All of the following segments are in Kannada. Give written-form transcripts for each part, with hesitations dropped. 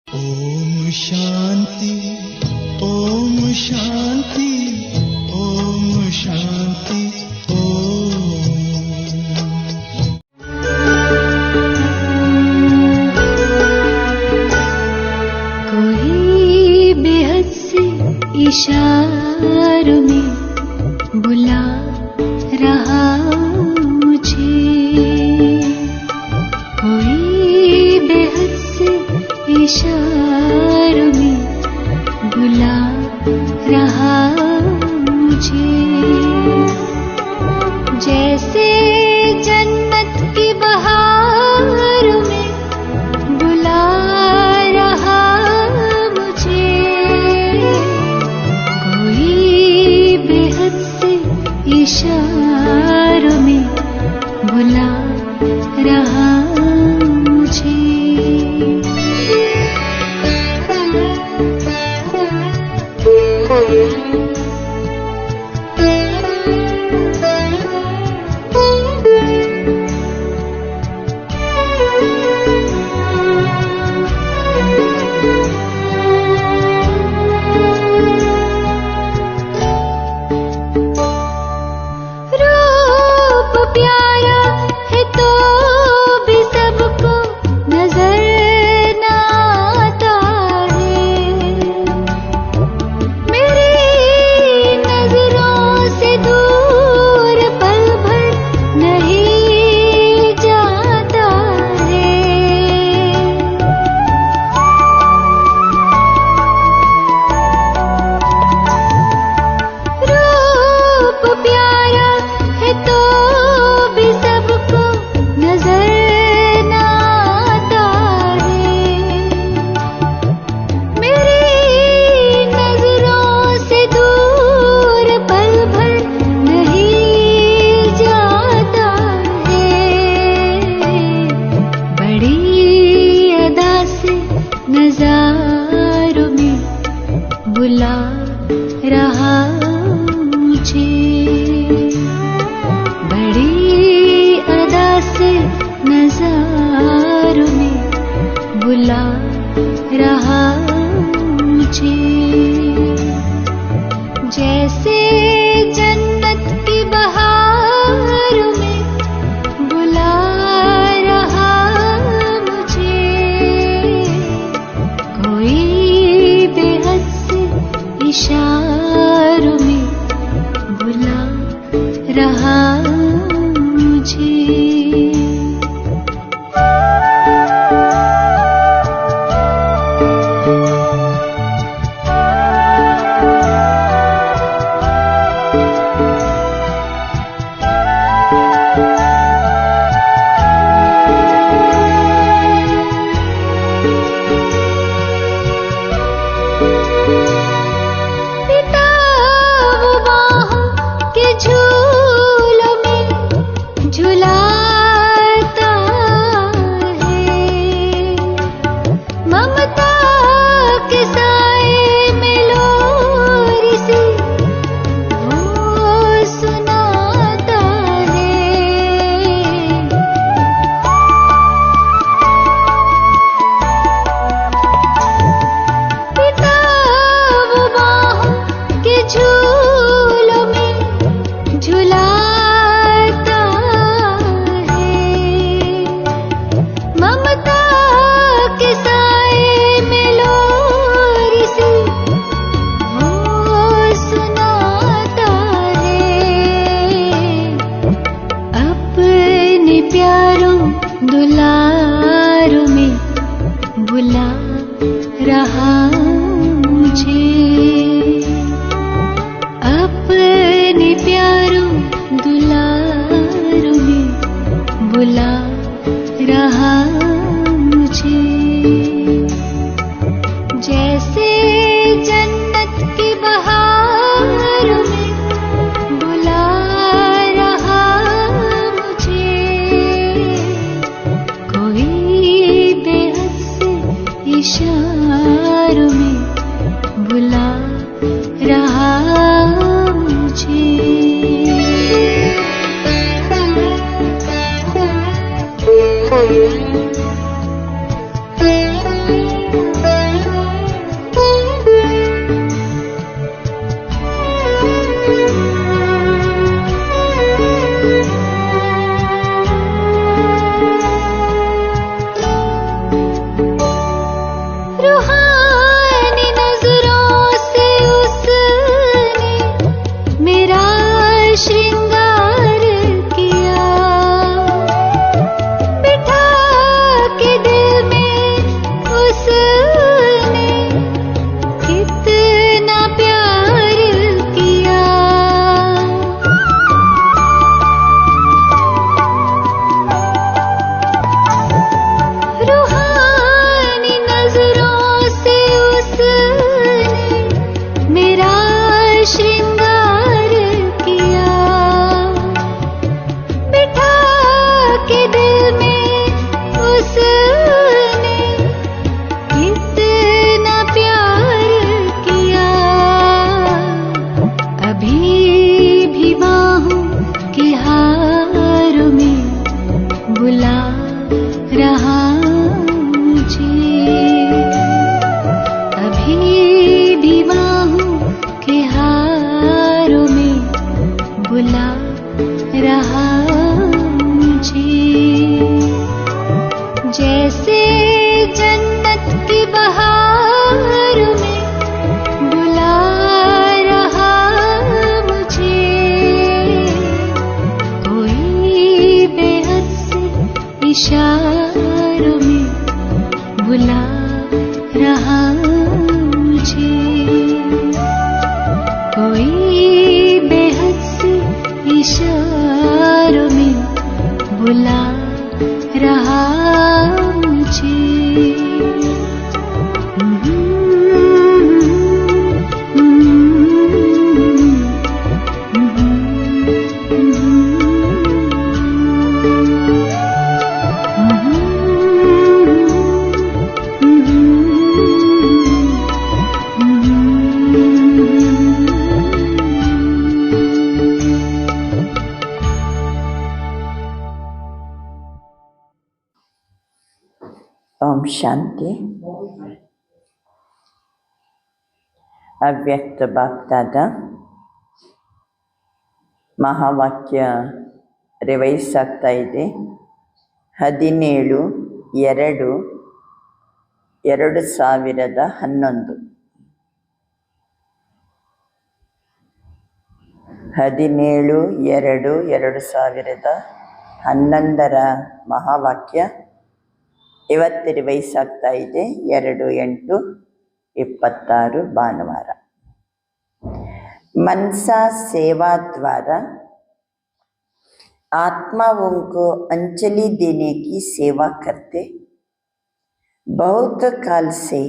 ओम शांति, ओम शांति, ओम शांति, ओम। कोई बेहद से इशारों में बुला रहा मुझे, कोई बेहद से इशारों में बुला रहा मुझे, जैसे जन्नत की बहारों में बुला रहा मुझे, कोई बेहद से इशारों में बुला रहा मुझे। रूप प्यारा है तो भी सबको नजर न आता है, मेरी नजरों से दूर पल भर नहीं जाता है। रूप प्यारा है तो भी सबको नजर न आता है, मेरी नजरों से दूर पल भर नहीं जाता है। बड़ी अदा से नजारों में बुला रहा मुझे, बड़ी अदा से नजारों में बुला रहा मुझे, जैसे जन्नत की बहारों में बुला रहा मुझे, कोई बेहद से इशारों में बुला रहा मुझे। पिता वो बाहों के झूलों में झुलाता है, ममता के साए में लोरी सी वो सुनाता है। पिता वो बाहों के झूलों में झुलाता है, ममता के साए में लोरी सी वो सुनाता है। अपने प्यारों दुलारों में बुला रहा मुझे, अपने प्यारों दुलारों में बुला रहा मुझे, जैसे जन्नत की बहारों में बुला रहा मुझे, कोई बेहद से इशारों में बुला रहा मुझे। रहा मुझे। कोई बेहद से इशारों में बुला रहा मुझे। ಓಂ ಶಾಂತಿ. ಅವ್ಯಕ್ತ ಬಾಪ್ದಾದ ಮಹಾವಾಕ್ಯ ರಿವೈಸ್ ಆಗ್ತಾ ಇದೆ. 17/2/2011 17/2/2011 ಮಹಾವಾಕ್ಯ ಇವತ್ತು ರಿವೈಸ್ ಆಗ್ತಾ ಇದೆ. 2/8/26 ಭಾನುವಾರ. मनसा सेवा द्वारा आत्माओं को अंजलि देने की सेवा करते बहुत काल से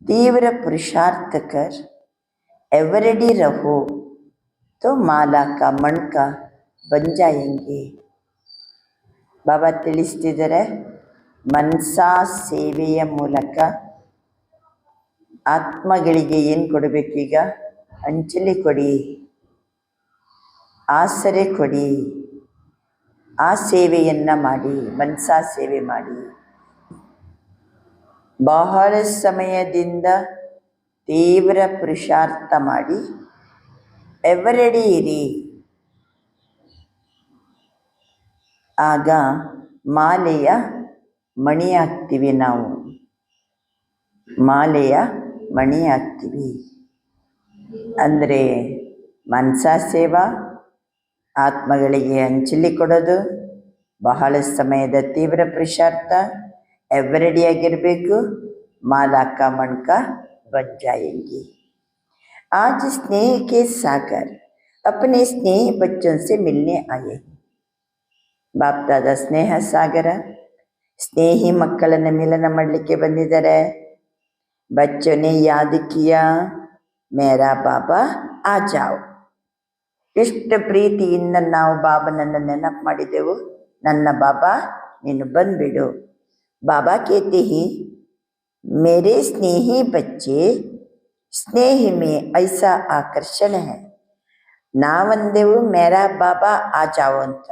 तीव्र पुरुषार्थ कर एवरेडी रहो तो माला का मणका बन जाएंगे. ಬಾಬಾ ತಿಳಿಸ್ತಿದ್ದಾರೆ, ಮನಸಾ ಸೇವೆಯ ಮೂಲಕ ಆತ್ಮಗಳಿಗೆ ಏನು ಕೊಡಬೇಕೀಗ? ಅಂಜಲಿ ಕೊಡಿ, ಆಸರೆ ಕೊಡಿ, ಆ ಸೇವೆಯನ್ನು ಮಾಡಿ, ಮನಸಾ ಸೇವೆ ಮಾಡಿ. ಬಹಳ ಸಮಯದಿಂದ ತೀವ್ರ ಪುರುಷಾರ್ಥ ಮಾಡಿ ಎವರೆಡಿ ಇರಿ. ಆಗ ಮಾಲೆಯ ಮಣಿಯಾಗ್ತೀವಿ ನಾವು, ಮಾಲೆಯ ಮಣಿಯಾಗ್ತೀವಿ. ಅಂದರೆ ಮನಸಾ ಸೇವಾ, ಆತ್ಮಗಳಿಗೆ ಅಂಜಲಿ ಕೊಡೋದು, ಬಹಳ ಸಮಯದ ತೀವ್ರ ಪುರುಷಾರ್ಥ, ಎವರೆಡಿಯಾಗಿರಬೇಕು. ಮಾಲಾ का मणका बन जाएंगे. आज स्नेह के सागर अपने स्नेह बच्चों से मिलने आए. ಬಾಪ್ದಾದ ಸ್ನೇಹ ಸಾಗರ ಸ್ನೇಹಿ ಮಕ್ಕಳನ್ನು ಮಿಲನ ಮಾಡಲಿಕ್ಕೆ ಬಂದಿದ್ದಾರೆ. ಬಚ್ಚೋನೆ ಯಾದ್ ಕಿಯಾ ಮೇರಾ ಬಾಬಾ ಆ ಜಾವ್. ಎಷ್ಟು ಪ್ರೀತಿಯಿಂದ ನಾವು ಬಾಬನನ್ನು ನೆನಪು ಮಾಡಿದೆವು. ನನ್ನ ಬಾಬಾ ನೀನು ಬಂದುಬಿಡು. ಬಾಬಾ ಕೇತೆ ಹಿ ಮೇರೆ ಸ್ನೇಹಿ ಬಚ್ಚೆ ಸ್ನೇಹ ಮೇ ಐಸಾ ಆಕರ್ಷಣ ಹೈ. ನಾವಂದೆವು ಮೇರಾ ಬಾಬಾ ಆ ಜಾವ್ ಅಂತ.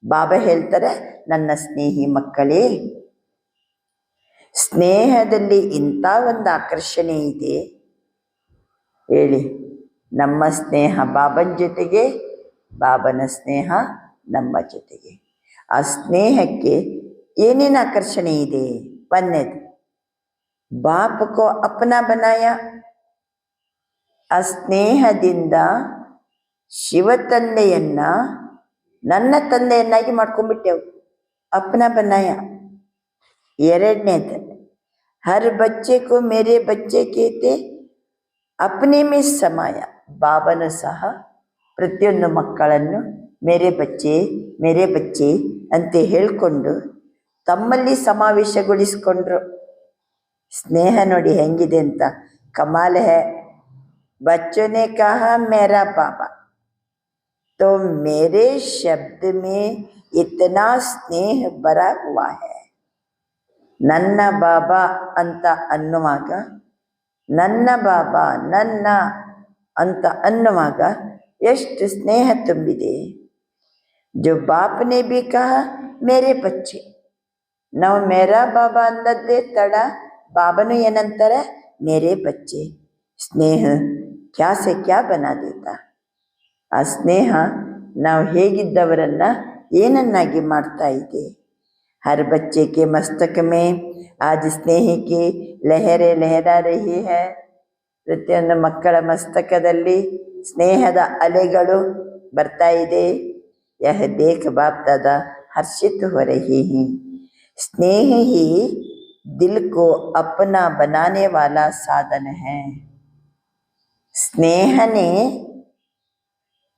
ಬಾಬಾ ಹೇಳ್ತಾರೆ, ನನ್ನ ಸ್ನೇಹಿ ಮಕ್ಕಳೇ, ಸ್ನೇಹದಲ್ಲಿ ಇಂಥ ಒಂದು ಆಕರ್ಷಣೆ ಇದೆ. ಹೇಳಿ, ನಮ್ಮ ಸ್ನೇಹ ಬಾಬನ ಜೊತೆಗೆ, ಬಾಬನ ಸ್ನೇಹ ನಮ್ಮ ಜೊತೆಗೆ. ಆ ಸ್ನೇಹಕ್ಕೆ ಏನೇನು ಆಕರ್ಷಣೆ ಇದೆ? ಒಂದನೇದು, ಬಾಪ್ ಕೋ ಅಪ್ನಾ ಬನಾಯ. ಆ ಸ್ನೇಹದಿಂದ ಶಿವ ತಂದೆಯನ್ನು ನನ್ನ ತಂದೆಯನ್ನಾಗಿ ಮಾಡ್ಕೊಂಡ್ಬಿಟ್ಟೆವು. ಅಪ್ನಾ ಬನಾಯ. ಎರಡನೇದು, ಹರ್ ಬಚ್ಚೆ ಕೋ ಮೇರೆ ಬಚ್ಚೆ ಕೇತೆ ಅಪ್ನೆ ಮೇ ಸಮಾಯ. ಬಾಬನು ಸಹ ಪ್ರತಿಯೊಂದು ಮಕ್ಕಳನ್ನು ಮೇರೆ ಬಚ್ಚೆ ಅಂತ ಹೇಳಿಕೊಂಡು ತಮ್ಮಲ್ಲಿ ಸಮಾವೇಶಗೊಳಿಸ್ಕೊಂಡ್ರು. ಸ್ನೇಹ ನೋಡಿ ಹೆಂಗಿದೆ ಅಂತ. ಕಮಾಲ್ ಹೈ. ಬಚ್ಚೋನೆ ಕಹ ಮೇರಾ ಬಾಬಾ, तो मेरे शब्द में इतना स्नेह भरा हुआ है. ನನ್ನ ಬಾಬಾ ಅಂತ ಅನ್ನುವಾಗ, ನನ್ನ ಬಾಬಾ ನನ್ನ ಅಂತ ಅನ್ನುವಾಗ ಎಷ್ಟು ಸ್ನೇಹ ತುಂಬಿದೆ. जो बाप ने भी कहा मेरे बच्चे. ನಾವು ಮೇರಾ ಬಾಬಾ ಅಂದದ್ದೇ ತಡ ಬಾಬನು ಏನಂತಾರೆ? ಮೇರೆ ಬಚ್ಚೆ. ಸ್ನೇಹ ಕ್ಯಾ ಸೆ ಕ್ಯಾ ಬನಾ ದೇತಾ. ಆ ಸ್ನೇಹ ನಾವು ಹೇಗಿದ್ದವರನ್ನು ಏನನ್ನಾಗಿ ಮಾಡ್ತಾ ಇದೆ. हर बच्चे के मस्तक में आज स्नेह की लहरें लहरा रही है. ಪ್ರತಿಯೊಂದು ಮಕ್ಕಳ ಮಸ್ತಕದಲ್ಲಿ ಸ್ನೇಹದ ಅಲೆಗಳು ಬರ್ತಾ ಇದೆ. यह देख बाप दादा हर्षित हो रही हैं. स्नेह ही दिल को अपना बनाने वाला साधन है. ಸ್ನೇಹನೇ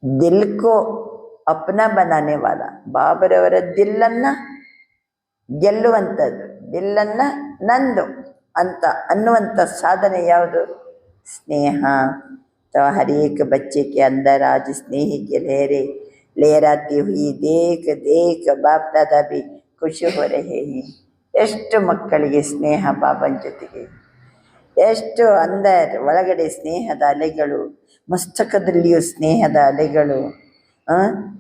ದಿಲ್ ಕೋ ಅಪ್ನಾ ಬನಾನೆ ವಾಲ, ಬಾಬರವರ ದಿಲ್ಲನ್ನ ಗೆಲ್ಲುವಂಥದ್ದು, ದಿಲ್ಲನ್ನ ನಂದು ಅಂತ ಅನ್ನುವಂಥ ಸಾಧನೆ ಯಾವುದು? ಸ್ನೇಹ. तो हर एक बच्चे के अंदर आज स्नेह की लहरें लहराती हुई देख देख बाप दादा भी खुश हो रहे हैं. ಎಷ್ಟು ಮಕ್ಕಳಿಗೆ ಸ್ನೇಹ ಬಾಬನ ಜೊತೆಗೆ, ಎಷ್ಟು ಒಳಗಡೆ ಸ್ನೇಹದ ಅಲೆಗಳು, ಮಸ್ತಕದಲ್ಲಿಯೂ ಸ್ನೇಹದ ಅಲೆಗಳು.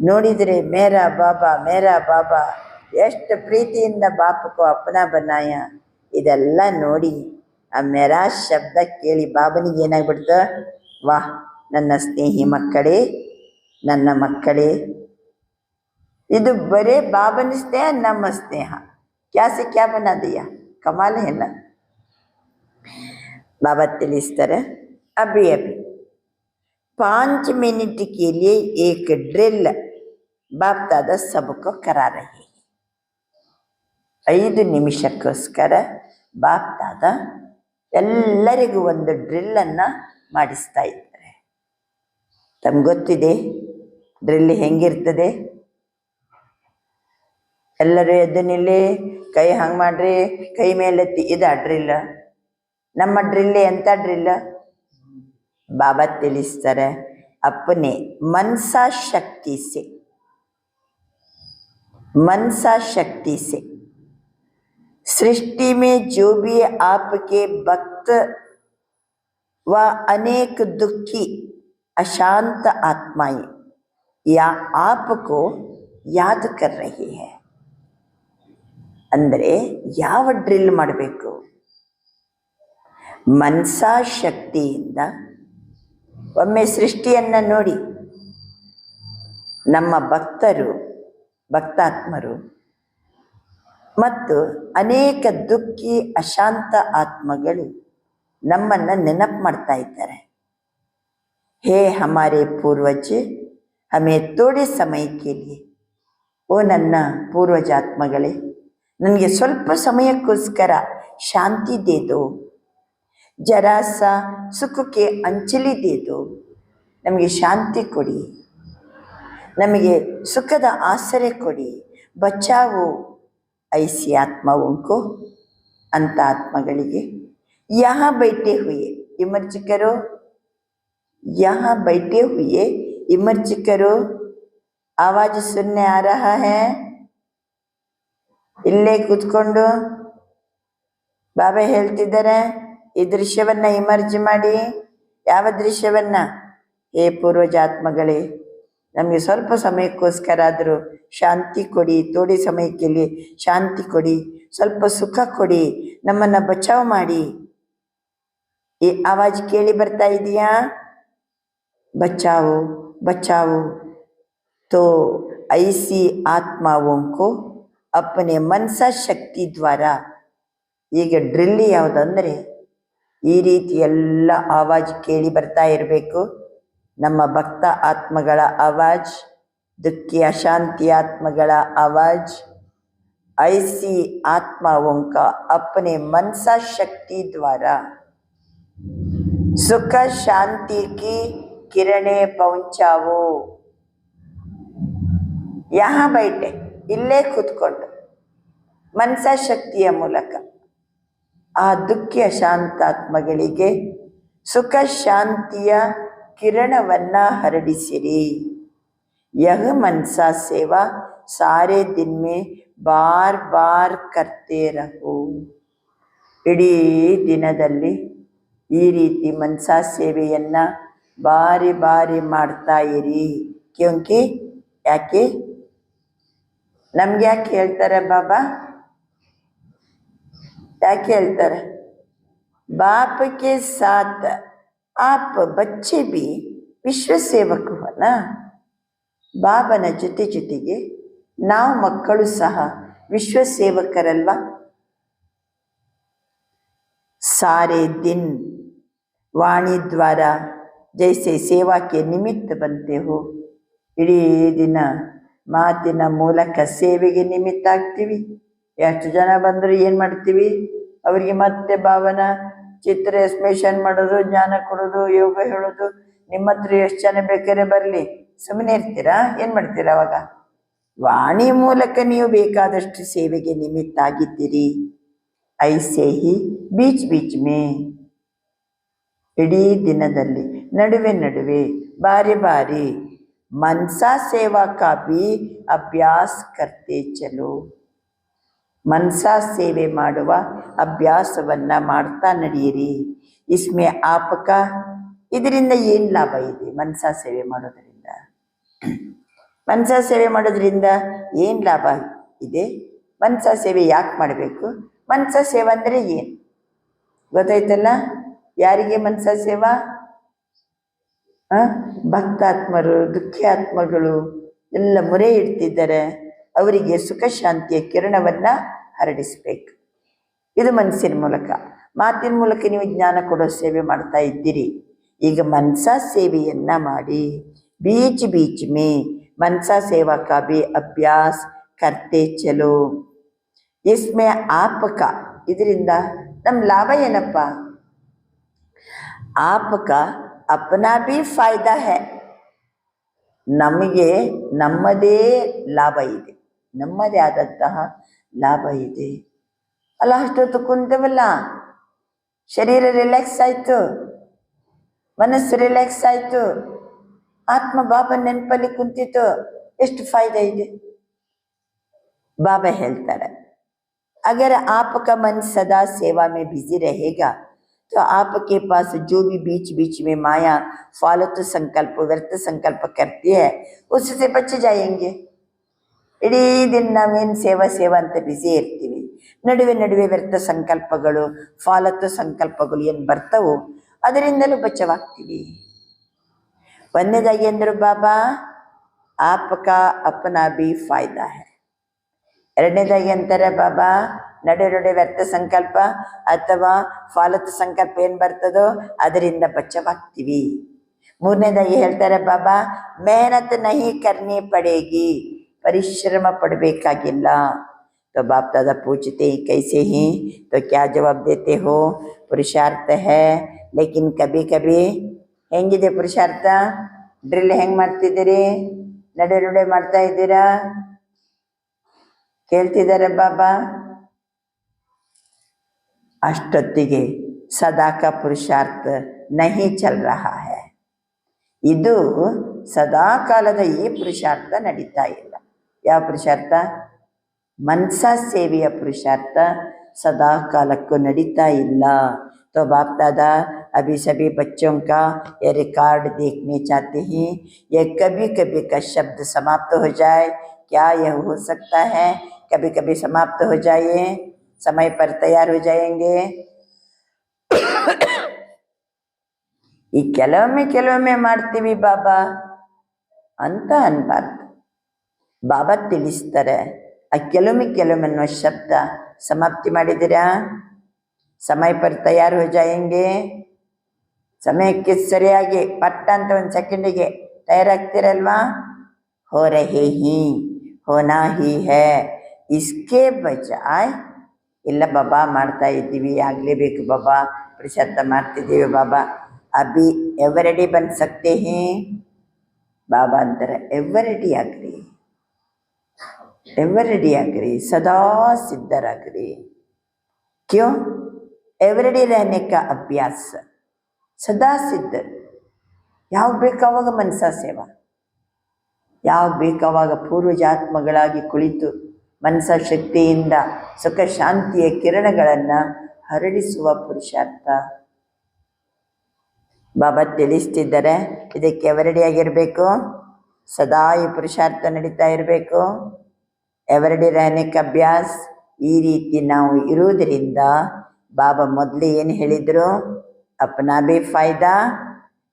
ನೋಡಿದರೆ ಮೇರಾ ಬಾಬಾ ಎಷ್ಟು ಪ್ರೀತಿಯಿಂದ ಬಾಪಕೋ ಅಪ್ಪನ ಬನಾಯ. ಇದೆಲ್ಲ ನೋಡಿ ಆ ಮೇರಾ ಶಬ್ದ ಕೇಳಿ ಬಾಬನಿಗೆ ಏನಾಗ್ಬಿಡ್ತು? ವಾಹ್, ನನ್ನ ಸ್ನೇಹಿ ಮಕ್ಕಳೇ, ನನ್ನ ಮಕ್ಕಳೇ. ಇದು ಬರೇ ಬಾಬನ ಸ್ನೇಹ, ನಮ್ಮ ಸ್ನೇಹ. ಕ್ಯಾ ಸೆ ಕ್ಯಾ ಬನಾ ದಿಯಾ, ಕಮಾಲ್ ಹೈ ನಾ. बाबा ತಿಳಿಸ್ತಾರೆ, अभी 5 मिनट के लिए एक ड्रिल बाप दादा सबको करा रहे. 5 ನಿಮಿಷಕ್ಕೋಸ್ಕರ ಬಾಪ್ ದಾದಾ ಎಲ್ಲರಿಗೂ ಒಂದು ಡ್ರಿಲ್ಲನ್ನು ಮಾಡಿಸ್ತಾ ಇದ್ದಾರೆ. ತಮ್ಗೆ ಗೊತ್ತಿದೆ ಡ್ರಿಲ್ ಹೆಂಗಿರ್ತದೆ? ಎಲ್ಲರೂ ಎದ್ದು ನಿಲ್ಲಿ, ಕೈ ಹಂಗೆ ಮಾಡ್ರಿ, ಕೈ ಮೇಲೆತ್ತಿ. ಇದು ಡ್ರಿಲ್. ನಮ್ಮ ಡ್ರಿಲ್ ಎಂಥ ಡ್ರಿಲ್? ಬಾಬಾ ತಿಳಿಸ್ತಾರೆ, अपने मनसा शक्ति से सृष्टि में जो भी आपके भक्त व अनेक दुखी अशांत आत्माएं या आपको याद कर रही है. ಅಂದರೆ ಯಾವ ಡ್ರಿಲ್ ಮಾಡಬೇಕು? ಮನಸಾ ಶಕ್ತಿಯಿಂದ ಒಮ್ಮೆ ಸೃಷ್ಟಿಯನ್ನು ನೋಡಿ, ನಮ್ಮ ಭಕ್ತಾತ್ಮರು ಮತ್ತು ಅನೇಕ ದುಃಖಿ ಅಶಾಂತ ಆತ್ಮಗಳು ನಮ್ಮನ್ನು ನೆನಪು ಮಾಡ್ತಾ ಇದ್ದಾರೆ. ಹೇ ಹಮಾರೆ ಪೂರ್ವಜ್, ಹಮೇ ಥೋಡೆ ಸಮಯಕ್ಕೆ ಲಿಯೆ, ಓ ನನ್ನ ಪೂರ್ವಜಾತ್ಮಗಳೇ, ನನಗೆ ಸ್ವಲ್ಪ ಸಮಯಕ್ಕೋಸ್ಕರ ಶಾಂತಿ ದೇ ದೋ, ಜರಾ ಸಾ ಸುಖಕ್ಕೆ ಅಂಚಲಿ ದೇ ದೋ. ನಮಗೆ ಶಾಂತಿ ಕೊಡಿ, ನಮಗೆ ಸುಖದ ಆಸರೆ ಕೊಡಿ. ಬಚಾವೋ ಐಸಿ ಆತ್ಮವೋಂಕೋ, ಅಂತ ಆತ್ಮಗಳಿಗೆ. ಯಹಾ ಬೈಠೆ ಹುಯೆ ಇಮರ್ಜ್ ಕರೋ, ಯಹಾ ಬೈಠೆ ಹುಯೆ ಇಮರ್ಜ್ ಕರೋ. ಆವಾಜ್ ಸುನ್ನೆ ಆ ರಹಾ ಹೈ? ಇಲ್ಲೇ ಕೂತ್ಕೊಂಡು ಬಾಬಾ ಹೇಳ್ತಿದ್ದಾರೆ, ಈ ದೃಶ್ಯವನ್ನು ಇಮರ್ಜ್ ಮಾಡಿ. ಯಾವ ದೃಶ್ಯವನ್ನು? ಹೇ ಪೂರ್ವಜಾತ್ಮಗಳೇ, ನಮಗೆ ಸ್ವಲ್ಪ ಸಮಯಕ್ಕೋಸ್ಕರ ಆದರೂ ಶಾಂತಿ ಕೊಡಿ, ಥೋಡೆ ಸಮಯಕ್ಕೆಲ್ಲಿ ಶಾಂತಿ ಕೊಡಿ, ಸ್ವಲ್ಪ ಸುಖ ಕೊಡಿ, ನಮ್ಮನ್ನು ಬಚಾವ್ ಮಾಡಿ. ಈ ಆವಾಜ್ ಕೇಳಿ ಬರ್ತಾ ಇದೆಯಾ? ಬಚಾವೋ ಬಚಾವೋ. ತೋ ಐಸಿ ಆತ್ಮಾವೋಂಕೋ ಅಪ್ಪನೆ ಮನಸಾ ಶಕ್ತಿ ದ್ವಾರ. ಈಗ ಡ್ರಿಲ್ ಯಾವುದಂದರೆ ಈ ರೀತಿ ಎಲ್ಲ ಆವಾಜ್ ಕೇಳಿ ಬರ್ತಾ ಇರಬೇಕು. ನಮ್ಮ ಭಕ್ತ ಆತ್ಮಗಳ ಆವಾಜ್, ದುಃಖಿ ಅಶಾಂತಿ ಆತ್ಮಗಳ ಆವಾಜ್. ಐಸಿ ಆತ್ಮಾವೋಂಕ ಅಪ್ಪನೆ ಮನಸಾ ಶಕ್ತಿ ದ್ವಾರ ಸುಖ ಶಾಂತಿ ಕಿ ಕಿರಣೆ ಪಹುಂಚಾವೋ. ಯಹಾ ಬೈಟೆ, ಇಲ್ಲೇ ಕೂತ್ಕೊಂಡು ಮನಸಾ ಶಕ್ತಿಯ ಮೂಲಕ ಆ ದುಃಖಿ ಅಶಾಂತಾತ್ಮಗಳಿಗೆ ಸುಖ ಶಾಂತಿಯ ಕಿರಣವನ್ನು ಹರಡಿಸಿರಿ. ಯಹ ಮನಸಾ ಸೇವಾ ಸಾರೆ ದಿನ ಮೇ ಬಾರ್ ಬಾರ್ ಕರ್ತೆ ರಹೋ. ಇಡೀ ದಿನದಲ್ಲಿ ಈ ರೀತಿ ಮನಸಾ ಸೇವೆಯನ್ನು ಬಾರಿ ಬಾರಿ ಮಾಡ್ತಾ ಇರಿ. ಕ್ಯೋಂಕಿ, ಯಾಕೆ? ನಮ್ಗೆ ಯಾಕೆ ಹೇಳ್ತಾರೆ ಬಾಬಾ? ಯಾಕೆ ಹೇಳ್ತಾರೆ? बाप के साथ आप बच्चे भी ವಿಶ್ವ ಸೇವಕವಲ್ಲ. ಬಾಬನ ಜೊತೆಗೆ ನಾವು ಮಕ್ಕಳು ಸಹ ವಿಶ್ವ ಸೇವಕರಲ್ವಾ? सारे दिन वाणी द्वारा जैसे सेवा के निमित्त बनते हो. ಇಡೀ ದಿನ ಮಾತಿನ ಮೂಲಕ ಸೇವೆಗೆ ನಿಮಿತ್ತ ಆಗ್ತೀವಿ. ಎಷ್ಟು ಜನ ಬಂದರೂ ಏನು ಮಾಡ್ತೀವಿ? ಅವರಿಗೆ ಮತ್ತೆ ಭಾವನಾ ಚಿತ್ರ ಎಕ್ಸ್ಪ್ರೆಷನ್ ಮಾಡೋದು, ಜ್ಞಾನ ಕೊಡೋದು, ಯೋಗ ಹೇಳೋದು. ನಿಮ್ಮ ಹತ್ರ ಎಷ್ಟು ಜನ ಬೇಕಾದ್ರೆ ಬರಲಿ, ಸುಮ್ಮನೆ ಇರ್ತೀರಾ? ಏನು ಮಾಡ್ತೀರಾ ಅವಾಗ? ವಾಣಿ ಮೂಲಕ ನೀವು ಬೇಕಾದಷ್ಟು ಸೇವೆಗೆ ನಿಮಿತ್ತ ಆಗಿದ್ದೀರಿ. ಐಸೆ ಹಿ ಬೀಚ್ ಬೀಚ್ ಮೇ, ಇಡೀ ದಿನದಲ್ಲಿ ನಡುವೆ ನಡುವೆ ಬಾರಿ ಬಾರಿ ಮನ್ಸಾ ಸೇವಾ ಕಾ ಭಿ ಅಭ್ಯಾಸ ಕರ್ತೆ ಚಲೋ. ಮನ್ಸಾ ಸೇವೆ ಮಾಡುವ ಅಭ್ಯಾಸವನ್ನು ಮಾಡ್ತಾ ನಡೆಯಿರಿ. ಇಸ್ಮೆ ಆಪಕ, ಇದರಿಂದ ಏನು ಲಾಭ ಇದೆ? ಮನ್ಸಾ ಸೇವೆ ಮಾಡೋದರಿಂದ, ಮನ್ಸಾ ಸೇವೆ ಮಾಡೋದ್ರಿಂದ ಏನು ಲಾಭ ಇದೆ? ಮನ್ಸಾ ಸೇವೆ ಯಾಕೆ ಮಾಡಬೇಕು? ಮನ್ಸಾ ಸೇವೆ ಅಂದರೆ ಏನು ಗೊತ್ತಾಯ್ತಲ್ಲ? ಯಾರಿಗೆ ಮನ್ಸಾ ಸೇವಾ? ಭಕ್ತಾತ್ಮರು, ದುಃಖಾತ್ಮಗಳು ಎಲ್ಲ ಮೊರೆ ಇಡ್ತಿದ್ದಾರೆ, ಅವರಿಗೆ ಸುಖ ಶಾಂತಿಯ ಕಿರಣವನ್ನು ಹರಡಿಸಬೇಕು. ಇದು ಮನಸ್ಸಿನ ಮೂಲಕ. ಮಾತಿನ ಮೂಲಕ ನೀವು ಜ್ಞಾನ ಕೊಡೋ ಸೇವೆ ಮಾಡ್ತಾ ಇದ್ದೀರಿ. ಈಗ ಮನ್ಸಾ ಸೇವೆಯನ್ನು ಮಾಡಿ. ಬೀಚ್ ಬೀಚ್ ಮೇ ಮನ್ಸಾ ಸೇವಾ ಕಾ ಭಿ ಅಭ್ಯಾಸ ಕರ್ತೆ ಚಲೋ. ಇಸ್ಮೆ ಆಪಕ, ಇದರಿಂದ ನಮ್ಮ ಲಾಭ ಏನಪ್ಪ? ಆಪಕ ಅಪನಾ ಭಿ ಫಾಯ್ದಾ ಹೈ, ನಮಗೆ ನಮ್ಮದೇ ಲಾಭ ಇದೆ, ನಮ್ಮದೇ ಆದಂತಹ ಲಾಭ ಇದೆ. ಅಲ್ಲ, ಅಷ್ಟೊತ್ತು ಕುಂತವಲ್ಲ, ಶರೀರ ರಿಲ್ಯಾಕ್ಸ್ ಆಯಿತು, ಮನಸ್ಸು ರಿಲ್ಯಾಕ್ಸ್ ಆಯಿತು, ಆತ್ಮ ಬಾಬಾ ನೆನಪಲ್ಲಿ ಕುಂತಿತ್ತು, ಎಷ್ಟು ಫಾಯ್ದಾ ಇದೆ? ಬಾಬಾ ಹೇಳ್ತಾರೆ, अगर आपका मन सदा सेवा में बिजी रहेगा तो आपके पास जो भी बीच बीच में माया फालतू संकल्प, व्यर्थ संकल्प करती है, उससे बच जाएंगे. ಇಡೀ ದಿನ ನಾವೇನು ಸೇವಾ ಅಂತ ಬ್ಯುಸಿ ಇರ್ತೀವಿ, ನಡುವೆ ನಡುವೆ ವ್ಯರ್ಥ ಸಂಕಲ್ಪಗಳು, ಫಾಲತು ಸಂಕಲ್ಪಗಳು ಏನು ಬರ್ತವೋ ಅದರಿಂದಲೂ ಬಚಾವಾಗ್ತೀವಿ. ಒಂದನೇದಾಗಿ ಅಂದರು ಬಾಬಾ, ಆಪಕಾ ಅಪನಾ ಭಿ ಫಾಯ್ದಾ ಹೈ. ಎರಡನೇದಾಗಿ ಅಂತಾರೆ ಬಾಬಾ, ನಡೆ ವ್ಯರ್ಥ ಸಂಕಲ್ಪ ಅಥವಾ ಫಾಲತು ಸಂಕಲ್ಪ ಏನು ಬರ್ತದೋ ಅದರಿಂದ ಬಚಾವಾಗ್ತೀವಿ. ಮೂರನೇದಾಗಿ ಹೇಳ್ತಾರೆ ಬಾಬಾ, ಮೆಹನತ್ ನಹಿ ಕರ್ನಿ ಪಡೇಗಿ, ಪರಿಶ್ರಮ ಪಡಬೇಕಾಗಿಲ್ಲ. तो बाप दादा पूछते ही कैसे ही, तो क्या जवाब देते हो? पुरुषार्थ है, लेकिन कभी कभी ಹೆಂಗಿದೆ ಪುರುಷಾರ್ಥ? ಡ್ರಿಲ್ ಹೆಂಗೆ ಮಾಡ್ತಿದ್ದೀರಿ? ನಡೆ ಮಾಡ್ತಾ ಇದ್ದೀರಾ? ಕೇಳ್ತಿದ್ದಾರೆ ಬಾಬಾ. ಅಷ್ಟೊತ್ತಿಗೆ ಸದಾಕ ಪುರುಷಾರ್ಥ ನಹಿ ಚಲ್ ರಹಾ ಹೈ, ಇದು ಸದಾ ಕಾಲದ ಈ ಪುರುಷಾರ್ಥ ನಡೀತಾ ಇಲ್ಲ. ಯಾವ ಪುರುಷಾರ್ಥ? ಮನ್ಸಾ ಸೇವೆಯ ಪುರುಷಾರ್ಥ ಸದಾ ಕಾಲಕ್ಕೂ ನಡೀತಾ ಇಲ್ಲ. तो बाप दादा अभी सभी बच्चों का ये रिकॉर्ड देखने चाहते हैं. ये कभी कभी का शब्द समाप्त हो जाए, क्या यह हो सकता है? कभी कभी समाप्त हो जाए, समय पर तैयार हो जाएंगे. ಈ ಕೆಲವೊಮ್ಮೆ ಮಾಡ್ತೀವಿ ಬಾಬಾ ಅಂತ ಅನ್ಬಾರ್ದು. ಬಾಬಾ ತಿಳಿಸ್ತಾರೆ, ಆ ಕೆಲವೊಮ್ಮೆ ಅನ್ನೋ ಶಬ್ದ ಸಮಾಪ್ತಿ ಮಾಡಿದ್ದೀರಾ? ಸಮಯ ಪರ್ ತಯಾರು ಹೋ ಜಾಯೆಂಗೆ, ಸಮಯಕ್ಕೆ ಸರಿಯಾಗಿ ಪಟ್ಟ ಅಂತ ಒಂದು ಸೆಕೆಂಡಿಗೆ ತಯಾರಾಗ್ತಿರಲ್ವಾ? ಹೋ ರಹೇ ಹಿ, ಹೋನಾ ಹಿ ಹೈ, ಇಸ್ಕೆ ಬಜಾಯ್ ಇಲ್ಲ ಬಾಬಾ ಮಾಡ್ತಾ ಇದ್ದೀವಿ, ಆಗಲೇಬೇಕು ಬಾಬಾ, ಪುರುಷಾರ್ಥ ಮಾಡ್ತಿದ್ದೀವಿ ಬಾಬಾ, ಅಭಿ ಎವರೆಡಿ ಬನ್ ಸಕ್ತೆ ಹಿ. ಬಾಬಾ ಅಂತಾರೆ, ಎವರೆಡಿ ಆಗ್ರಿ, ಸದಾ ಸಿದ್ಧರಾಗ್ರಿ. ಕ್ಯೋ? ಎವರೆಡಿ रहने का अभ्यास, ಸದಾ ಸಿದ್ಧ. ಯಾವಾಗ ಬೇಕಾವಾಗ ಮನಸಾ ಸೇವಾ, ಯಾವಾಗ ಬೇಕಾವಾಗ ಪೂರ್ವಜಾತ್ಮಗಳಾಗಿ ಕುಳಿತು ಮನಸಾ ಶಕ್ತಿಯಿಂದ ಸುಖ ಶಾಂತಿಯ ಕಿರಣಗಳನ್ನು ಹರಡಿಸುವ ಪುರುಷಾರ್ಥ. ಬಾಬಾ ತಿಳಿಸ್ತಿದ್ದಾರೆ, ಇದಕ್ಕೆ ಎವರೆಡಿ ಆಗಿರಬೇಕು, ಸದಾ ಈ ಪುರುಷಾರ್ಥ ನಡೀತಾ ಇರಬೇಕು. ಎವರೆಡಿ रहने का अभ्यास, ಈ ರೀತಿ ನಾವು ಇರುವುದರಿಂದ ಬಾಬಾ ಮೊದಲು ಏನು ಹೇಳಿದರು? ಅಪನಾ ಭಿ ಫಾಯ್ದಾ,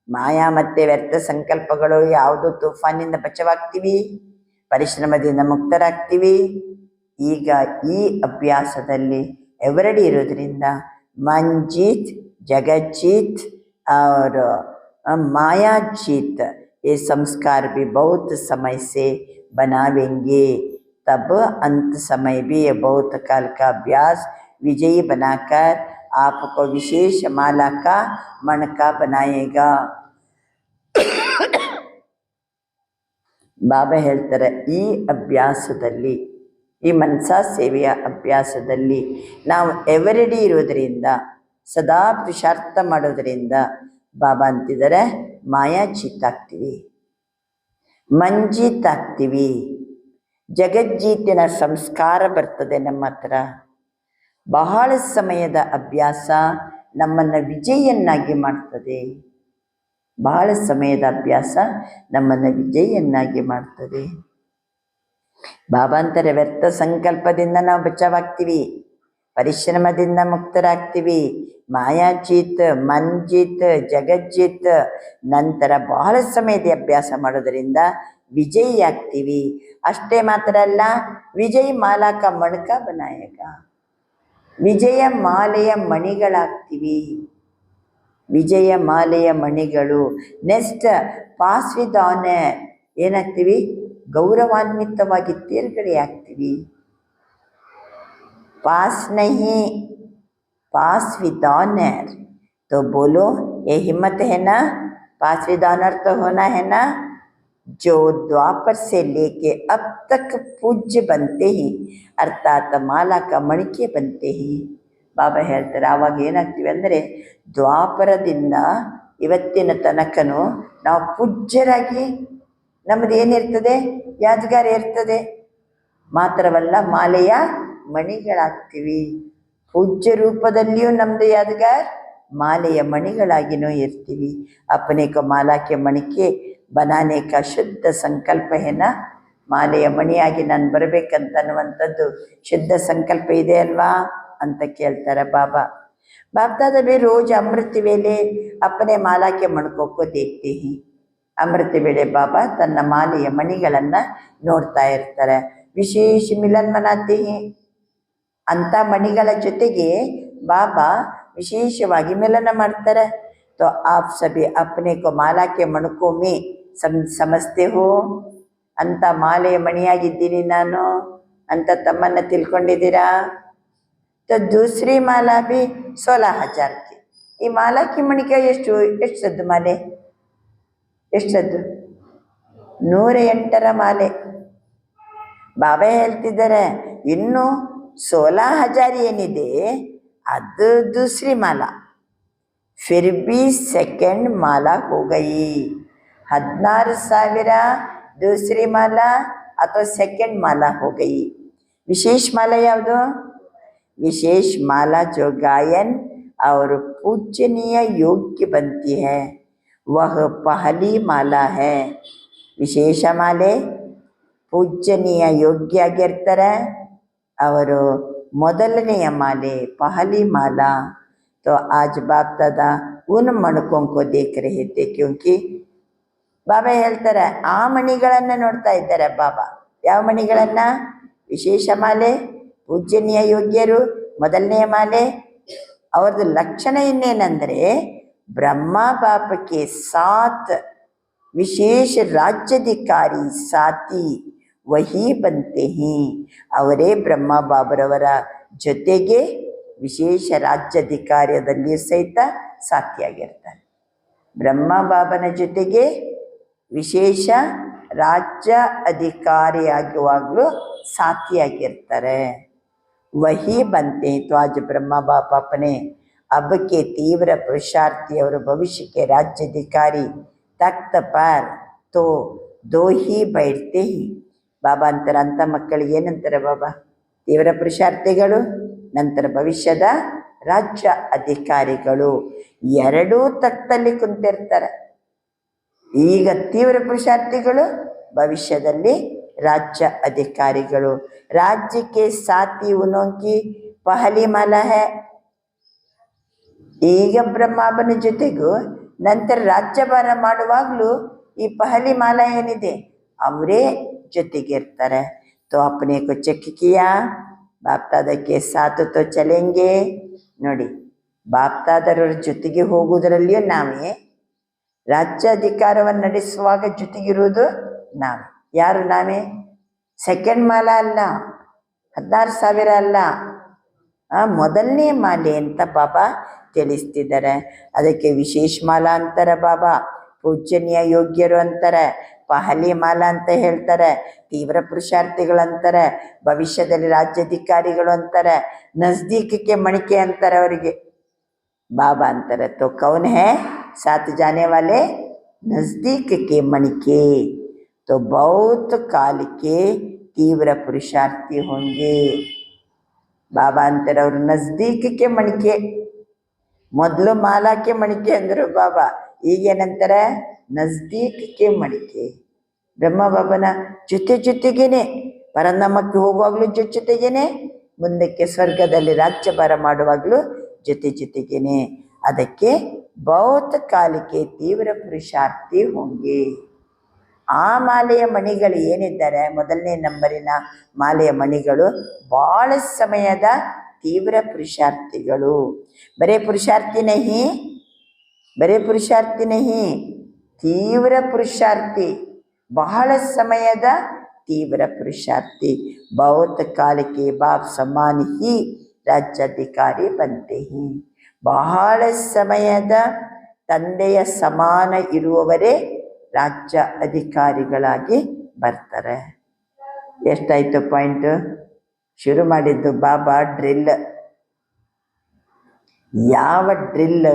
ಮಾಯಾ ಮತ್ತು ವ್ಯರ್ಥ ಸಂಕಲ್ಪಗಳು ಯಾವುದು ತುಫಾನಿಂದ ಬಚಾವಾಗ್ತೀವಿ, ಪರಿಶ್ರಮದಿಂದ ಮುಕ್ತರಾಗ್ತೀವಿ. ಈಗ ಈ ಅಭ್ಯಾಸದಲ್ಲಿ ಎವರೆಡಿ ಇರೋದ್ರಿಂದ ಮಂಜೀತ್, ಜಗಜ್ಜೀತ್ और माया जीत, ये संस्कार भी बहुत समय से बनावेंगे, तब अंत समय भी ये बहुत काल का अभ्यास विजयी बनाकर आपको विशेष माला का मणका बनाएगा. ಬಾಬಾ ಹೇಳ್ತಾರೆ, ಈ ಅಭ್ಯಾಸದಲ್ಲಿ, ಈ ಮನಸಾ ಸೇವೆಯ ಅಭ್ಯಾಸದಲ್ಲಿ ನಾವು ಎವರಿಡಿ ಇರೋದರಿಂದ, ಸದಾ ಪುರುಷಾರ್ಥ ಮಾಡೋದರಿಂದ ಬಾಬಾ ಅಂತಿದ್ದಾರೆ, ಮಾಯಾಜೀತಾಗ್ತೀವಿ, ಮಂಜೀತಾಗ್ತೀವಿ. ಜಗಜ್ಜೀತಿನ ಸಂಸ್ಕಾರ ಬರ್ತದೆ ನಮ್ಮ ಹತ್ರ. ಬಹಳ ಸಮಯದ ಅಭ್ಯಾಸ ನಮ್ಮನ್ನು ವಿಜಯನ್ನಾಗಿ ಮಾಡ್ತದೆ. ಬಹಳ ಸಮಯದ ಅಭ್ಯಾಸ ನಮ್ಮನ್ನು ವಿಜಯನ್ನಾಗಿ ಮಾಡ್ತದೆ. ಬಾಬಾ ಅಂತಾರೆ, ವ್ಯರ್ಥ ಸಂಕಲ್ಪದಿಂದ ನಾವು ಬಚಾವಾಗ್ತೀವಿ, ಪರಿಶ್ರಮದಿಂದ ಮುಕ್ತರಾಗ್ತೀವಿ. ಮಾಯಾಜೀತ್, ಮಂಜೀತ್, ಜಗಜ್ಜೀತ್ ನಂತರ ಬಹಳ ಸಮಯದ ಅಭ್ಯಾಸ ಮಾಡೋದರಿಂದ ವಿಜಯಿ ಆಗ್ತೀವಿ. ಅಷ್ಟೇ ಮಾತ್ರ ಅಲ್ಲ, ವಿಜಯ್ ಮಾಲಾ ಕಾ ಮಣಕ ಬನಾಯೇಗ, ವಿಜಯ ಮಾಲೆಯ ಮಣಿಗಳಾಗ್ತೀವಿ. ವಿಜಯ ಮಾಲೆಯ ಮಣಿಗಳು. ನೆಕ್ಸ್ಟ್ ಪಾಸ್ ವಿತ್ ಆನರ್, ಏನಾಗ್ತೀವಿ? ಗೌರವಾನ್ವಿತವಾಗಿ ತೇರ್ಗಡೆ ಆಗ್ತೀವಿ. पास नहीं, पास विद ऑनर. तो बोलो, ये हिम्मत है ना? पास विद ऑनर तो होना है ना? जो द्वापर से लेके अब तक पूज्य बनते ही, अर्थात माला का मणिके बनते ही. ಬಾಬಾ ಹೇಳ್ತಾರೆ, ಆವಾಗ ಏನಾಗ್ತೀವಿ ಅಂದರೆ, ದ್ವಾಪರದಿಂದ ಇವತ್ತಿನ ತನಕನೂ ನಾವು ಪೂಜ್ಯರಾಗಿ, ನಮ್ಮದು ಏನಿರ್ತದೆ? ಯಾದಗಾರ ಇರ್ತದೆ. ಮಾತ್ರವಲ್ಲ, ಮಾಲೆಯ ಮಣಿಗಳಾಗ್ತೀವಿ. ಪೂಜ್ಯ ರೂಪದಲ್ಲಿಯೂ ನಮ್ಮದು ಯಾದಗಾರ್, ಮಾಲೆಯ ಮಣಿಗಳಾಗಿನೂ ಇರ್ತೀವಿ. ಅಪ್ಪನೇ ಕೋ ಮಾಲಾಕ್ಕೆ ಮಣಿಕೆ ಬನಾನೆ ಕಾ ಶುದ್ಧ ಸಂಕಲ್ಪ ಹೇನ. ಮಾಲೆಯ ಮಣಿಯಾಗಿ ನಾನು ಬರಬೇಕಂತನ್ನುವಂಥದ್ದು ಶುದ್ಧ ಸಂಕಲ್ಪ ಇದೆ ಅಲ್ವಾ ಅಂತ ಕೇಳ್ತಾರೆ ಬಾಬಾ. ಬಾಪ್ದಾದ भी रोज अमृत ವೇಳೆ अपने माला के मणकों को देखते ही. ಅಮೃತ ವೇಳೆ ಬಾಬಾ ತನ್ನ ಮಾಲೆಯ ಮಣಿಗಳನ್ನು ನೋಡ್ತಾ ಇರ್ತಾರೆ. ವಿಶೇಷ ಮಿಲನ್ ಮನಾತೆ ಹಿ. ಅಂಥ ಮಣಿಗಳ ಜೊತೆಗೆ ಬಾಬಾ ವಿಶೇಷವಾಗಿ ಮಿಲನ ಮಾಡ್ತಾರೆ. तो आप सभी अपने को माला के मणकों में समझते हो. ಅಂತ ಮಾಲೆಯ ಮಣಿಯಾಗಿದ್ದೀನಿ ನಾನು ಅಂತ ತಮ್ಮನ್ನು ತಿಳ್ಕೊಂಡಿದ್ದೀರಾ? तो दूसरी माला भी 16,000 की. ಈ ಮಾಲಾ ಕಿ ಮಣಿಕೆ ಎಷ್ಟದ್ದು ಮಾಲೆ? ಎಷ್ಟದ್ದು? 108ರ ಮಾಲೆ. ಬಾಬಾ ಹೇಳ್ತಿದ್ದಾರೆ, ಇನ್ನು 16,000 ಏನಿದೆ ಅದು ದೂಸರಿ ಮಾಲಾ. ಫಿರ್ ಬಿ ಸೆಕೆಂಡ್ ಮಾಲಾ ಹೋ ಗಯಿ. 16,000 दूसरी माला ಅಥವಾ ಸೆಕೆಂಡ್ ಮಾಲಾ ಹೋ ಗಯಿ. ವಿಶೇಷ ಮಾಲಾ ಯಾವುದು? विशेष माला जो गायन और पूजनीय योग्य बनती है, वह पहली माला है. ವಿಶೇಷ ಮಾಲೆ ಪೂಜ್ಯನೀಯ ಯೋಗ್ಯ ಆಗಿರ್ತಾರೆ. ಅವರು ಮೊದಲನೆಯ ಮಾಲೆ ಪಹಲಿ ಮಾಲಾ. तो आज बाप दादा उन मणकों को देख रहे थे, क्योंकि ಬಾಬಾ ಹೇಳ್ತಾರೆ, ಆ ಮಣಿಗಳನ್ನು ನೋಡ್ತಾ ಇದ್ದಾರೆ ಬಾಬಾ. ಯಾವ ಮಣಿಗಳನ್ನು? ವಿಶೇಷ ಮಾಲೆ, ಪೂಜ್ಯನೀಯ ಯೋಗ್ಯರು, ಮೊದಲನೆಯ ಮಾಲೆ. ಅವ್ರದ್ದು ಲಕ್ಷಣ ಇನ್ನೇನೆಂದರೆ, ಬ್ರಹ್ಮ ಬಾಪಕ್ಕೆ ಸಾತ್ ವಿಶೇಷ ರಾಜ್ಯಾಧಿಕಾರಿ ಸಾತಿ ವಹಿ ಬಂತೆ ಹಿ. ಅವರೇ ಬ್ರಹ್ಮ ಬಾಬರವರ ಜೊತೆಗೆ ವಿಶೇಷ ರಾಜ್ಯಾಧಿಕಾರದಲ್ಲಿಯೂ ಸಹಿತ ಸಾಥಿಯಾಗಿರ್ತಾರೆ. ಬ್ರಹ್ಮ ಬಾಬನ ಜೊತೆಗೆ ವಿಶೇಷ ರಾಜ್ಯ ಅಧಿಕಾರಿಯಾಗುವಾಗಲೂ ಸಾಥಿಯಾಗಿರ್ತಾರೆ. वही बनते हैं. तो आज ब्रह्मा बाप अपने अब के तीव्र पुरुषार्थी और भविष्य के राज्याधिकारी तख्त पर तो दो ही बैठते ही. ಬಾಬಾ ಅಂತಾರೆ, ಅಂಥ ಮಕ್ಕಳಿಗೆ ಏನಂತಾರೆ ಬಾಬಾ? ತೀವ್ರ ಪುರುಷಾರ್ಥಿಗಳು, ನಂತರ ಭವಿಷ್ಯದ ರಾಜ್ಯ ಅಧಿಕಾರಿಗಳು. ಎರಡೂ ತಖ್ತಲ್ಲಿ ಕುಂತಿರ್ತಾರೆ. ಈಗ ತೀವ್ರ ಪುರುಷಾರ್ಥಿಗಳು, ಭವಿಷ್ಯದಲ್ಲಿ राज्य अधिकारिಗಳು. राज्य के साथी उनों की पहली माला है. ಈಗ ಬ್ರಹ್ಮಾಬನ ಜೊತೆಗೂ ನಂತರ ರಾಜ್ಯಭಾರ ಮಾಡುವಾಗಲೂ ಈ ಪಹಲಿ ಮಾಲಾ ಏನಿದೆ ಅವರೇ ಜೊತೆಗಿರ್ತಾರೆ. तो अपने को चेक किया, ಬಾಪ್ದಾದ के साथ तो चलेंगे. ನೋಡಿ, ಬಾಪ್ದಾದರ ಜೊತೆಗೆ ಹೋಗುವುದರಲ್ಲಿಯೂ ನಾವೇ, ರಾಜ್ಯಾಧಿಕಾರವನ್ನು ನಡೆಸುವಾಗ ಜೊತೆಗಿರುವುದು ನಾವೇ. ಯಾರು ನಾವೇ? ಸೆಕೆಂಡ್ ಮಾಲಾ ಅಲ್ಲ, 16,000 ಅಲ್ಲ, ಮೊದಲನೇ ಮಾಲೆ ಅಂತ ಬಾಬಾ ತಿಳಿಸ್ತಿದ್ದಾರೆ. ಅದಕ್ಕೆ ವಿಶೇಷ ಮಾಲಾ ಅಂತಾರೆ ಬಾಬಾ, ಪೂಜನೀಯ ಯೋಗ್ಯರು ಅಂತಾರೆ, ಪಹಲಿ ಮಾಲಾ ಅಂತ ಹೇಳ್ತಾರೆ, ತೀವ್ರ ಪುರುಷಾರ್ಥಿಗಳಂತಾರೆ, ಭವಿಷ್ಯದಲ್ಲಿ ರಾಜ್ಯಾಧಿಕಾರಿಗಳು ಅಂತಾರೆ, ನಜ್ದೀಕಕ್ಕೆ ಮಣಿಕೆ ಅಂತಾರೆ ಅವರಿಗೆ. बाबा अंतर तो कौन है साथ जाने वाले नजदीक के मणिके, तो बहुत काल के तीव्र पुरुषार्थी होंगे. बाबा अंतर और नजदीक के मणिके, ಮೊದಲು ಮಾಲಾಕ್ಕೆ ಮಣಿಕೆ ಅಂದರು ಬಾಬಾ, ಈಗೇನಂತಾರೆ ನಜ್ದೀಕ್ ಕೆ ಮಣಿಕೆ. ಬ್ರಹ್ಮ ಬಾಬನ ಜೊತೆಗೇನೆ ಪರಧಾಮಕ್ಕೆ ಹೋಗುವಾಗಲೂ ಜೊತೆಗೇನೆ, ಮುಂದಕ್ಕೆ ಸ್ವರ್ಗದಲ್ಲಿ ರಾಜ್ಯಭಾರ ಮಾಡುವಾಗಲೂ ಜೊತೆಗೇನೆ. ಅದಕ್ಕೆ ಬಹುತ ಕಾಲಕ್ಕೆ ತೀವ್ರ ಪುರುಷಾರ್ಥಿ ಹೋಂಗೆ. ಆ ಮಾಲೆಯ ಮಣಿಗಳು ಏನಿದ್ದಾರೆ, ಮೊದಲನೇ ನಂಬರಿನ ಮಾಲೆಯ ಮಣಿಗಳು ಭಾಳ ಸಮಯದ ತೀವ್ರ ಪುರುಷಾರ್ಥಿಗಳು. ಬರೇ ಪುರುಷಾರ್ಥಿ ನಹಿ, ತೀವ್ರ ಪುರುಷಾರ್ಥಿ, ಬಹಳ ಸಮಯದ ತೀವ್ರ ಪುರುಷಾರ್ಥಿ. ಬಹುತ ಕಾಲಕ್ಕೆ ಬಾಪ್ ಸಮಾನ ಹಿ ರಾಜ್ಯಾಧಿಕಾರಿ ಬಂತೆ ಹಿ. ಬಹಳ ಸಮಯದ ತಂದೆಯ ಸಮಾನ ಇರುವವರೇ ರಾಜ್ಯ ಅಧಿಕಾರಿಗಳಾಗಿ ಬರ್ತಾರೆ. ಎಷ್ಟಾಯಿತು ಪಾಯಿಂಟು? ಶುರು ಮಾಡಿದ್ದು ಬಾಬಾ ಡ್ರಿಲ್. ಯಾವ ಡ್ರಿಲ್?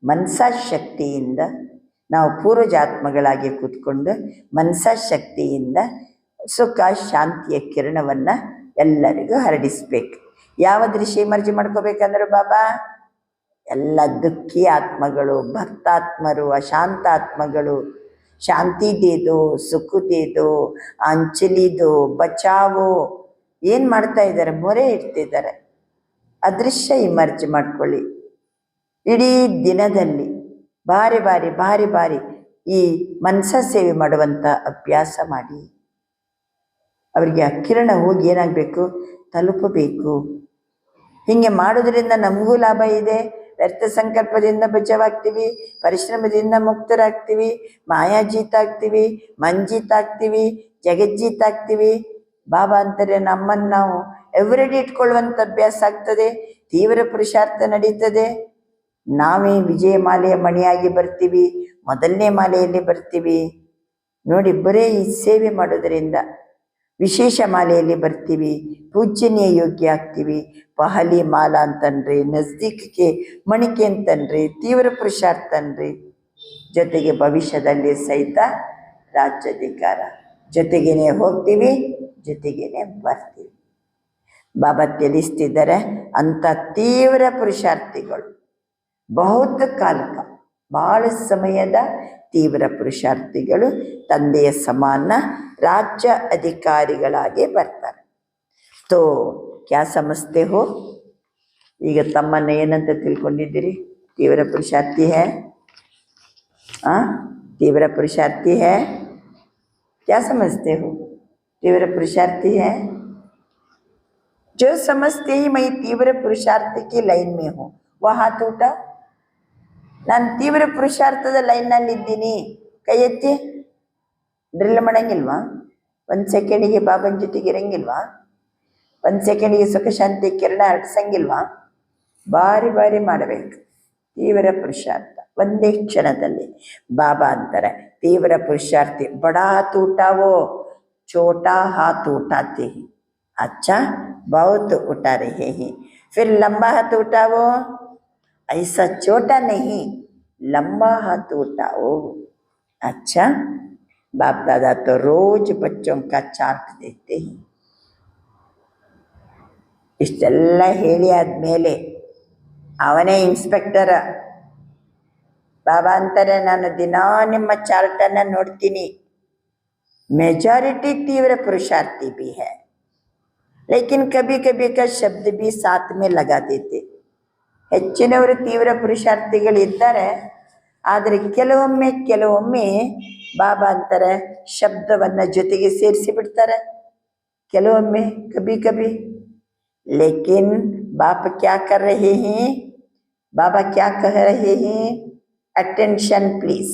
ಮನಸಾಶಕ್ತಿಯಿಂದ ನಾವು ಪೂರ್ವಜಾತ್ಮಗಳಾಗಿ ಕೂತ್ಕೊಂಡು ಮನಸಾಶಕ್ತಿಯಿಂದ ಸುಖ ಶಾಂತಿಯ ಕಿರಣವನ್ನು ಎಲ್ಲರಿಗೂ ಹರಡಿಸ್ಬೇಕು. ಯಾವ ದೃಶ್ಯ ಮರ್ಜಿ ಮಾಡ್ಕೋಬೇಕಂದ್ರೆ ಬಾಬಾ, ಎಲ್ಲ ದುಃಖಿ ಆತ್ಮಗಳು, ಭಕ್ತಾತ್ಮರು, ಅಶಾಂತಾತ್ಮಗಳು, ಶಾಂತಿ ದೇದು, ಸುಖ ದೇದು, ಅಂಚಲಿದು, ಬಚಾವು ಏನು ಮಾಡ್ತಾ ಇದ್ದಾರೆ? ಮೊರೆ ಇಡ್ತಿದ್ದಾರೆ. ಅದೃಶ್ಯ ಇಮರ್ಜ್ ಮಾಡ್ಕೊಳ್ಳಿ. ಇಡೀ ದಿನದಲ್ಲಿ ಬಾರಿ ಬಾರಿ ಈ ಮನಸ ಸೇವೆ ಮಾಡುವಂಥ ಅಭ್ಯಾಸ ಮಾಡಿ. ಅವರಿಗೆ ಆ ಕಿರಣ ಹೋಗಿ ಏನಾಗಬೇಕು? ತಲುಪಬೇಕು. ಹೀಗೆ ಮಾಡೋದ್ರಿಂದ ನಮಗೂ ಲಾಭ ಇದೆ. ವ್ಯರ್ಥ ಸಂಕಲ್ಪದಿಂದ ಬಚಾವಾಗ್ತೀವಿ, ಪರಿಶ್ರಮದಿಂದ ಮುಕ್ತರಾಗ್ತೀವಿ, ಮಾಯಾಜೀತಾಗ್ತೀವಿ, ಮಂಜೀತಾಗ್ತೀವಿ, ಜಗಜ್ಜೀತಾಗ್ತೀವಿ. ಬಾಬಾ ಅಂತಾರೆ ನಮ್ಮನ್ನು ನಾವು ಎವ್ರಿಡೇ ಇಟ್ಕೊಳ್ಳುವಂಥ ಅಭ್ಯಾಸ ಆಗ್ತದೆ, ತೀವ್ರ ಪುರುಷಾರ್ಥ ನಡೀತದೆ. ನಾವೇ ವಿಜಯ ಮಾಲೆಯ ಮಣಿಯಾಗಿ ಬರ್ತೀವಿ, ಮೊದಲನೇ ಮಾಲೆಯಲ್ಲಿ ಬರ್ತೀವಿ ನೋಡಿ. ಬರೀ ಈ ಸೇವೆ ಮಾಡೋದರಿಂದ ವಿಶೇಷ ಮಾಲೆಯಲ್ಲಿ ಬರ್ತೀವಿ, ಪೂಜ್ಯನೀಯ ಯೋಗ್ಯ ಆಗ್ತೀವಿ. ಪಹಲಿ ಮಾಲಾ ಅಂತನ್ರಿ, ನಜ್ದೀಕ್ಗೆ ಮಣಿಕೆ ಅಂತನ್ರಿ, ತೀವ್ರ ಪುರುಷಾರ್ಥ ಅನ್ರಿ. ಜೊತೆಗೆ ಭವಿಷ್ಯದಲ್ಲಿ ಸಹಿತ ರಾಜ್ಯಾಧಿಕಾರ. ಜೊತೆಗೇನೆ ಹೋಗ್ತೀವಿ, ಜೊತೆಗೇನೆ ಬರ್ತೀವಿ. ಬಾಬಾ ತಿಳಿಸ್ತಿದ್ದಾರೆ, ಅಂಥ ತೀವ್ರ ಪುರುಷಾರ್ಥಿಗಳು ಬಹುತ ಕಾಲಕ, ಭಾಳ ಸಮಯದ ತೀವ್ರ ಪುರುಷಾರ್ಥಿಗಳು ತಂದೆಯ ಸಮಾನ ರಾಜ್ಯ ಅಧಿಕಾರಿಗಳಾಗಿ ಬರ್ತಾರೆ. ತೋ ಕ್ಯಾ ಸಮಜ್ತೆ ಹೋ? ಈಗ ತಮ್ಮನ್ನು ಏನಂತ ತಿಳ್ಕೊಂಡಿದ್ದೀರಿ? ತೀವ್ರ ಪುರುಷಾರ್ಥಿ ಹೈ? तीव्र पुरुषार्थी है? क्या समझते हो? तीव्र पुरुषार्थी है? जो समझते ही मैं तीव्र पुरुषार्थ की लाइन में हूँ, वह हाथ उठा. ನಾನು ತೀವ್ರ ಪುರುಷಾರ್ಥದ ಲೈನ್ನಲ್ಲಿದ್ದೀನಿ, ಕೈ ಎತ್ತಿ. ಡ್ರಿಲ್ ಮಾಡಂಗಿಲ್ವಾ? 1 ಸೆಕೆಂಡಿಗೆ ಬಾಬನ ಜೊತೆಗೆ ಇರಂಗಿಲ್ವಾ? 1 ಸೆಕೆಂಡಿಗೆ ಸುಖ ಶಾಂತಿ ಕಿರಣ ಹರಡಿಸಂಗಿಲ್ವಾ? ಬಾರಿ ಮಾಡಬೇಕು ತೀವ್ರ ಪುರುಷಾರ್ಥ. ಒಂದೇ ಕ್ಷಣದಲ್ಲಿ ಬಾಬಾ ಅಂತಾರೆ ತೀವ್ರ ಪುರುಷಾರ್ಥಿ. ಬಡಾ ಹಾತ್ ಉಠಾವೋ, छोटा हाथ उठाते हैं. अच्छा, बहुत उठा रहे हैं. फिर लंबा हाथ उठाओ, ऐसा छोटा नहीं, लंबा हाथ उठाओ. अच्छा, बाप दादा तो रोज बच्चों का चार्ट देते हैं. ಇಷ್ಟೆಲ್ಲ ಹೇಳಿ ಆದಮೇಲೆ ಅವನೇ ಇನ್ಸ್ಪೆಕ್ಟರ್. ಬಾಬಾ ಅಂತಾರೆ ನಾನು ದಿನಾ ನಿಮ್ಮ ಚಾರ್ಟನ್ನು ನೋಡ್ತೀನಿ. मेजॉरिटी तीव्र पुरुषार्थी भी है, लेकिन कभी कभी का शब्द भी साथ में लगा देते. ಹೆಚ್ಚಿನವರು ತೀವ್ರ ಪುರುಷಾರ್ಥಿಗಳಿದ್ದಾರೆ, ಆದರೆ ಕೆಲವೊಮ್ಮೆ ಬಾಬಾ ಅಂತಾರೆ ಶಬ್ದವನ್ನು ಜೊತೆಗೆ ಸೇರಿಸಿ ಬಿಡ್ತಾರೆ. ಕೆಲವೊಮ್ಮೆ ಕभी लेकिन बाप क्या कर रहे हैं? बाबा क्या कह रहे हैं? Attention please.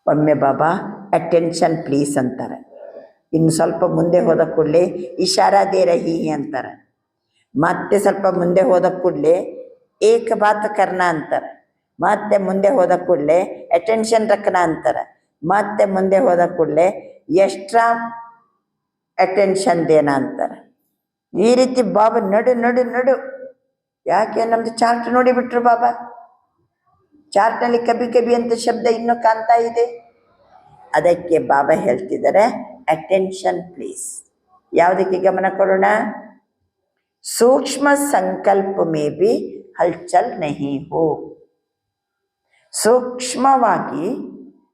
ಒಮ್ಮೆ ಬಾಬಾ ಅಟೆನ್ಷನ್ ಪ್ಲೀಸ್ ಅಂತಾರೆ, ಇನ್ನು ಸ್ವಲ್ಪ ಮುಂದೆ ಹೋದ ಕೂಡಲೇ ಇಶಾರಾ ದೇ ರಹಿ ಅಂತಾರೆ. ಮತ್ತೆ ಸ್ವಲ್ಪ ಮುಂದೆ ಹೋದ ಕೂಡಲೇ ಏಕ ಬಾತ್ ಕರ್ನ ಅಂತಾರೆ, ಮತ್ತೆ ಮುಂದೆ ಹೋದ ಕೂಡಲೇ ಅಟೆನ್ಷನ್ ರಖನ ಅಂತಾರೆ, ಮತ್ತೆ ಮುಂದೆ ಹೋದ ಕೂಡಲೇ ಎಕ್ಸ್ಟ್ರಾ ಅಟೆನ್ಷನ್ ದೇನ ಅಂತಾರೆ. ಈ ರೀತಿ ಬಾಬಾ ನಡು ನಡು ನಡು. ಯಾಕೆ ನಮ್ದು ಚಾರ್ಟ್ ನೋಡಿಬಿಟ್ರು ಬಾಬಾ, ಚಾರ್ಟ್ನಲ್ಲಿ ಕಬಿ ಕಬಿ ಅಂತ ಶಬ್ದ ಇನ್ನೂ ಕಾಣ್ತಾ ಇದೆ. ಅದಕ್ಕೆ ಬಾಬಾ ಹೇಳ್ತಿದ್ದಾರೆ ಅಟೆನ್ಷನ್ ಪ್ಲೀಸ್. ಯಾವುದಕ್ಕೆ ಗಮನ ಕೊಡೋಣ? ಸೂಕ್ಷ್ಮ ಸಂಕಲ್ಪ ಮೇ ಬಿ ಹಲ್ಚಲ್ ನಹಿ ಹೋ. ಸೂಕ್ಷ್ಮವಾಗಿ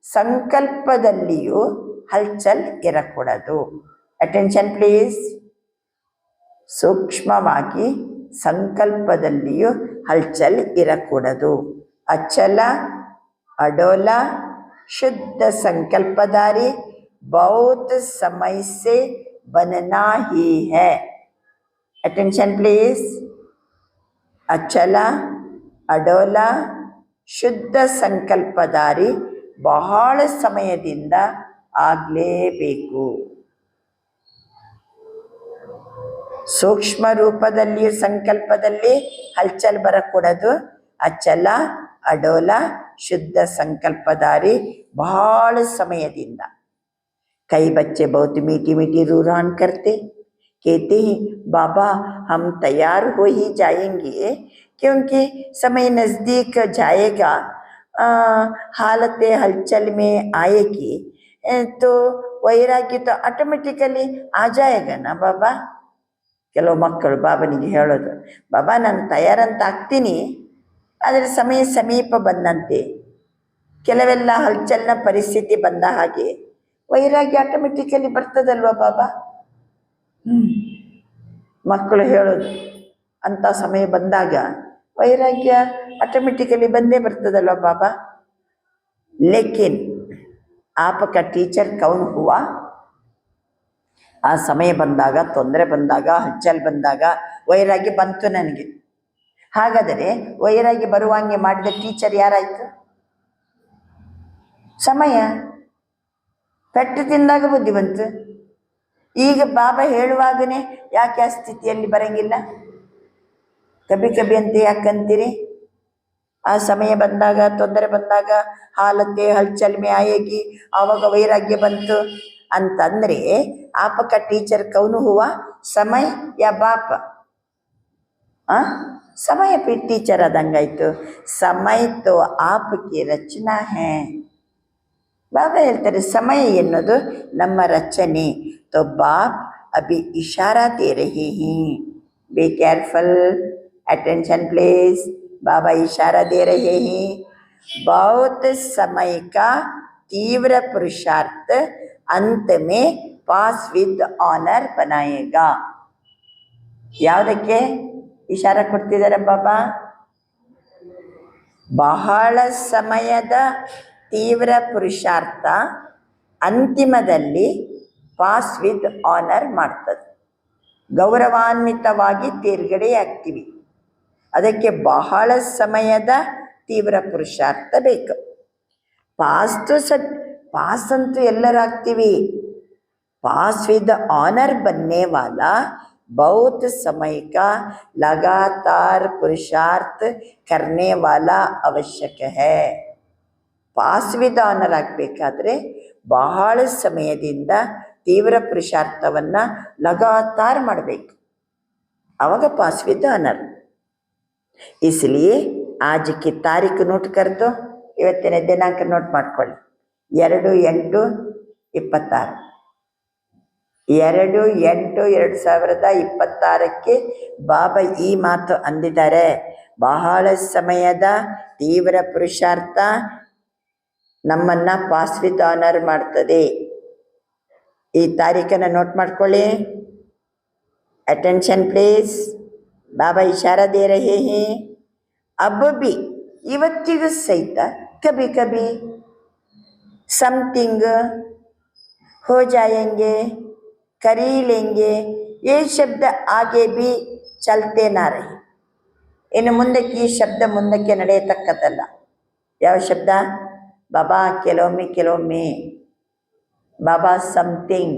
ಸಂಕಲ್ಪದಲ್ಲಿಯೂ ಹಲ್ಚಲ್ ಇರಕೂಡದು. Attention please. ಸೂಕ್ಷ್ಮವಾಗಿ ಸಂಕಲ್ಪದಲ್ಲಿಯೂ ಹಲ್ಚಲ್ ಇರಕೂಡದು. ಅಚಲ ಅಡೋಲ शुद्ध संकल्पधारी बहुत समय से बनना ही है. Attention please. अचला अडोಲ ಶುದ್ಧ ಸಂಕಲ್ಪಧಾರಿ ಬಹಳ ಸಮಯದಿಂದ ಆಗಲೇಬೇಕು. ಸೂಕ್ಷ್ಮ ರೂಪದಲ್ಲಿಯೂ ಸಂಕಲ್ಪದಲ್ಲಿ ಹಲ್ಚಲ್ ಬರಕೂಡದು. ಅಚಲ ಅಡೋಲ शुद्ध संकल्पधारी बहाल समयदिंदा. कई बच्चे बहुत मीठी मीठी रूरान करते, कहते हैं बाबा हम तैयार हो ही जाएंगे क्योंकि समय नज़दीक जाएगा, हालत हलचल में आएगी तो वैराग्य तो ऑटोमेटिकली आ जाएगा ना बाबा. ಕೆಲವು ಮಕ್ಕಳು ಬಾಬನಿಗೆ ಹೇಳೋದು, ಬಾಬಾ ನಾನು ತಯಾರಂತ ಆಗ್ತೀನಿ, ಆದರೆ ಸಮಯ ಸಮೀಪ ಬಂದಂತೆ ಕೆಲವೆಲ್ಲ ಹಲ್ಚಲ್ನ ಪರಿಸ್ಥಿತಿ ಬಂದ ಹಾಗೆ ವೈರಾಗ್ಯ ಆಟೋಮೆಟಿಕಲಿ ಬರ್ತದಲ್ವ ಬಾಬಾ. ಮಕ್ಕಳು ಹೇಳೋದು ಅಂಥ ಸಮಯ ಬಂದಾಗ ವೈರಾಗ್ಯ ಆಟೋಮೆಟಿಕಲಿ ಬಂದೇ ಬರ್ತದಲ್ವ ಬಾಬಾ. ಲೇಕಿನ್ ಆಪಕ ಟೀಚರ್ ಕೌನ್ ಹುವಾ? ಆ ಸಮಯ ಬಂದಾಗ, ತೊಂದರೆ ಬಂದಾಗ, ಹಲ್ಚಲ್ ಬಂದಾಗ ವೈರಾಗ್ಯ ಬಂತು ನನಗೆ. ಹಾಗಾದರೆ ವೈರಾಗ್ಯ ಬರುವಂಗೆ ಮಾಡಿದ ಟೀಚರ್ ಯಾರಾಯಿತು? ಸಮಯ. ಪೆಟ್ಟು ತಿಂದಾಗ ಬುದ್ಧಿ ಬಂತು. ಈಗ ಬಾಬಾ ಹೇಳುವಾಗನೇ ಯಾಕೆ ಆ ಸ್ಥಿತಿಯಲ್ಲಿ ಬರಂಗಿಲ್ಲ? ಕಬಿ ಕಬಿ ಅಂತ ಯಾಕಂತೀರಿ? ಆ ಸಮಯ ಬಂದಾಗ, ತೊಂದರೆ ಬಂದಾಗ ಹಾಲತ್ತೆ ಹಲ್ಚಲ್ ಮೇ ಆಯೇಗಿ, ಆವಾಗ ವೈರಾಗ್ಯ ಬಂತು ಅಂತಂದರೆ ಆಪಕ ಟೀಚರ್ ಕೌನು ಹುವಾ? ಸಮಯ ಯಾ ಬಾಪ? समय पे टीचर आದಂಗಾಯ್ತು. ಸಮಯ तो आपकी रचना है. ಬಾಬಾ ಹೇಳ್ತಾರೆ ಸಮಯ ಎನ್ನುವುದು ನಮ್ಮ ರಚನೆ. तो बाप अभी इशारा दे रहे हैं, बी केयरफुल, अटेंशन प्लीज. बाबा इशारा दे रहे हैं, बहुत समय का तीव्र पुरुषार्थ अंत में पास विद ऑनर बनाएगा. ಯಾವುದಕ್ಕೆ ಇಶಾರ ಕೊಡ್ತಿದ್ದಾರೆ ಬಾಬಾ? ಬಹಳ ಸಮಯದ ತೀವ್ರ ಪುರುಷಾರ್ಥ ಅಂತಿಮದಲ್ಲಿ ಪಾಸ್ ವಿತ್ ಆನರ್ ಮಾಡ್ತದೆ, ಗೌರವಾನ್ವಿತವಾಗಿ ತೇರ್ಗಡೆ ಆಗ್ತೀವಿ. ಅದಕ್ಕೆ ಬಹಳ ಸಮಯದ ತೀವ್ರ ಪುರುಷಾರ್ಥ ಬೇಕು. ಪಾಸ್ ಅಂತೂ ಎಲ್ಲರಾಗ್ತೀವಿ. पास विद ऑनर बनने वाला बहुत समय का लगातार पुरुषार्थ करने वाला आवश्यक है. पास विद ऑनर ಆಗಬೇಕಾದ್ರೆ ಬಹಳ ಸಮಯದಿಂದ ತೀವ್ರ ಪುರುಷಾರ್ಥವನ್ನು ಲಗಾತಾರ್ ಮಾಡಬೇಕು, ಆವಾಗ ಪಾಸ್ ವಿದ್ ಆನರ್. इसलिए आज की तारीख नोट कर दो. ಇವತ್ತಿನ ದಿನಾಂಕ ನೋಟ್ ಮಾಡ್ಕೊಳ್ಳಿ. 2/8/26. 2/8/2026 ಬಾಬಾ ಈ ಮಾತು ಅಂದಿದ್ದಾರೆ. ಬಹಳ ಸಮಯದ ತೀವ್ರ ಪುರುಷಾರ್ಥ ನಮ್ಮನ್ನು ಪಾಸ್ ವಿತ್ ಆನರ್ ಮಾಡ್ತದೆ. ಈ ತಾರೀಖನ್ನು ನೋಟ್ ಮಾಡ್ಕೊಳ್ಳಿ. Attention please. ಬಾಬಾ ಇಶಾರಾ ದೇ ರಹೇ ಹೇ. ಅಬ್ ಬಿ ಇವತ್ತಿಗೂ ಸಹಿತ ಕಭಿ ಕಭಿ समथिंग हो जाएंगे, कर ही लेंगे, ये शब्द आगे भी चलते ना रहे. ಇನ್ನು ಮುಂದಕ್ಕೆ ಈ ಶಬ್ದ ಮುಂದಕ್ಕೆ ನಡೆಯತಕ್ಕದ್ದಲ್ಲ. ಯಾವ ಶಬ್ದ? ಬಾಬಾ ಕೆಲವೊಮ್ಮೆ ಬಾಬಾ ಸಮಥಿಂಗ್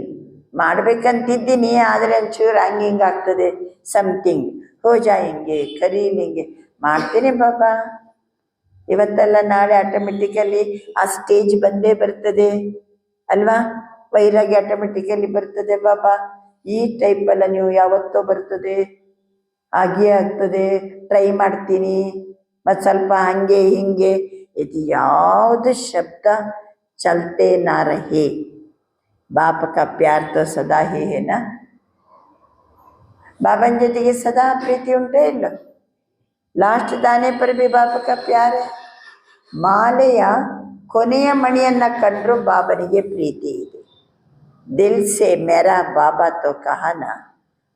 ಮಾಡಬೇಕಂತಿದ್ದೀನಿ, ಆದರೆ ಒಂಚೂರು ಹಂಗೆ ಹಿಂಗೆ ಆಗ್ತದೆ. ಸಮಥಿಂಗ್ ಹೋ ಜಾಯೆಂಗೆ ಕರೀಲೆಂಗೆ. ಮಾಡ್ತೀನಿ ಬಾಬಾ, ಇವತ್ತಲ್ಲ ನಾಳೆ ಆಟೋಮೆಟಿಕಲಿ ಆ ಸ್ಟೇಜ್ ಬಂದೇ ಬರ್ತದೆ ಅಲ್ವಾ. ವೈರಾಗ್ಯ ಆಟೋಮೆಟಿಕಲಿ ಬರ್ತದೆ ಬಾಬಾ. ಈ ಟೈಪೆಲ್ಲ ನೀವು ಯಾವತ್ತೋ ಬರ್ತದೆ, ಹಾಗೇ ಆಗ್ತದೆ. ಟ್ರೈ ಮಾಡ್ತೀನಿ ಮತ್ತು ಸ್ವಲ್ಪ ಹಂಗೆ ಹಿಂಗೆ, ಇದು ಯಾವುದು ಶಬ್ದ ಚಲ್ತೆ ನಾ ರಹೆ. ಬಾಪ ಕಾ ಪ್ಯಾರ್ ತೋ ಸದಾ ಹೇ ನಾ. ಬಾಬನ ಜೊತೆಗೆ ಸದಾ ಪ್ರೀತಿ ಉಂಟೇ ಇಲ್ಲ. ಲಾಸ್ಟ್ ದಾನೆ ಪರ್ ಬಿ ಬಾಪ ಕಾ ಪ್ಯಾರ್ ಹೈ. ಮಾಲೆಯ ಕೊನೆಯ ಮಣಿಯನ್ನು ಕಂಡ್ರೂ ಬಾಬನಿಗೆ ಪ್ರೀತಿ ಇದೆ. दिल से मेरा बाबा तो कहा ना,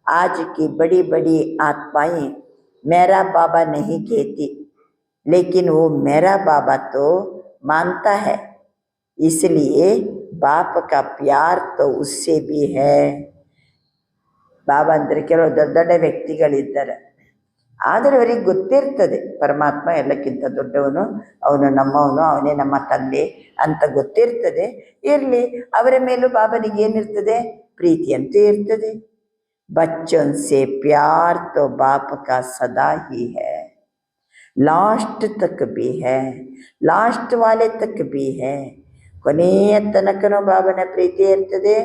आज की बड़ी बड़ी आत्माएं मेरा बाबा नहीं कहती, लेकिन वो मेरा बाबा तो मानता है, इसलिए बाप का प्यार तो उससे भी है. ಬಾಬಾ ಅಂದರೆ ಕೆಲವು ದೊಡ್ಡ ದೊಡ್ಡ ವ್ಯಕ್ತಿಗಳಿದ್ದಾರೆ, ಆದರೆ ಅವರಿಗೆ ಗೊತ್ತಿರ್ತದೆ ಪರಮಾತ್ಮ ಎಲ್ಲಕ್ಕಿಂತ ದೊಡ್ಡವನು, ಅವನು ನಮ್ಮವನು, ಅವನೇ ನಮ್ಮ ತಂದೆ ಅಂತ ಗೊತ್ತಿರ್ತದೆ. ಇರಲಿ, ಅವರ ಮೇಲೂ ಬಾಬನಿಗೆ ಏನಿರ್ತದೆ? ಪ್ರೀತಿ ಅಂತೂ ಇರ್ತದೆ. ಬಚ್ಚನ್ ಸೆ ಪ್ಯಾರ್ ತೋ ಬಾಪ ಕಾ ಸದಾ ಹಿ ಹೈ, ಲಾಸ್ಟ್ ತಕ್ ಬಿ ಹೈ, ಲಾಸ್ಟ್ ವಾಲೆ ತಕ್ ಬಿ ಹೈ. ಕೊನೆಯ ತನಕನೂ ಬಾಬನ ಪ್ರೀತಿ ಇರ್ತದೆ,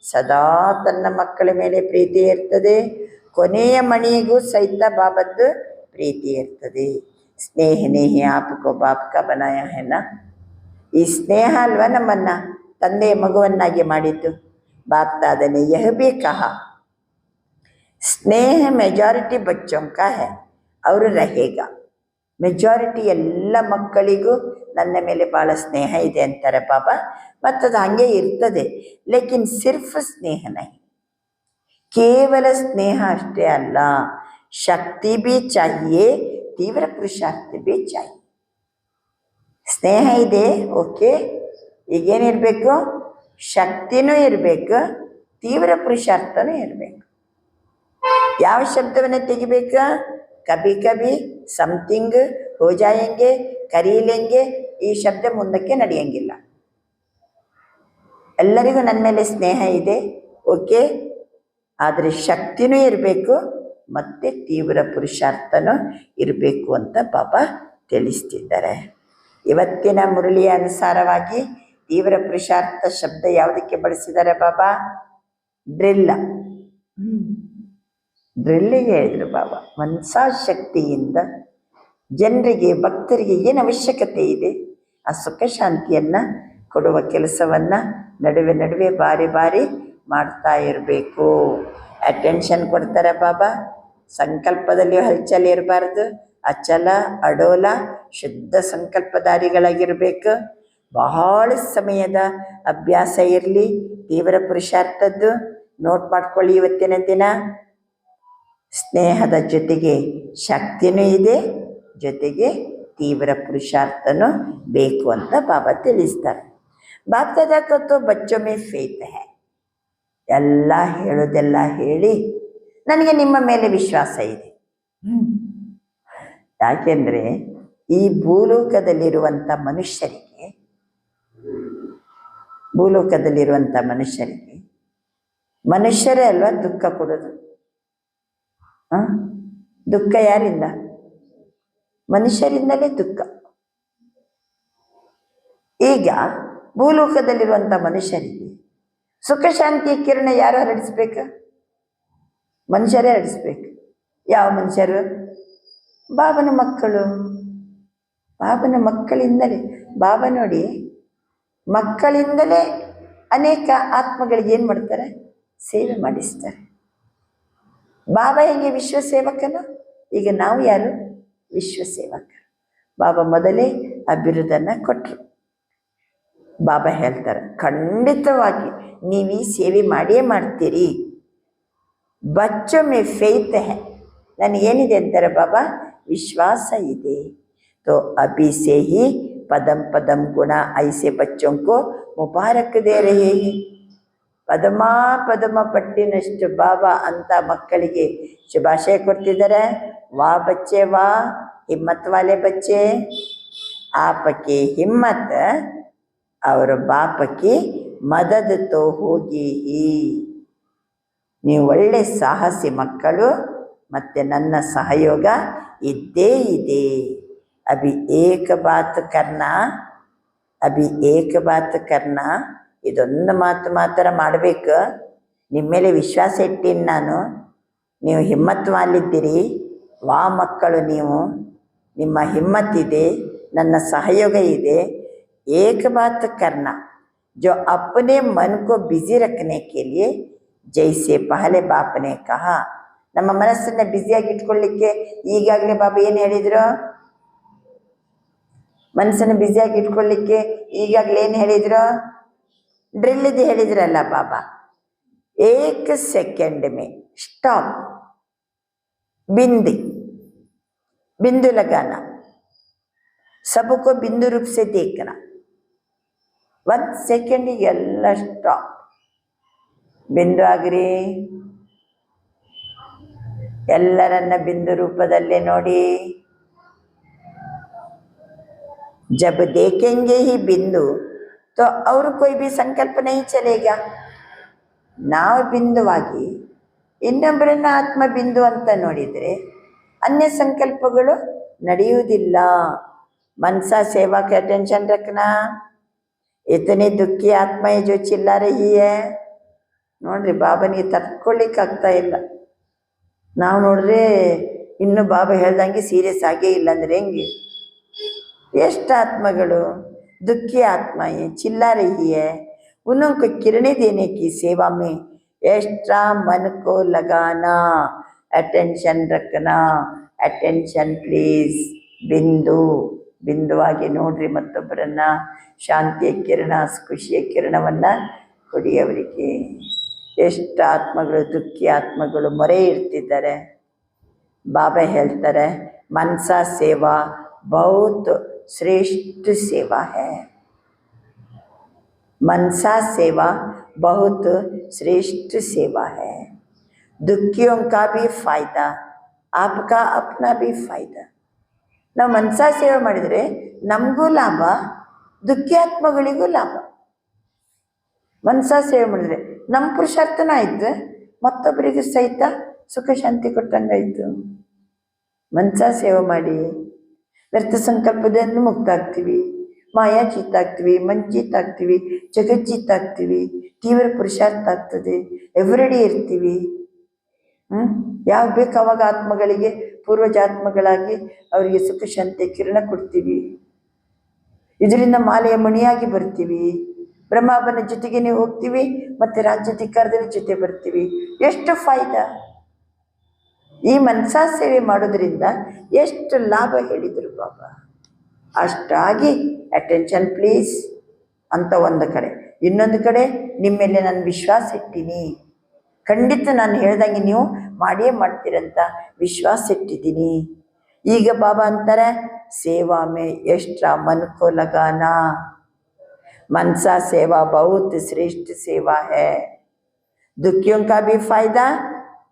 ಸದಾ ತನ್ನ ಮಕ್ಕಳ ಮೇಲೆ ಪ್ರೀತಿ ಇರ್ತದೆ. ಕೊನೆಯ ಮಣಿಗೂ ಸಹಿತ ಬಾಬದ್ದು ಪ್ರೀತಿ ಇರ್ತದೆ. ಸ್ನೇಹ ನೇಹಿ ಆಪಕೋ ಬಾಪಕ ಬನಾಯ ಹೆನ. ಈ ಸ್ನೇಹ ಅಲ್ವಾ ನಮ್ಮನ್ನು ತಂದೆಯ ಮಗುವನ್ನಾಗಿ ಮಾಡಿದ್ದು. ಬಾಪ್ ದಾದನೆ ಯಹ ಭಿ ಕಹಾ, ಸ್ನೇಹ ಮೆಜಾರಿಟಿ ಬಚ್ಚೋಂ ಕಾ ಹೈ ಅವರು ರಹೇಗ. ಮೆಜಾರಿಟಿ ಎಲ್ಲ ಮಕ್ಕಳಿಗೂ ನನ್ನ ಮೇಲೆ ಭಾಳ ಸ್ನೇಹ ಇದೆ ಅಂತಾರೆ ಬಾಬಾ, ಮತ್ತು ಅದು ಹಾಗೆ ಇರ್ತದೆ. ಲೇಕಿನ್ ಸಿರ್ಫ್ ಸ್ನೇಹ ನಹಿ, ಕೇವಲ ಸ್ನೇಹ ಅಷ್ಟೇ ಅಲ್ಲ, ಶಕ್ತಿ ಬಿ ಚಾಹಿಯೇ, ತೀವ್ರ ಪುರುಷಾರ್ಥ ಬಿ ಚಾಹಿಯೇ. ಸ್ನೇಹ ಇದೆ, ಓಕೆ, ಈಗೇನಿರಬೇಕು? ಶಕ್ತಿನೂ ಇರಬೇಕು, ತೀವ್ರ ಪುರುಷಾರ್ಥನೂ ಇರಬೇಕು. ಯಾವ ಶಬ್ದವನ್ನು ತೆಗಿಬೇಕು? ಕಭಿ ಕಭಿ, ಸಮಥಿಂಗ್, ಹೋ ಜಾಯೆಂಗೆ, ಕರೀಲೆಂಗೆ, ಈ ಶಬ್ದ ಮುಂದಕ್ಕೆ ನಡೆಯಂಗಿಲ್ಲ. ಎಲ್ಲರಿಗೂ ನನ್ನ ಮೇಲೆ ಸ್ನೇಹ ಇದೆ, ಓಕೆ, ಆದರೆ ಶಕ್ತಿನೂ ಇರಬೇಕು ಮತ್ತು ತೀವ್ರ ಪುರುಷಾರ್ಥನೂ ಇರಬೇಕು ಅಂತ ಬಾಬಾ ತಿಳಿಸ್ತಿದ್ದಾರೆ. ಇವತ್ತಿನ ಮುರಳಿಯ ಅನುಸಾರವಾಗಿ ತೀವ್ರ ಪುರುಷಾರ್ಥ ಶಬ್ದ ಯಾವುದಕ್ಕೆ ಬಳಸಿದ್ದಾರೆ ಬಾಬಾ? ಡ್ರಿಲ್ಲ. ಡ್ರಿಲ್ಲಿಗೆ ಹೇಳಿದರು ಬಾಬಾ. ಮನಸಾಶಕ್ತಿಯಿಂದ ಜನರಿಗೆ, ಭಕ್ತರಿಗೆ ಏನು ಅವಶ್ಯಕತೆ ಇದೆ ಆ ಸುಖ ಶಾಂತಿಯನ್ನು ಕೊಡುವ ಕೆಲಸವನ್ನು ನಡುವೆ ನಡುವೆ ಬಾರಿ ಬಾರಿ ಮಾಡ್ತಾ ಇರಬೇಕು. ಅಟೆನ್ಷನ್ ಕೊಡ್ತಾರೆ ಬಾಬಾ. ಸಂಕಲ್ಪದಲ್ಲಿ ಹಲ್ಚಲ್ ಇರಬಾರ್ದು, ಅಚಲ ಅಡೋಲ ಶುದ್ಧ ಸಂಕಲ್ಪಧಾರಿಗಳಾಗಿರಬೇಕು. ಬಹಳ ಸಮಯದ ಅಭ್ಯಾಸ ಇರಲಿ ತೀವ್ರ ಪುರುಷಾರ್ಥದ್ದು. ನೋಟ್ ಮಾಡ್ಕೊಳ್ಳಿ, ಇವತ್ತಿನ ದಿನ ಸ್ನೇಹದ ಜೊತೆಗೆ ಶಕ್ತಿನೂ ಇದೆ, ಜೊತೆಗೆ ತೀವ್ರ ಪುರುಷಾರ್ಥನೂ ಬೇಕು ಅಂತ ಬಾಬಾ ತಿಳಿಸ್ತಾರೆ. ಬಾಪ್ ದಾದಾ ಕೋ ಬಚ್ಚೋ ಮೇ ಫೇತ್ ಹೈ. ಎಲ್ಲ ಹೇಳೋದೆಲ್ಲ ಹೇಳಿ ನನಗೆ ನಿಮ್ಮ ಮೇಲೆ ವಿಶ್ವಾಸ ಇದೆ. ಯಾಕೆಂದರೆ ಈ ಭೂಲೋಕದಲ್ಲಿರುವಂಥ ಮನುಷ್ಯರಿಗೆ ಮನುಷ್ಯರೇ ಅಲ್ವಾ ದುಃಖ ಕೊಡೋದು. ದುಃಖ ಯಾರಿಂದ? ಮನುಷ್ಯರಿಂದಲೇ ದುಃಖ. ಈಗ ಭೂಲೋಕದಲ್ಲಿರುವಂಥ ಮನುಷ್ಯರಿಗೆ ಸುಖ ಶಾಂತಿ ಕಿರಣ ಯಾರು ಹರಡಿಸ್ಬೇಕು? ಮನುಷ್ಯರೇ ಹರಡಿಸ್ಬೇಕು. ಯಾವ ಮನುಷ್ಯರು? ಬಾಬನ ಮಕ್ಕಳು. ಬಾಬನ ಮಕ್ಕಳಿಂದಲೇ. ಬಾಬಾ ನೋಡಿ, ಮಕ್ಕಳಿಂದಲೇ ಅನೇಕ ಆತ್ಮಗಳಿಗೆ ಏನು ಮಾಡ್ತಾರೆ? ಸೇವೆ ಮಾಡಿಸ್ತಾರೆ. ಬಾಬಾ ಹೇಗೆ ವಿಶ್ವಸೇವಕನು, ಈಗ ನಾವು ಯಾರು? ವಿಶ್ವಸೇವಕ. ಬಾಬಾ ಮೊದಲೇ ಆ ಬಿರುದನ್ನು ಕೊಟ್ಟರು. ಬಾಬಾ ಹೇಳ್ತಾರೆ, ಖಂಡಿತವಾಗಿ ನೀವು ಈ ಸೇವೆ ಮಾಡಿಯೇ ಮಾಡ್ತೀರಿ. ಬಚ್ಚೋ ಮೇ ಫೇತ್ ಹೈ. ನನಗೇನಿದೆ ಅಂತಾರೆ ಬಾಬಾ? ವಿಶ್ವಾಸ ಇದೆ. तो अभी से ही पदम पदम गुणा ऐसे बच्चों को मुबारक दे रहे हैं. ಪದಮ ಪದಮ ಪಟ್ಟಿನಷ್ಟು ಬಾಬಾ ಅಂತ ಮಕ್ಕಳಿಗೆ ಶುಭಾಶಯ ಕೊಡ್ತಿದ್ದಾರೆ. ವಾ ಬಚ್ಚೆ ವಾ, ಹಿಮ್ಮತ್ ವಾಲೆ ಬಚ್ಚೆ. ಆಪಕ್ಕೆ ಹಿಮ್ಮತ್ ಅವರ ಬಾಪಕ್ಕೆ ಮದದ್ ತೋ ಹೋಗಿ. ನೀವು ಒಳ್ಳೆ ಸಾಹಸಿ ಮಕ್ಕಳು, ಮತ್ತು ನನ್ನ ಸಹಯೋಗ ಇದ್ದೇ ಇದೆ. ಅಭಿ ಏಕ ಬಾತ್ ಕರ್ನಾ, ಅಭಿ ಏಕ ಬಾತ್ ಕರ್ನಾ, ಇದೊಂದು ಮಾತು ಮಾತ್ರ ಮಾಡಬೇಕು. ನಿಮ್ಮ ಮೇಲೆ ವಿಶ್ವಾಸ ಇಟ್ಟೀನಿ ನಾನು, ನೀವು ಹಿಮ್ಮತ್ ವಾಲಿದ್ದೀರಿ, ವಾ ಮಕ್ಕಳು ನೀವು, ನಿಮ್ಮ ಹಿಮ್ಮತ್ತಿದೆ, ನನ್ನ ಸಹಯೋಗ ಇದೆ. ಏಕ ಬಾತ್ ಕರ್ನಾ जो अपने मन को बिजी रखने के लिए जैसे पहले बाप ने कहा. ನಮ್ಮ ಮನಸ್ಸನ್ನು ಬ್ಯುಸಿಯಾಗಿ ಇಟ್ಕೊಳ್ಳಿಕ್ಕೆ ಈಗಾಗಲೇ ಬಾಬಾ ಏನು ಹೇಳಿದರು? ಮನಸ್ಸನ್ನು ಬ್ಯುಸಿಯಾಗಿ ಇಟ್ಕೊಳ್ಳಿಕ್ಕೆ ಈಗಾಗಲೇ ಏನು ಹೇಳಿದರು? ಡ್ರಿಲ್ಲಿದ್ದು ಹೇಳಿದ್ರಲ್ಲ ಬಾಬಾ. ಏಕ ಸೆಕೆಂಡ್ ಮೇ ಸ್ಟಾಪ್, बिंदु लगाना, सबको बिंदु रूप से देखना. 1 ಸೆಕೆಂಡ್ ಎಲ್ಲ ಸ್ಟಾಪ್, ಬಿಂದು ಆಗ್ರಿ, ಎಲ್ಲರನ್ನ ಬಿಂದು ರೂಪದಲ್ಲೇ ನೋಡಿ. जब देखेंगे ही बिंदु तो और कोई भी संकल्प नहीं चलेगा. ನಾವು ಬಿಂದುವಾಗಿ ಇನ್ನೊಬ್ಬರನ್ನ ಆತ್ಮ ಬಿಂದು ಅಂತ ನೋಡಿದರೆ अन्य संकल्पಗಳು ನಡೆಯುವುದಿಲ್ಲ. मनसा सेवा का टेंशन रखना. इतनी दुखी आत्मा है जो चिल्ला रही है. ನೋಡ್ರಿ ಬಾಬನಿಗೆ ತಡ್ಕೊಳ್ಳಿಕ್ಕೆ ಆಗ್ತಾ ಇಲ್ಲ. ನಾವು ನೋಡ್ರೆ ಇನ್ನು ಬಾಬಾ ಹೇಳ್ದಂಗೆ ಸೀರಿಯಸ್ ಆಗೇ ಇಲ್ಲ ಅಂದ್ರೆ ಹೆಂಗೆ? ಎಷ್ಟು ಆತ್ಮಗಳು दुखी आत्मा है, चिल्ला रही है. उनको किरणें देने की सेवा में एक्स्ट्रा मन को लगाना, अटेंशन रखना. Attention please. ಬಿಂದುವಾಗಿ ನೋಡ್ರಿ ಮತ್ತೊಬ್ಬರನ್ನ. ಶಾಂತಿಯ ಕಿರಣ, ಖುಷಿಯ ಕಿರಣವನ್ನು ಕೊಡಿ ಅವರಿಗೆ. ಎಷ್ಟು ಆತ್ಮಗಳು, ದುಃಖಿ ಆತ್ಮಗಳು ಮೊರೆ ಇಡ್ತಿದ್ದಾರೆ. ಬಾಬಾ ಹೇಳ್ತಾರೆ, ಮನಸಾ ಸೇವಾ ಬಹುತ್ श्रेष्ठ सेवा है. मनसा सेवा बहुत श्रेष्ठ सेवा है. दुखियों का भी फायदा, आपका अपना भी फायदा. ನಾವು ಮನಸಾ ಸೇವೆ ಮಾಡಿದರೆ ನಮಗೂ ಲಾಭ, ದುಃಖಿ ಆತ್ಮಗಳಿಗೂ ಲಾಭ. ಮನಸಾ ಸೇವೆ ಮಾಡಿದರೆ ನಮ್ಮ ಪುರುಷಾರ್ಥನ ಆಯ್ತು, ಮತ್ತೊಬ್ಬರಿಗೆ ಸಹಿತ ಸುಖ ಶಾಂತಿ ಕೊಟ್ಟಂಗಾಯ್ತು. ಮನಸಾ ಸೇವೆ ಮಾಡಿ ವ್ಯರ್ಥ ಸಂಕಲ್ಪದಿಂದ ಮುಕ್ತ ಆಗ್ತೀವಿ, ಮಾಯಾ ಜೀತಾಗ್ತೀವಿ, ಮಂಜೀತಾಗ್ತೀವಿ, ಜಗಜ್ಜೀತಾಗ್ತೀವಿ. ತೀವ್ರ ಪುರುಷಾರ್ಥ ಆಗ್ತದೆ, ಎವ್ರಿಡೇ ಇರ್ತೀವಿ. ಯಾವಾಗ ಬೇಕು ಅವಾಗ ಆತ್ಮಗಳಿಗೆ ಪೂರ್ವಜಾತ್ಮಗಳಾಗಿ ಅವರಿಗೆ ಸುಖ ಶಾಂತಿ ಕಿರಣ ಕೊಡ್ತೀವಿ. ಇದರಿಂದ ಮಾಲೆಯ ಮಣಿಯಾಗಿ ಬರ್ತೀವಿ. ಬ್ರಹ್ಮಾಬನ ಜೊತೆಗೇನೆ ಹೋಗ್ತೀವಿ, ಮತ್ತು ರಾಜ್ಯಾಧಿಕಾರದಲ್ಲಿ ಜೊತೆ ಬರ್ತೀವಿ. ಎಷ್ಟು ಫಾಯ್ದಾ! ಈ ಮನಸಾ ಸೇವೆ ಮಾಡೋದ್ರಿಂದ ಎಷ್ಟು ಲಾಭ ಹೇಳಿದರು ಬಾಬಾ. ಅಷ್ಟಾಗಿ ಅಟೆನ್ಷನ್ ಪ್ಲೀಸ್ ಅಂತ ಒಂದು ಕಡೆ, ಇನ್ನೊಂದು ಕಡೆ ನಿಮ್ಮ ಮೇಲೆ ನಾನು ವಿಶ್ವಾಸ ಇಟ್ಟೀನಿ, ಖಂಡಿತ ನಾನು ಹೇಳ್ದಂಗೆ ನೀವು ಮಾಡಿಯೇ ಮಾಡ್ತೀರಂತ ವಿಶ್ವಾಸ ಇಟ್ಟಿದ್ದೀನಿ. ಈಗ ಬಾಬಾ ಅಂತಾರೆ, ಸೇವಾ ಮೇ ಎಕ್ಸ್ಟ್ರಾ ಮನ್ ಕೋ ಲಗಾನಾ. मनसा सेवा बहुत श्रेष्ठ सेवा है. दुखियों का भी फायदा,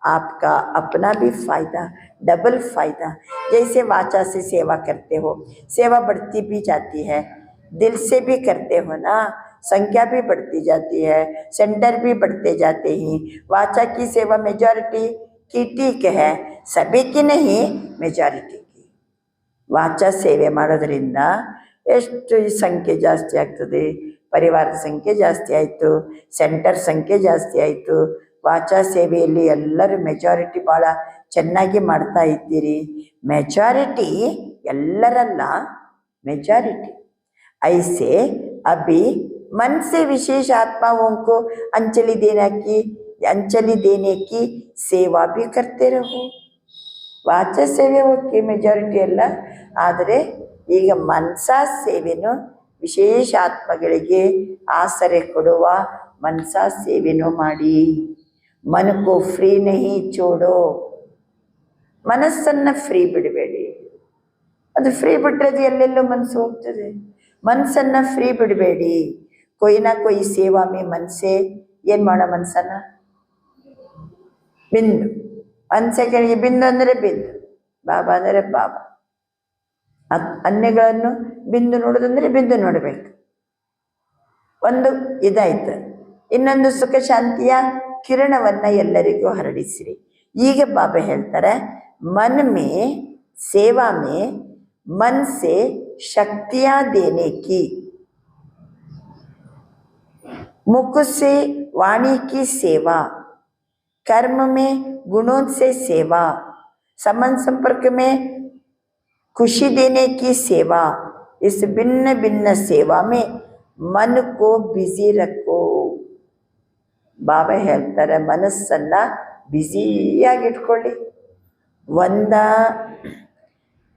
आपका अपना भी फायदा, डबल फायदा. जैसे वाचा से सेवा करते हो, सेवा बढ़ती भी जाती है. दिल से भी करते हो ना, संख्या भी बढ़ती जाती है, सेंटर भी बढ़ते जाते ही. वाचा की सेवा मेजॉरिटी की ठीक है, सभी की नहीं, मेजॉरिटी की. ವಾಚಾ ಸೇವೆ ಮಾಡೋದ್ರಿಂದ ಎಷ್ಟು ಸಂಖ್ಯೆ ಜಾಸ್ತಿ ಆಗ್ತದೆ, ಪರಿವಾರದ ಸಂಖ್ಯೆ ಜಾಸ್ತಿ ಆಯಿತು, ಸೆಂಟರ್ ಸಂಖ್ಯೆ ಜಾಸ್ತಿ ಆಯಿತು. ವಾಚಾ ಸೇವೆಯಲ್ಲಿ ಎಲ್ಲರೂ ಮೆಜಾರಿಟಿ ಭಾಳ ಚೆನ್ನಾಗಿ ಮಾಡ್ತಾ ಇದ್ದೀರಿ. Majority ಎಲ್ಲರಲ್ಲ, majority. ಐಸೆ अभी मन से विशेष आत्माओं को अंजलि देने की सेवा भी करते रहो. ವಾಚಾ ಸೇವೆ ಓಕೆ, ಮೆಜಾರಿಟಿ ಅಲ್ಲ. ಆದರೆ ಈಗ ಮನಸಾ ಸೇವೆನೂ ವಿಶೇಷ ಆತ್ಮಗಳಿಗೆ ಆಸರೆ ಕೊಡುವ ಮನಸಾ ಸೇವೆನೂ ಮಾಡಿ. ಮನಕ್ಕೂ ಫ್ರೀ ನಹಿ ಚೋಡೋ. ಮನಸ್ಸನ್ನು ಫ್ರೀ ಬಿಡಬೇಡಿ. ಅದು ಫ್ರೀ ಬಿಟ್ಟರೆ ಎಲ್ಲೆಲ್ಲೋ ಮನಸ್ಸು ಹೋಗ್ತದೆ. ಮನಸ್ಸನ್ನು ಫ್ರೀ ಬಿಡಬೇಡಿ. ಕೊಯ್ನಾ ಕೊಯ್ ಸೇವಾ ಮೇ ಮನಸ್ಸೇ ಏನು ಮಾಡೋ ಮನಸ್ಸನ್ನು ಬಿಂದು. 1 ಸೆಕೆಂಡ್ಗೆ ಬಿಂದು ಅಂದರೆ ಬಿಂದು, ಬಾಬಾ ಅಂದರೆ ಬಾಬಾ. ಅನ್ಯಗಳನ್ನು ಬಿಂದು ನೋಡೋದಂದರೆ ಬಿಂದು ನೋಡಬೇಕು. ಒಂದು ಇದಾಯ್ತು. ಇನ್ನೊಂದು ಸುಖ ಶಾಂತಿಯ ಕಿರಣವನ್ನು ಎಲ್ಲರಿಗೂ ಹರಡಿಸಿರಿ. ಈಗ ಬಾಬಾ ಹೇಳ್ತಾರೆ, मन में सेवा में मन से शक्तियाँ देने की, मुख से वाणी की सेवा, कर्म में गुणों से सेवा, संबंध संपर्क में खुशी देने की सेवा, इस भिन्न भिन्न सेवा में मन को बिजी रखो. ಬಾಬಾ ಹೇಳ್ತಾರೆ, ಮನಸ್ಸನ್ನ ಬ್ಯುಸಿಯಾಗಿಟ್ಕೊಳ್ಳಿ.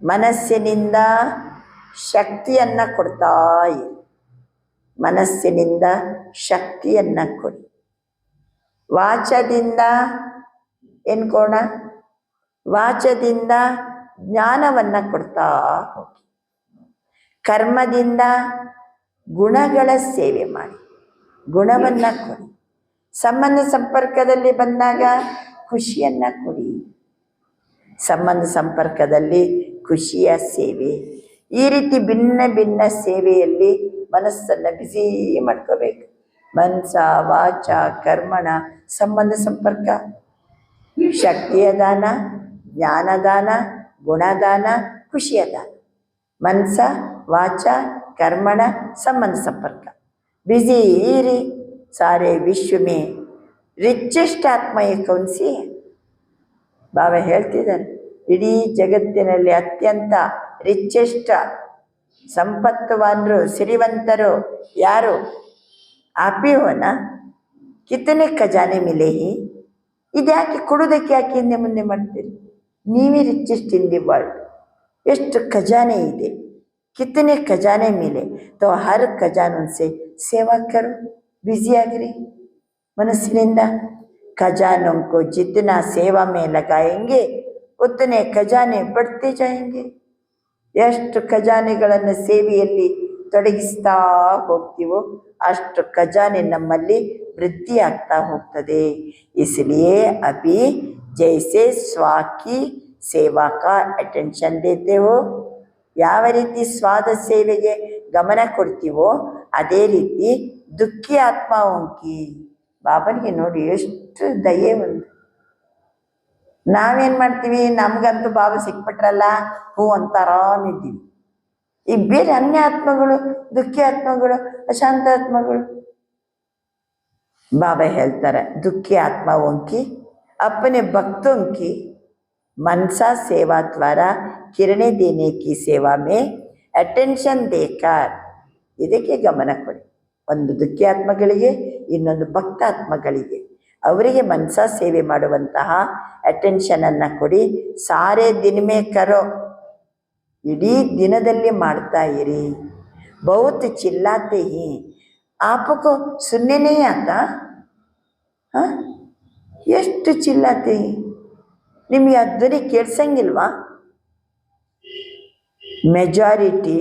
ಮನಸ್ಸಿನಿಂದ ಶಕ್ತಿಯನ್ನು ಕೊಡ್ತಾ ಇರಿ. ಮನಸ್ಸಿನಿಂದ ಶಕ್ತಿಯನ್ನು ಕೊಡಿ. ವಾಚದಿಂದ ಏನು ಕೊಡ? ವಾಚದಿಂದ ಜ್ಞಾನವನ್ನು ಕೊಡ್ತಾ ಹೋಗಿ. ಕರ್ಮದಿಂದ ಗುಣಗಳ ಸೇವೆ ಮಾಡಿ, ಗುಣವನ್ನು ಕೊಡಿ. ಸಂಬಂಧ ಸಂಪರ್ಕದಲ್ಲಿ ಬಂದಾಗ ಖುಷಿಯನ್ನು ಕೊಡಿ. ಸಂಬಂಧ ಸಂಪರ್ಕದಲ್ಲಿ ಖುಷಿಯ ಸೇವೆ. ಈ ರೀತಿ ಭಿನ್ನ ಭಿನ್ನ ಸೇವೆಯಲ್ಲಿ ಮನಸ್ಸನ್ನು ಬ್ಯುಸಿ ಮಾಡ್ಕೋಬೇಕು. ಮನಸ ವಾಚ ಕರ್ಮಣ ಸಂಬಂಧ ಸಂಪರ್ಕ, ಶಕ್ತಿಯ ದಾನ, ಜ್ಞಾನದಾನ, ಗುಣದಾನ, ಖುಷಿಯ ದಾನ. ಮನಸ ವಾಚ ಕರ್ಮಣ ಸಂಬಂಧ ಸಂಪರ್ಕ ಬ್ಯುಸಿ ಇರಿ. सारे विश्व में रिचेस्ट ಆತ್ಮ कौन सी है? ಬಾಬಾ ಹೇಳ್ತಿದ್ದಾರೆ, ಇಡೀ ಜಗತ್ತಿನಲ್ಲಿ ಅತ್ಯಂತ ರಿಚೆಸ್ಟ್ ಸಂಪತ್ತವಾನರು ಸಿರಿವಂತರು ಯಾರು? ಆಪಿ ಹೋನ. ಕಿತನೆ ಖಜಾನೆ ಮಿಲೆ ಹಿ. ಇದ್ಯಾಕೆ ಕೊಡೋದಕ್ಕೆ ಯಾಕೆ ಹಿಂದೆ ಮುಂದೆ ಮಾಡ್ತೀರಿ? ನೀವೇ ರಿಚೆಸ್ಟ್ ಇನ್ ದಿ ವರ್ಲ್ಡ್. ಎಷ್ಟು ಖಜಾನೆ ಇದೆ, ಕಿತನೆ ಖಜಾನೆ ಮಿಲೆ. ತೋ ಹರ್ ಖಜಾನೋं से सेवा करो. ಬ್ಯುಸಿಯಾಗಿರಿ ಮನಸ್ಸಿನಿಂದ. ಖಜಾನೋं को जितना सेवा में लगाएंगे उतने ಖಜಾನೆ बढ़ते जाएंगे. ಎಷ್ಟು ಖಜಾನೆಗಳನ್ನು ಸೇವೆಯಲ್ಲಿ ತೊಡಗಿಸ್ತಾ ಹೋಗ್ತೀವೋ ಅಷ್ಟು ಖಜಾನೆ ನಮ್ಮಲ್ಲಿ ವೃದ್ಧಿ ಆಗ್ತಾ ಹೋಗ್ತದೆ. इसलिए अभी जैसे स्वा की सेवा का अटेंशन देते हो, ಯಾವ ರೀತಿ ಸ್ವಾದ ಸೇವೆಗೆ ಗಮನ ಕೊಡ್ತೀವೋ ಅದೇ ರೀತಿ ದುಃಖಿ ಆತ್ಮಾವಂಕಿ. ಬಾಬನಿಗೆ ನೋಡಿ ಎಷ್ಟು ದಯೆ ಒಂದು. ನಾವೇನು ಮಾಡ್ತೀವಿ? ನಮಗಂತೂ ಬಾಬಾ ಸಿಕ್ಬಿಟ್ರಲ್ಲ ಹೂ ಅಂತ ಆರಾಮಿದ್ದೀವಿ. ಈ ಬೇರೆ ಅನ್ಯ ಆತ್ಮಗಳು, ದುಃಖಿ ಆತ್ಮಗಳು, ಅಶಾಂತ ಆತ್ಮಗಳು. ಬಾಬಾ ಹೇಳ್ತಾರೆ, ದುಃಖಿ ಆತ್ಮಾವಂಕಿ अपने भक्तों की मनसा सेवा द्वारा किरणें देने की सेवा में अटेंशन देकर, ಇದಕ್ಕೆ ಗಮನ ಕೊಡಿ. ಒಂದು ದುಃಖಿ ಆತ್ಮಗಳಿಗೆ, ಇನ್ನೊಂದು ಭಕ್ತ ಆತ್ಮಗಳಿಗೆ, ಅವರಿಗೆ ಮನಸಾ ಸೇವೆ ಮಾಡುವಂತಹ ಅಟೆನ್ಷನನ್ನು ಕೊಡಿ. ಸಾರೇ ದಿನಮೇ ಕರೋ, ಇಡೀ ದಿನದಲ್ಲಿ ಮಾಡ್ತಾ ಇರಿ. ಬಹುತ್ ಚಿಲ್ಲಾತೆ ಹಿ ಆಪಕೋ ಸುನ್ನೆ नहीं आता? ಹಾಂ, ಎಷ್ಟು ಚಿಲ್ಲಾತೆ ಹಿ, ನಿಮಗೆ ಆ ಧ್ವನಿ ಕೇಳಿಸಂಗಿಲ್ವಾ? मेजॉरिटी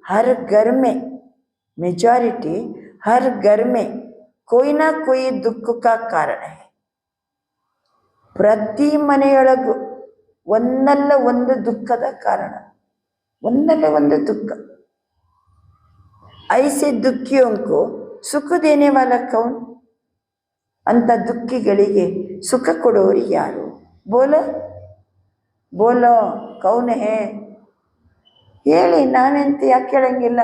हर घर में, मेजॉरिटी हर घर में कोई ना कोई दुख का कारण है. ಪ್ರತಿ ಮನೆಯೊಳಗೂ ಒಂದಲ್ಲ ಒಂದು ದುಃಖದ ಕಾರಣ, ಒಂದಲ್ಲ ಒಂದು ದುಃಖ. ಐಸೆ ದುಃಖಿಯೋं को ಸುಖ ದೇನೆ ವಾಲ ಕೌನ್? ಅಂತ ದುಃಖಿಗಳಿಗೆ ಸುಖ ಕೊಡೋರು ಯಾರು? ಬೋಲೋ ಬೋಲೋ, ಕೌನ್ ಹೇ? ಹೇಳಿ, ನಾವೆಂತ ಯಾಕೆ ಕೇಳಂಗಿಲ್ಲ?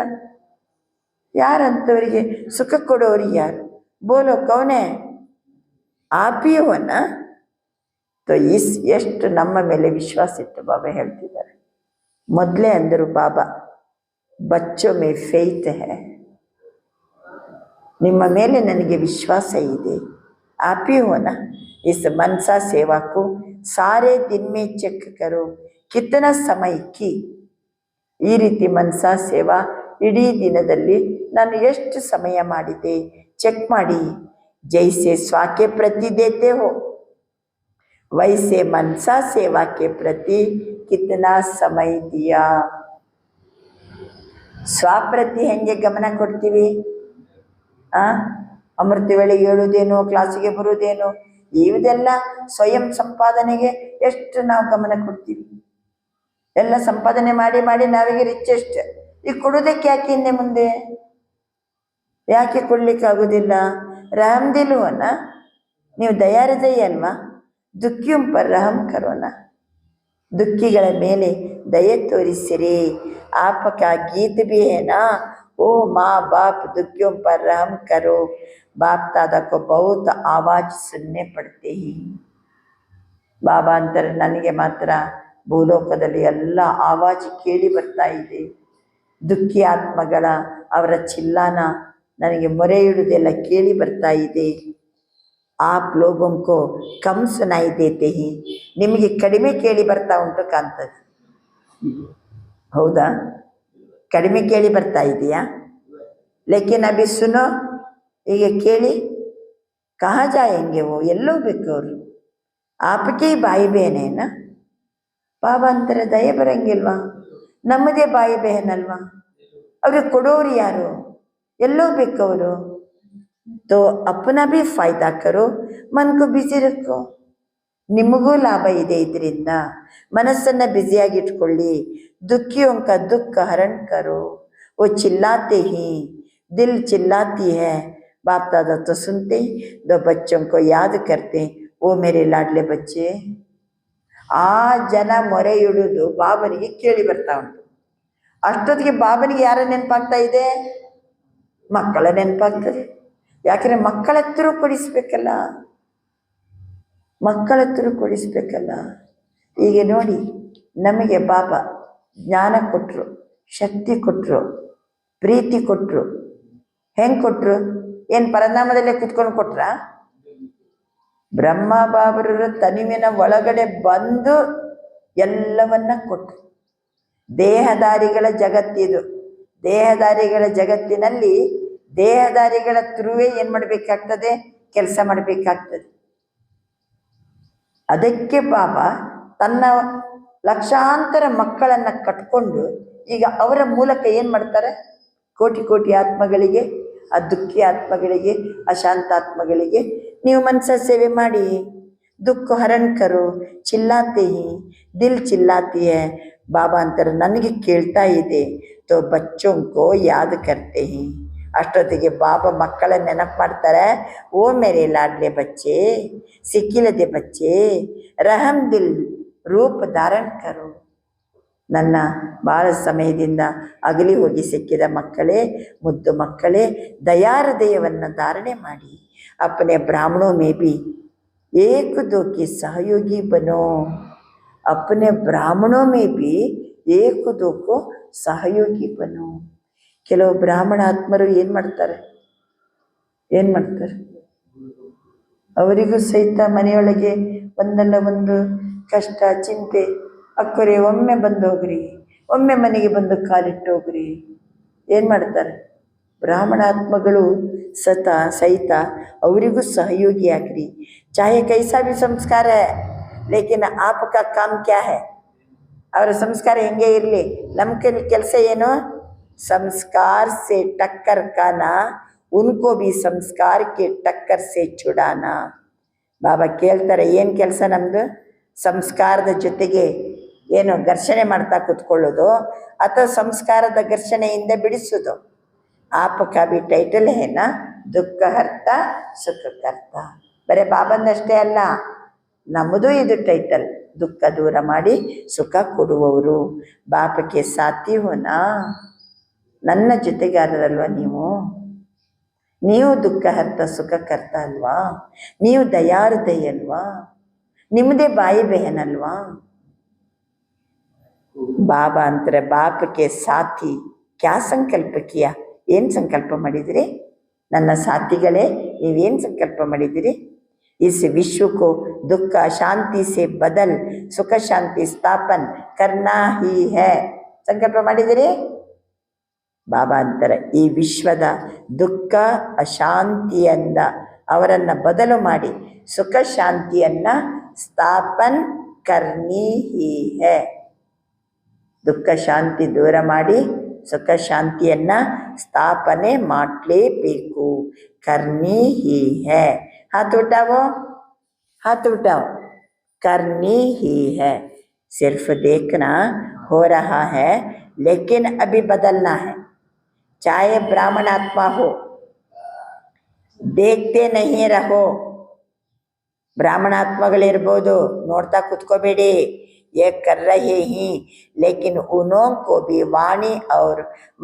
ಯಾರಂತವರಿಗೆ ಸುಖ ಕೊಡೋರು ಯಾರು? ಬೋಲೋ ಕೌನೇ? ಆಪಿಯವನ್ನ ತೋ ಎಷ್ಟು ನಮ್ಮ ಮೇಲೆ ವಿಶ್ವಾಸ ಇಟ್ಟು ಬಾಬಾ ಹೇಳ್ತಿದ್ದಾರೆ. ಮೊದಲೇ ಅಂದರು ಬಾಬಾ, ಬಚ್ಚೋ ಮೇ ಫೇತ್ ಹೈ, ನಿಮ್ಮ ಮೇಲೆ ನನಗೆ ವಿಶ್ವಾಸ ಇದೆ. ಆಪಿ ಹೋನ ಇಸ್ ಮನಸಾ ಸೇವಾ ಕೋ ಸಾರೇ ದಿನ್ ಮೇ ಚೆಕ್ ಕರೋ ಕಿತನಾ ಸಮಯ ಕಿ. ಈ ರೀತಿ ಮನಸಾ ಸೇವಾ ಇಡೀ ದಿನದಲ್ಲಿ ನಾನು ಎಷ್ಟು ಸಮಯ ಮಾಡಿದೆ ಚೆಕ್ ಮಾಡಿ. ಜೈಸೆ ಸ್ವಾಕೆ ಪ್ರತಿ ದೇತೆ ಹೋ ವೈಸೆ ಮನಸಾ ಸೇವಾ ಕೆ ಪ್ರತಿ ಕಿತನಾ ಸಮಯ ದಿಯಾ. ಸ್ವಪ್ರತಿ ಹೆಂಗೆ ಗಮನ ಕೊಡ್ತೀವಿ? ಅಮೃತ ವೇಳೆಗೆ ಹೇಳೋದೇನು, ಕ್ಲಾಸಿಗೆ ಬರೋದೇನು, ಇವುದೆಲ್ಲ ಸ್ವಯಂ ಸಂಪಾದನೆಗೆ ಎಷ್ಟು ನಾವು ಗಮನ ಕೊಡ್ತೀವಿ? ಎಲ್ಲ ಸಂಪಾದನೆ ಮಾಡಿ ಮಾಡಿ ನಾವಿಗೆ ರಿಚೆಸ್ಟ್. ಈಗ ಕೊಡೋದಕ್ಕೆ ಯಾಕೆ ಹಿಂದೆ ಮುಂದೆ? ಯಾಕೆ ಕೊಡ್ಲಿಕ್ಕೆ ಆಗೋದಿಲ್ಲ? ರಾಮದಿಲ್ವನ್ನ ನೀವು ದಯಾಹೃದಯ ಅಲ್ವಾ? ದುಃಖಿಯಂ ಪರ್ ರಹಂ ಕರೋಣ, ದುಃಖಿಗಳ ಮೇಲೆ ದಯೆ ತೋರಿಸಿರಿ. ಆಪಕ ಗೀತ್ ಭಿ है ना, ओ माँ बाप दुखियों पर रहम करो. बाप दादा को बहुत आवाज सुनने पड़ते ही. ಬಾಬಾ ಅಂತಾರೆ, ನನಗೆ ಮಾತ್ರ ಭೂಲೋಕದಲ್ಲಿ ಎಲ್ಲ ಆವಾಜ್ ಕೇಳಿ ಬರ್ತಾ ಇದೆ. ದುಃಖಿ ಆತ್ಮಗಳ ಅವರ ಚಿಲ್ಲಾನ ನನಗೆ ಮೊರೆ ಇಡುವುದೆಲ್ಲ ಕೇಳಿ ಬರ್ತಾ ಇದೆ. ಆಪ್ ಲೋಗೋಂಕೋ ಕಮ್ ಸುನಾಯಿ ದೇತೆ ಹಿ, ನಿಮಗೆ ಕಡಿಮೆ ಕೇಳಿ ಬರ್ತಾ ಉಂಟು ಕಾಣ್ತದೆ. ಹೌದಾ? ಕಡಿಮೆ ಕೇಳಿ ಬರ್ತಾ ಇದೆಯಾ? ಲೇಕಿನ್ ಅಭಿ ಸುನೋ, ಈಗ ಕೇಳಿ. ಕಹಾ ಜಾಯೆಂಗೆ ವೋ, ಎಲ್ಲೋ ಬೇಕು ಅವರು. ಆಪಕ್ಕೆ ಬಾಯಿ ಬೇನೇನ? ಬಾಬಾ ಅಂತಾರೆ, ದಯೆ ಬರಂಗಿಲ್ವಾ? ನಮ್ಮದೇ ಬಾಯಿ ಬೇನಲ್ವಾ? ಅವ್ರಿಗೆ ಕೊಡೋರು ಯಾರು? ಎಲ್ಲೋ ಬೇಕವರು. ತೋ ಅಪ್ಪನ ಭೀ ಫಾಯ್ದಾ ಕರೋ, ಮನ್ಕೋ ಬ್ಯುಸಿ ರಕ್ಕೋ. ನಿಮಗೂ ಲಾಭ ಇದೆ ಇದರಿಂದ. ಮನಸ್ಸನ್ನು ಬ್ಯುಸಿಯಾಗಿಟ್ಕೊಳ್ಳಿ. ದುಃಖಿಯೋಂಕ ದುಃಖ ಹರಣ್ ಕರೋ. वो चिल्लाते ही, दिल चिल्लाती है. बाप दादा तो सुनते, दो बच्चों को याद करते, वो मेरे लाडले बच्चे. ಆ ಜನ ಮೊರೆ ಇಡುವುದು ಬಾಬನಿಗೆ ಕೇಳಿ ಬರ್ತಾ ಉಂಟು. ಅಷ್ಟೊತ್ತಿಗೆ ಬಾಬನಿಗೆ ಯಾರ ನೆನಪಾಗ್ತಾ ಇದೆ? ಮಕ್ಕಳ ನೆನಪಾಗ್ತದೆ. ಯಾಕಂದರೆ ಮಕ್ಕಳ ಹತ್ರ ಕೊಡಿಸ್ಬೇಕಲ್ಲ, ಮಕ್ಕಳ ಹತ್ರ ಕೊಡಿಸ್ಬೇಕಲ್ಲ. ಈಗ ನೋಡಿ, ನಮಗೆ ಬಾಬಾ ಜ್ಞಾನ ಕೊಟ್ಟರು, ಶಕ್ತಿ ಕೊಟ್ಟರು, ಪ್ರೀತಿ ಕೊಟ್ಟರು. ಹೆಂಗೆ ಕೊಟ್ಟರು? ಏನು ಪರನಾಮದಲ್ಲೇ ಕುತ್ಕೊಂಡು ಕೊಟ್ರ? ಬ್ರಹ್ಮ ಬಾಬರರ ತನುವಿನ ಒಳಗಡೆ ಬಂದು ಎಲ್ಲವನ್ನ ಕೊಟ್ಟರು. ದೇಹದಾರಿಗಳ ಜಗತ್ತಿದು. ದೇಹದಾರಿಗಳ ಜಗತ್ತಿನಲ್ಲಿ ದೇಹದಾರಿಗಳ ಥ್ರೂವೇ ಏನು ಮಾಡಬೇಕಾಗ್ತದೆ? ಕೆಲಸ ಮಾಡಬೇಕಾಗ್ತದೆ. ಅದಕ್ಕೆ ಬಾಬಾ ತನ್ನ ಲಕ್ಷಾಂತರ ಮಕ್ಕಳನ್ನು ಕಟ್ಕೊಂಡು ಈಗ ಅವರ ಮೂಲಕ ಏನು ಮಾಡ್ತಾರೆ? ಕೋಟಿ ಕೋಟಿ ಆತ್ಮಗಳಿಗೆ, ಆ ದುಃಖಿ ಆತ್ಮಗಳಿಗೆ, ಅಶಾಂತಾತ್ಮಗಳಿಗೆ ನೀವು ಮನಸ ಸೇವೆ ಮಾಡಿ. ದುಃಖ ಹರಣ್ ಕರೋ, ಚಿಲ್ಲಾತೆ ಹಿ, ದಿಲ್ ಚಿಲ್ಲಾತಿ ಹೈ. ಬಾಬಾ ಅಂತಾರೆ, ನನಗೆ ಕೇಳ್ತಾ ಇದೆ. ತೋ ಬಚ್ಚೋಂಕೋ ಯಾದ್ ಕರ್ತೆ ಹಿ. ಅಷ್ಟೊತ್ತಿಗೆ ಬಾಬಾ ಮಕ್ಕಳ ನೆನಪು ಮಾಡ್ತಾರೆ. ಓ ಮೇರೆ ಲಾಡ್ಲೆ ಬಚ್ಚೆ, ಸಿಕ್ಕಿಲ್ಲದೆ ಬಚ್ಚೆ, ರಹಮ್ ದಿಲ್ ರೂಪ ಧಾರಣ್ ಕರೋ. ನನ್ನ ಭಾಳ ಸಮಯದಿಂದ ಅಗಲಿ ಹೋಗಿ ಸಿಕ್ಕಿದ ಮಕ್ಕಳೇ, ಮುದ್ದು ಮಕ್ಕಳೇ, ದಯಾಹೃದಯವನ್ನು ಧಾರಣೆ ಮಾಡಿ. अपने ब्राह्मणों में भी एक दो के सहयोगी बनो. अपने ब्राह्मणों में भी एक दो को सहयोगी बनो. ಕೆಲವು ಬ್ರಾಹ್ಮಣ ಆತ್ಮರು ಏನು ಮಾಡ್ತಾರೆ? ಅವರಿಗೂ ಸಹಿತ ಮನೆಯೊಳಗೆ ಒಂದಲ್ಲ ಒಂದು ಕಷ್ಟ, ಚಿಂತೆ. ಅಕ್ಕರೆ ಒಮ್ಮೆ ಬಂದು ಹೋಗ್ರಿ, ಒಮ್ಮೆ ಮನೆಗೆ ಬಂದು ಕಾಲಿಟ್ಟು ಹೋಗ್ರಿ. ಏನು ಮಾಡ್ತಾರೆ? ಬ್ರಾಹ್ಮಣ ಆತ್ಮಗಳು ಸಹಿತ ಅವರಿಗೂ ಸಹಯೋಗಿ ಆಗ್ರಿ. ಚಾಹೆ ಕೈಸಾ ಭಿ ಸಂಸ್ಕಾರ ಹೈ, ಲೇಕಿನ್ ಆಪ್ಕಾ ಕಾಮ್ ಕ್ಯಾ ಹೈ? ಅವರ ಸಂಸ್ಕಾರ ಹೆಂಗೆ ಇರಲಿ, ನಮ್ಮ ಕೆಲಸ ಏನು? ಸಂಸ್ಕಾರ ಸೆ ಟಕ್ಕರ್ ಕಾನಾ, ಉನ್ಕೋ ಭಿ ಸಂಸ್ಕಾರ ಕೆ ಟಕ್ಕರ್ ಸೆ ಚುಡಾನಾ. ಬಾಬಾ ಕೇಳ್ತಾರೆ, ಏನು ಕೆಲಸ ನಮ್ಮದು? ಸಂಸ್ಕಾರದ ಜೊತೆಗೆ ಏನು ಘರ್ಷಣೆ ಮಾಡ್ತಾ ಕೂತ್ಕೊಳ್ಳೋದು ಅಥವಾ ಸಂಸ್ಕಾರದ ಘರ್ಷಣೆಯಿಂದ ಬಿಡಿಸೋದು? ಆಪಕ ಭಿ ಟೈಟಲ್ ಹೇನ, ದುಃಖ ಹರ್ತ ಸುಖ ಕರ್ತ. ಬರೀ ಬಾಬಂದಷ್ಟೇ ಅಲ್ಲ, ನಮ್ಮದು ಇದು ಟೈಟಲ್. ದುಃಖ ದೂರ ಮಾಡಿ ಸುಖ ಕೊಡುವವರು. ಬಾಪಕ್ಕೆ ಸಾಥಿ ಹೋನಾ, ನನ್ನ ಜೊತೆಗಾರರಲ್ವ ನೀವು? ನೀವು ದುಃಖ ಹರ್ತ ಸುಖ ಕರ್ತ ಅಲ್ವಾ? ನೀವು ದಯಾಹೃದಯ ಅಲ್ವಾ? ನಿಮ್ಮದೇ ಬಾಯಿ ಬೆಹನಲ್ವಾ? ಬಾಬಾ ಅಂತಾರೆ, ಬಾಪಕ್ಕೆ ಸಾಥಿ ಕ್ಯಾ ಸಂಕಲ್ಪ ಕಿಯಾ? ಏನು ಸಂಕಲ್ಪ ಮಾಡಿದಿರಿ? ನನ್ನ ಸಾಥಿಗಳೇ, ನೀವೇನು ಸಂಕಲ್ಪ ಮಾಡಿದಿರಿ? इस विश्व को दुख शांति से बदल सुख शांति स्थापन करना ही है. ಸಂಕಲ್ಪ ಮಾಡಿದಿರಿ? ಬಾಬಾ ಅಂತಾರೆ, ಈ ವಿಶ್ವದ ದುಃಖ ಅಶಾಂತಿಯಿಂದ ಅವರನ್ನು ಬದಲು ಮಾಡಿ ಸುಖ ಶಾಂತಿಯನ್ನು ಸ್ಥಾಪನ್ ಕರ್ನಿ ಹಿ ಹೈ. ದುಃಖ ಶಾಂತಿ ದೂರ ಮಾಡಿ ಸುಖ ಶಾಂತಿಯನ್ನು ಸ್ಥಾಪನೆ ಮಾಡಲೇಬೇಕು. ಕರ್ನಿ ಹಿ ಹೈ. हाथ उठाओ, हाथ उठाओ. करनी ही है. सिर्फ देखना हो रहा है, लेकिन अभी बदलना है. चाहे ब्राह्मण आत्मा हो, देखते नहीं रहो. ಬ್ರಾಹ್ಮಣಾತ್ಮಗಳಿರ್ಬೋದು, ನೋಡ್ತಾ ಕುತ್ಕೋಬೇಡಿ. ये कर रहे हैं लेकिन उन्हों को भी वाणी और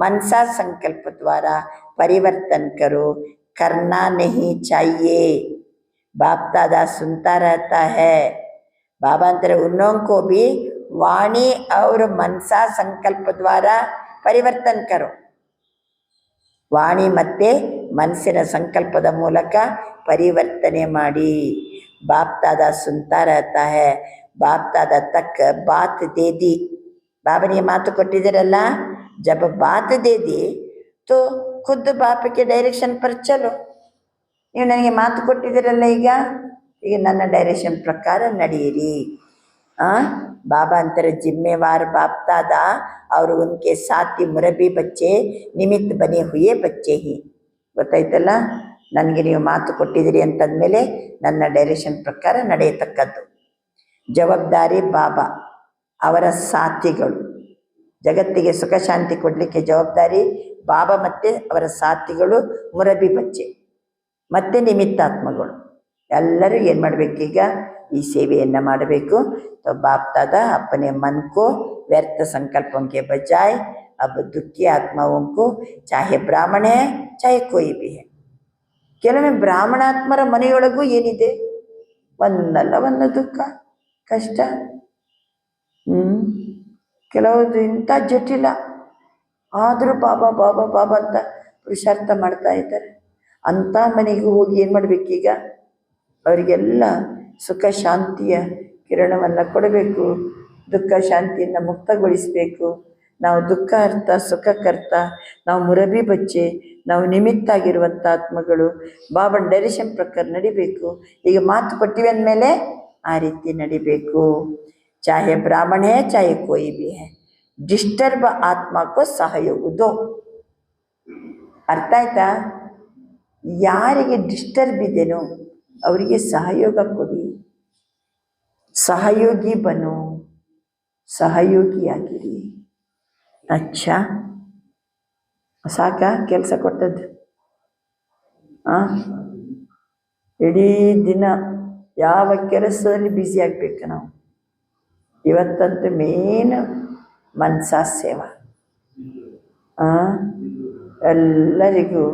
मनसा संकल्प द्वारा परिवर्तन करो, करना नहीं चाहिए. बाप दादा सुनता रहता है. बाबा अंतर उन्हों को भी वाणी और मनसा संकल्प द्वारा ಪರಿವರ್ತನ ಕರೋ. ವಾಣಿ ಮತ್ತು ಮನಸ್ಸಿನ ಸಂಕಲ್ಪದ ಮೂಲಕ ಪರಿವರ್ತನೆ ಮಾಡಿ. ಬಾಪ್ ದಾದಾ ಸುನ್ತಾ रहता है. ಬಾಪ್ ದಾದಾ ತಕ್ ಬಾತ್ ದೇ ದಿ. ಬಾಬನಿಗೆ ಮಾತು ಕೊಟ್ಟಿದ್ದೀರಲ್ಲ, ಜಬ್ ಬಾತ್ ದೇ ದಿ ತೋ ಖುದ್ ಬಾಪಕ್ಕೆ ಡೈರೆಕ್ಷನ್ ಪರ್ ಚಲೋ. ನೀವು ನನಗೆ ಮಾತು ಕೊಟ್ಟಿದ್ದೀರಲ್ಲ, ಈಗ ನನ್ನ ಡೈರೆಕ್ಷನ್ ಪ್ರಕಾರ ನಡೆಯಿರಿ. बाबा अंतर जिम्मेवार बाप दादा और उनके साथी मुरबी बच्चे निमित्त बने हुए बच्चे ही. ಗೊತ್ತಾಯ್ತಲ್ಲ, ನನಗೆ ನೀವು ಮಾತು ಕೊಟ್ಟಿದ್ದೀರಿ ಅಂತಂದಮೇಲೆ ನನ್ನ ಡೈರೆಕ್ಷನ್ ಪ್ರಕಾರ ನಡೆಯತಕ್ಕದ್ದು. ಜವಾಬ್ದಾರಿ ಬಾಬಾ ಅವರ ಸಾಥಿಗಳು. ಜಗತ್ತಿಗೆ ಸುಖ ಶಾಂತಿ ಕೊಡಲಿಕ್ಕೆ ಜವಾಬ್ದಾರಿ ಬಾಬಾ ಮತ್ತು ಅವರ ಸಾಥಿಗಳು, ಮುರಬಿ ಬಚ್ಚೆ ಮತ್ತು ನಿಮಿತ್ತಾತ್ಮಗಳು. ಎಲ್ಲರೂ ಏನು ಮಾಡಬೇಕೀಗ? ಈ ಸೇವೆಯನ್ನು ಮಾಡಬೇಕು. तो बाप दादा अपने मन को व्यर्थ संकल्पों के बजाय अब दुखी आत्माओं को, चाहे ब्राह्मण है चाहे कोई भी है. ಕೆಲವೊಮ್ಮೆ ಬ್ರಾಹ್ಮಣಾತ್ಮರ ಮನೆಯೊಳಗೂ ಏನಿದೆ? ಒಂದಲ್ಲ ಒಂದು ದುಃಖ, ಕಷ್ಟ. ಕೆಲವುದು ಇಂಥ ಜಟಿಲ, ಆದರೂ ಬಾಬಾ ಬಾಬಾ ಬಾಬಾ ಅಂತ ಪುರುಷಾರ್ಥ ಮಾಡ್ತಾ ಇದ್ದಾರೆ. ಅಂಥ ಮನೆಗೂ ಹೋಗಿ ಏನು ಮಾಡಬೇಕೀಗ? ಅವರಿಗೆಲ್ಲ ಸುಖ ಶಾಂತಿಯ ಕಿರಣವನ್ನು ಕೊಡಬೇಕು. ದುಃಖ ಶಾಂತಿಯನ್ನು ಮುಕ್ತಗೊಳಿಸಬೇಕು. ನಾವು ದುಃಖಾರ್ಥ ಸುಖಕರ್ತ, ನಾವು ಮುರಬಿ ಬಚ್ಚೆ, ನಾವು ನಿಮಿತ್ತಾಗಿರುವಂಥ ಆತ್ಮಗಳು. ಬಾಬನ ಡೈರೆಕ್ಷನ್ ಪ್ರಕಾರ ನಡಿಬೇಕು. ಈಗ ಮಾತು ಕೊಟ್ಟಿವೆ ಅಂದಮೇಲೆ ಆ ರೀತಿ ನಡಿಬೇಕು. ಚಾಹೆ ಬ್ರಾಹ್ಮಣ ಹೇ ಚಾಹೆ ಕೋಯಿ ಭಿ ಹೇ, ಡಿಸ್ಟರ್ಬ್ ಆತ್ಮಕ್ಕೂ ಸಹಯೋಗ ದೋ. ಅರ್ಥ ಆಯ್ತಾ? ಯಾರಿಗೆ ಡಿಸ್ಟರ್ಬ್ ಇದೆನೋ ಅವರಿಗೆ ಸಹಯೋಗ ಕೊಡಿ. ಸಹಯೋಗಿ ಬನು, ಸಹಯೋಗಿಯಾಗಿರಿ. ಅಚ್ಚಾ, ಸಾಕ ಕೆಲಸ ಕೊಟ್ಟದ್ದು? ಇಡೀ ದಿನ ಯಾವ ಕೆಲಸದಲ್ಲಿ ಬ್ಯುಸಿ ಆಗಬೇಕು ನಾವು. ಇವತ್ತಂತೂ ಮೇನ್ ಮನಸಾ ಸೇವಾ. ಎಲ್ಲರಿಗೂ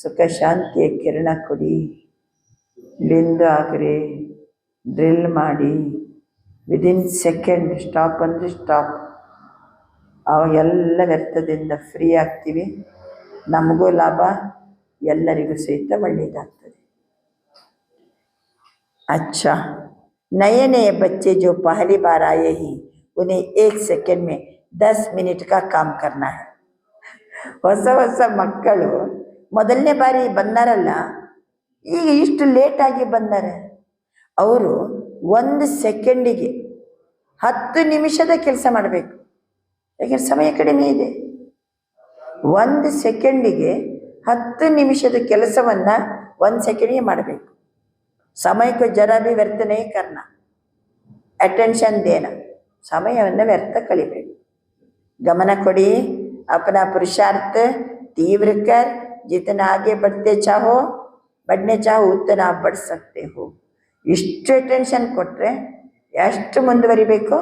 ಸುಖ ಶಾಂತಿಯ ಕಿರಣ ಕೊಡಿ. ಬಿಂದು ಹಾಕ್ರಿ, ಡ್ರಿಲ್ ಮಾಡಿ, ವಿದಿನ್ ಸೆಕೆಂಡ್ ಸ್ಟಾಪ್ ಅಂದರೆ ಸ್ಟಾಪ್. ಅವಾಗೆಲ್ಲ ವ್ಯರ್ಥದಿಂದ ಫ್ರೀ ಆಗ್ತೀವಿ. ನಮಗೂ ಲಾಭ, ಎಲ್ಲರಿಗೂ ಸಹಿತ ಒಳ್ಳೆಯದಾಗ್ತದೆ. अच्छा, नए नए बच्चे जो पहली बार आए ही उन्हें 1 सेकेंड में 10 मिनट का काम करना है. ಹೊಸ ಹೊಸ ಮಕ್ಕಳು ಮೊದಲನೇ ಬಾರಿ ಬಂದಾರಲ್ಲ, ಈಗ ಇಷ್ಟು ಲೇಟಾಗಿ ಬಂದಾರೆ. ಅವರು 1 ಸೆಕೆಂಡಿಗೆ 10 ನಿಮಿಷದ ಕೆಲಸ ಮಾಡಬೇಕು. ಯಾಕೆಂದ್ರೆ ಸಮಯ ಕಡಿಮೆ ಇದೆ. 1 ಸೆಕೆಂಡಿಗೆ 10 ನಿಮಿಷದ ಕೆಲಸವನ್ನು 1 ಸೆಕೆಂಡಿಗೆ ಮಾಡಬೇಕು. ಸಮಯಕ್ಕೆ ಜರಾ ಭೀ ವ್ಯರ್ಥ नहीं करना, ಅಟೆನ್ಷನ್ ದೇನ. ಸಮಯವನ್ನು ವ್ಯರ್ಥ ಕಳಿಬೇಕು. ಗಮನ ಕೊಡಿ. अपना पुरुषार्थ तीव्र कर, जितना आगे बढ़ते चाहो बढ़ने चाहो उतना बढ़ सकते हो. ಇಷ್ಟು ಅಟೆನ್ಷನ್ ಕೊಟ್ಟರೆ ಎಷ್ಟು ಮುಂದುವರಿಬೇಕೋ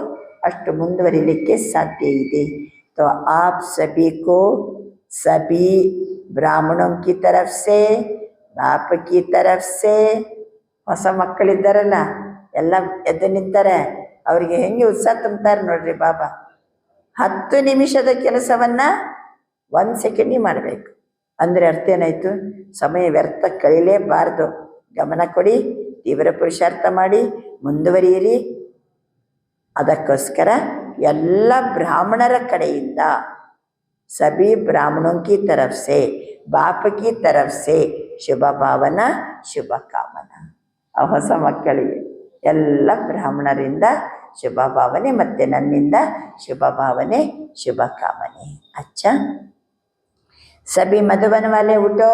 ಅಷ್ಟು ಮುಂದುವರಿಲಿಕ್ಕೆ ಸಾಧ್ಯ ಇದೆ. तो आप सभी को सभी ब्राह्मणों की तरफ से, बाप की तरफ से, ಹೊಸ ಮಕ್ಕಳಿದ್ದಾರಲ್ಲ ಎಲ್ಲ ಎದ್ದು ನಿಂತಾರೆ. ಅವರಿಗೆ ಹೆಂಗೆ ಉತ್ಸಾಹ ತುಂಬ್ತಾರೆ ನೋಡ್ರಿ ಬಾಬಾ. 10 ನಿಮಿಷದ ಕೆಲಸವನ್ನು 1 ಸೆಕೆಂಡಿಗೆ ಮಾಡಬೇಕು. ಅಂದರೆ ಅರ್ಥ ಏನಾಯಿತು? ಸಮಯ ವ್ಯರ್ಥ ಕಳೀಲೇಬಾರ್ದು. ಗಮನ ಕೊಡಿ, ತೀವ್ರ ಪುರುಷಾರ್ಥ ಮಾಡಿ ಮುಂದುವರಿಯಿರಿ. ಅದಕ್ಕೋಸ್ಕರ ಎಲ್ಲ ಬ್ರಾಹ್ಮಣರ ಕಡೆಯಿಂದ ಸಭಿ ಬ್ರಾಹ್ಮಣೋं की तरफ से, बाप की तरफ से ಶುಭ ಭಾವನಾ ಶುಭ ಕಾಮನಾ. ಆ ಹೊಸ ಮಕ್ಕಳಿಗೆ ಎಲ್ಲ ಬ್ರಾಹ್ಮಣರಿಂದ ಶುಭ ಭಾವನೆ ಮತ್ತು ನನ್ನಿಂದ ಶುಭ ಭಾವನೆ ಶುಭ ಕಾಮನೆ. ಅಚ್ಚಾ, ಸಭಿ ಮಧುಬನ ವಾಲೆ ಉಠೋ.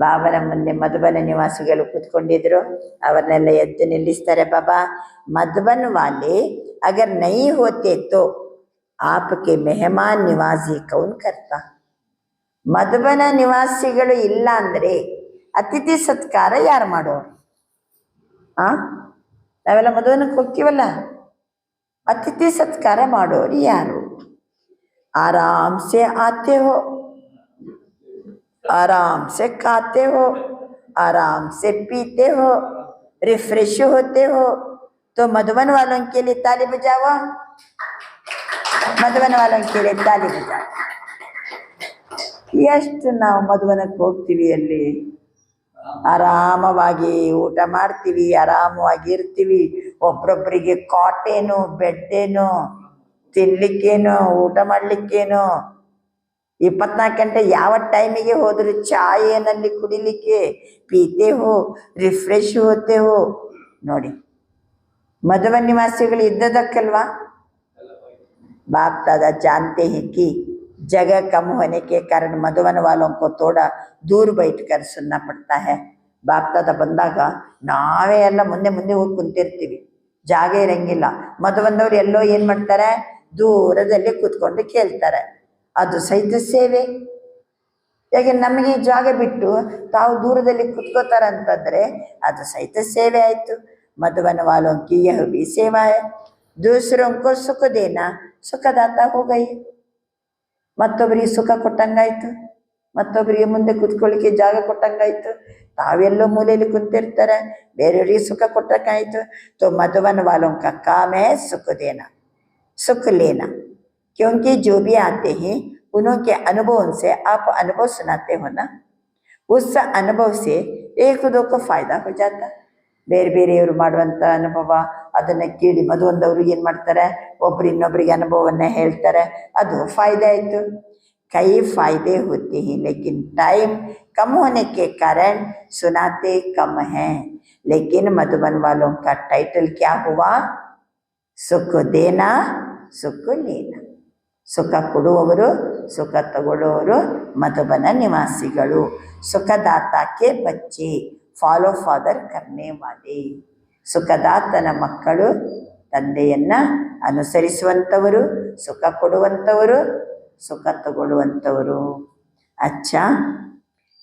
ಬಾಬನ ಮುಂದೆ ಮಧುಬನ ನಿವಾಸಿಗಳು ಕೂತ್ಕೊಂಡಿದ್ರು. ಅವರನ್ನೆಲ್ಲ ಎದ್ದು ನಿಲ್ಲಿಸ್ತಾರೆ. ಬಾಬಾ, ಮಧುಬನ್ ವಾಲೆ ಅಗರ್ ನೈ ಹೋತೆ ತೋ ಆಪ್ಕೆ ಮೆಹಮಾನ್ ನಿವಾಸಿ ಕೌನ್ ಕರ್ತಾ. ಮಧುಬನ ನಿವಾಸಿಗಳು ಇಲ್ಲ ಅಂದರೆ ಅತಿಥಿ ಸತ್ಕಾರ ಯಾರು ಮಾಡೋರು? ಆ ನಾವೆಲ್ಲ ಮದುವೆನಕ್ಕೆ ಹೋಗ್ತೀವಲ್ಲ, ಅತಿಥಿ ಸತ್ಕಾರ ಮಾಡೋರು ಯಾರು? आराम से आते हो, आराम से खाते हो, आराम से पीते हो, रिफ्रेश होते हो। तो मधुबन वालों के लिए ताली बजाओ, मधुबन वालों के लिए ताली बजाओ। ಎಷ್ಟು ನಾವು ಮಧುವನಕ್ಕೆ ಹೋಗ್ತೀವಿ, ಅಲ್ಲಿ ಆರಾಮವಾಗಿ ಊಟ ಮಾಡ್ತೀವಿ, ಆರಾಮವಾಗಿ ಇರ್ತೀವಿ. ಒಬ್ರೊಬ್ಬರಿಗೆ ಕಾಟೇನು, ಬೆಡ್ಡೇನು, ತಿನ್ಲಿಕ್ಕೇನು, ಊಟ ಮಾಡಲಿಕ್ಕೇನು, 24 ಗಂಟೆ ಯಾವ ಟೈಮಿಗೆ ಹೋದ್ರು ಚಾಯ್ ಏನಲ್ಲಿ ಕುಡಿಲಿಕ್ಕೆ, ಪೀತೆ ಹೋ, ರಿಫ್ರೆಶ್ ಹೋತೆ ಹೋ. ನೋಡಿ, मधुबन निवासिಗಳು ಇದ್ದದಕ್ಕಲ್ವಾ. बाप दादा जानते हैं कि जगह कम होने के कारण मधुबन वालों को थोड़ा दूर बैठकर सुनना पड़ता है. बाप दादा ಬಂದಾಗ ನಾವೇ ಎಲ್ಲ ಮುಂದೆ ಮುಂದೆ ಹೋಗಿ ಕುಂತಿರ್ತೀವಿ, ಜಾಗ ಇರಂಗಿಲ್ಲ. ಮಧುಬಂದವ್ರು ಎಲ್ಲೋ ಏನು ಮಾಡ್ತಾರೆ, ದೂರದಲ್ಲಿ ಕೂತ್ಕೊಂಡು ಕೇಳ್ತಾರೆ. ಅದು ಸಹಿತ ಸೇವೆ. ಯಾಕೆ ನಮಗೆ ಜಾಗ ಬಿಟ್ಟು ತಾವು ದೂರದಲ್ಲಿ ಕುತ್ಕೋತಾರೆ ಅಂತಂದರೆ ಅದು ಸಹಿತ ಸೇವೆ ಆಯಿತು. मधुबन वालों की यह भी सेवा है. दूसरों को सुख देना सुखदाता हो गई. ಮತ್ತೊಬ್ಬರಿಗೆ ಸುಖ ಕೊಟ್ಟಂಗಾಯ್ತು, ಮತ್ತೊಬ್ಬರಿಗೆ ಮುಂದೆ ಕುತ್ಕೊಳ್ಳಿಕ್ಕೆ ಜಾಗ ಕೊಟ್ಟಂಗಾಯ್ತು. ತಾವೆಲ್ಲೋ ಮೂಲೆಯಲ್ಲಿ ಕುಂತಿರ್ತಾರೆ, ಬೇರೆಯವರಿಗೆ ಸುಖ ಕೊಟ್ಟಂಗಾಯ್ತು. तो मधुबन वालों का काम है सुख देना, सुख लेना. क्योंकि जो भी आते हैं उनके अनुभव से आप अनुभव सुनाते हो ना, उस अनुभव से एक दो को फायदा हो जाता. ಬೇರೆ ಬೇರೆಯವರು ಮಾಡುವಂಥ ಅನುಭವ ಅದನ್ನು ಕೇಳಿ ಮಧುಬಂದವರು ಏನು ಮಾಡ್ತಾರೆ, ಒಬ್ರು ಇನ್ನೊಬ್ಬರಿಗೆ ಅನುಭವವನ್ನು ಹೇಳ್ತಾರೆ. ಅದು ಫಾಯ್ದೆ ಆಯಿತು. ಕೈ ಫಾಯ್ದೆ ಹೋತೆ ಹಿ, ಲೇಕಿನ್ ಟೈಮ್ ಕಮ್ ಹೋನೆ ಕೆ कारण सुनाते कम हैं. लेकिन मधुबन वालों का टाइटल क्या हुआ? सुख देना सुख लेना. ಸುಖ ಕೊಡುವವರು, ಸುಖ ತಗೊಳ್ಳೋರು ಮಧುಬನ ನಿವಾಸಿಗಳು. ಸುಖದಾತಕ್ಕೆ ಬಚ್ಚೆ, ಫಾಲೋ ಫಾದರ್ ಕರ್ನೆ ವಾಲೆ. ಸುಖದಾತನ ಮಕ್ಕಳು ತಂದೆಯನ್ನು ಅನುಸರಿಸುವಂಥವರು, ಸುಖ ಕೊಡುವಂಥವರು, ಸುಖ ತಗೊಳ್ಳುವಂಥವರು. अच्छा,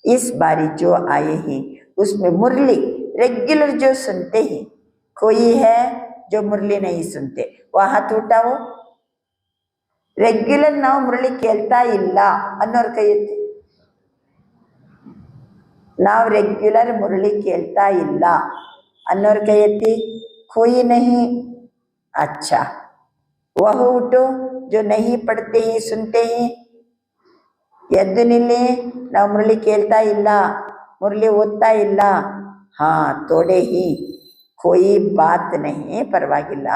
इस बारी जो आए हैं उसमें मुरली रेगुलर जो सुनते हैं, कोई है जो मुरली नहीं सुनते? वह हाथ उठाओ. ರೆಗ್ಯುಲರ್ ನಾವು ಮುರಳಿ ಕೇಳ್ತಾ ಇಲ್ಲ ಅನ್ನೋರು ಕೈ ಎತ್ತಿ. ನಾವು ರೆಗ್ಯುಲರ್ ಮುರಳಿ ಕೇಳ್ತಾ ಇಲ್ಲ ಅನ್ನೋರು ಕೈ ಎತ್ತಿ. कोई नहीं. अच्छा, वह उठो जो नहीं पढ़ते ही सुनते ही. ಎದ್ದು ನಿಲ್ಲಿ, ನಾವು ಮುರಳಿ ಕೇಳ್ತಾ ಇಲ್ಲ, ಮುರಳಿ ಓದ್ತಾ ಇಲ್ಲ. हाँ, थोड़े ही, कोई बात नहीं, परवागिಲ್ಲ.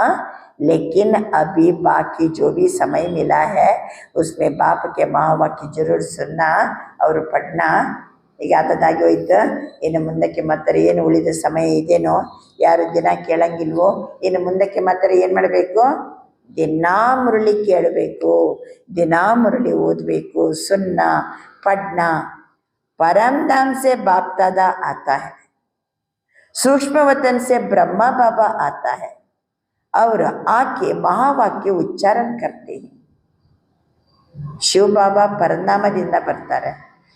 लेकिन अभी बाकी जो भी समय मिला है उसमें बाप के महावाक्य जरूर सुनना और पढ़ना. ಈಗ ಆದದಾಗಿ ಹೋಯ್ತು. ಇನ್ನು ಮುಂದಕ್ಕೆ ಮಾತ್ರ ಏನು ಉಳಿದ ಸಮಯ ಇದೇನೋ, ಯಾರು ದಿನ ಕೇಳಂಗಿಲ್ವೋ, ಇನ್ನು ಮುಂದಕ್ಕೆ ಮಾತ್ರ ಏನು ಮಾಡಬೇಕು, ದಿನಾ ಮುರಳಿ ಕೇಳಬೇಕು, ದಿನಾ ಮುರಳಿ ಓದಬೇಕು, ಸುನ್ನ ಪಡ್ನ. परम धाम से बाप दादा आता है, सूक्ष्म वतन से ब्रह्मा बाबा आता है और आके महावाक्य उच्चारण करते हैं. ಶಿವ ಬಾಬಾ ಪರನಾಮದಿಂದ ಬರ್ತಾರೆ,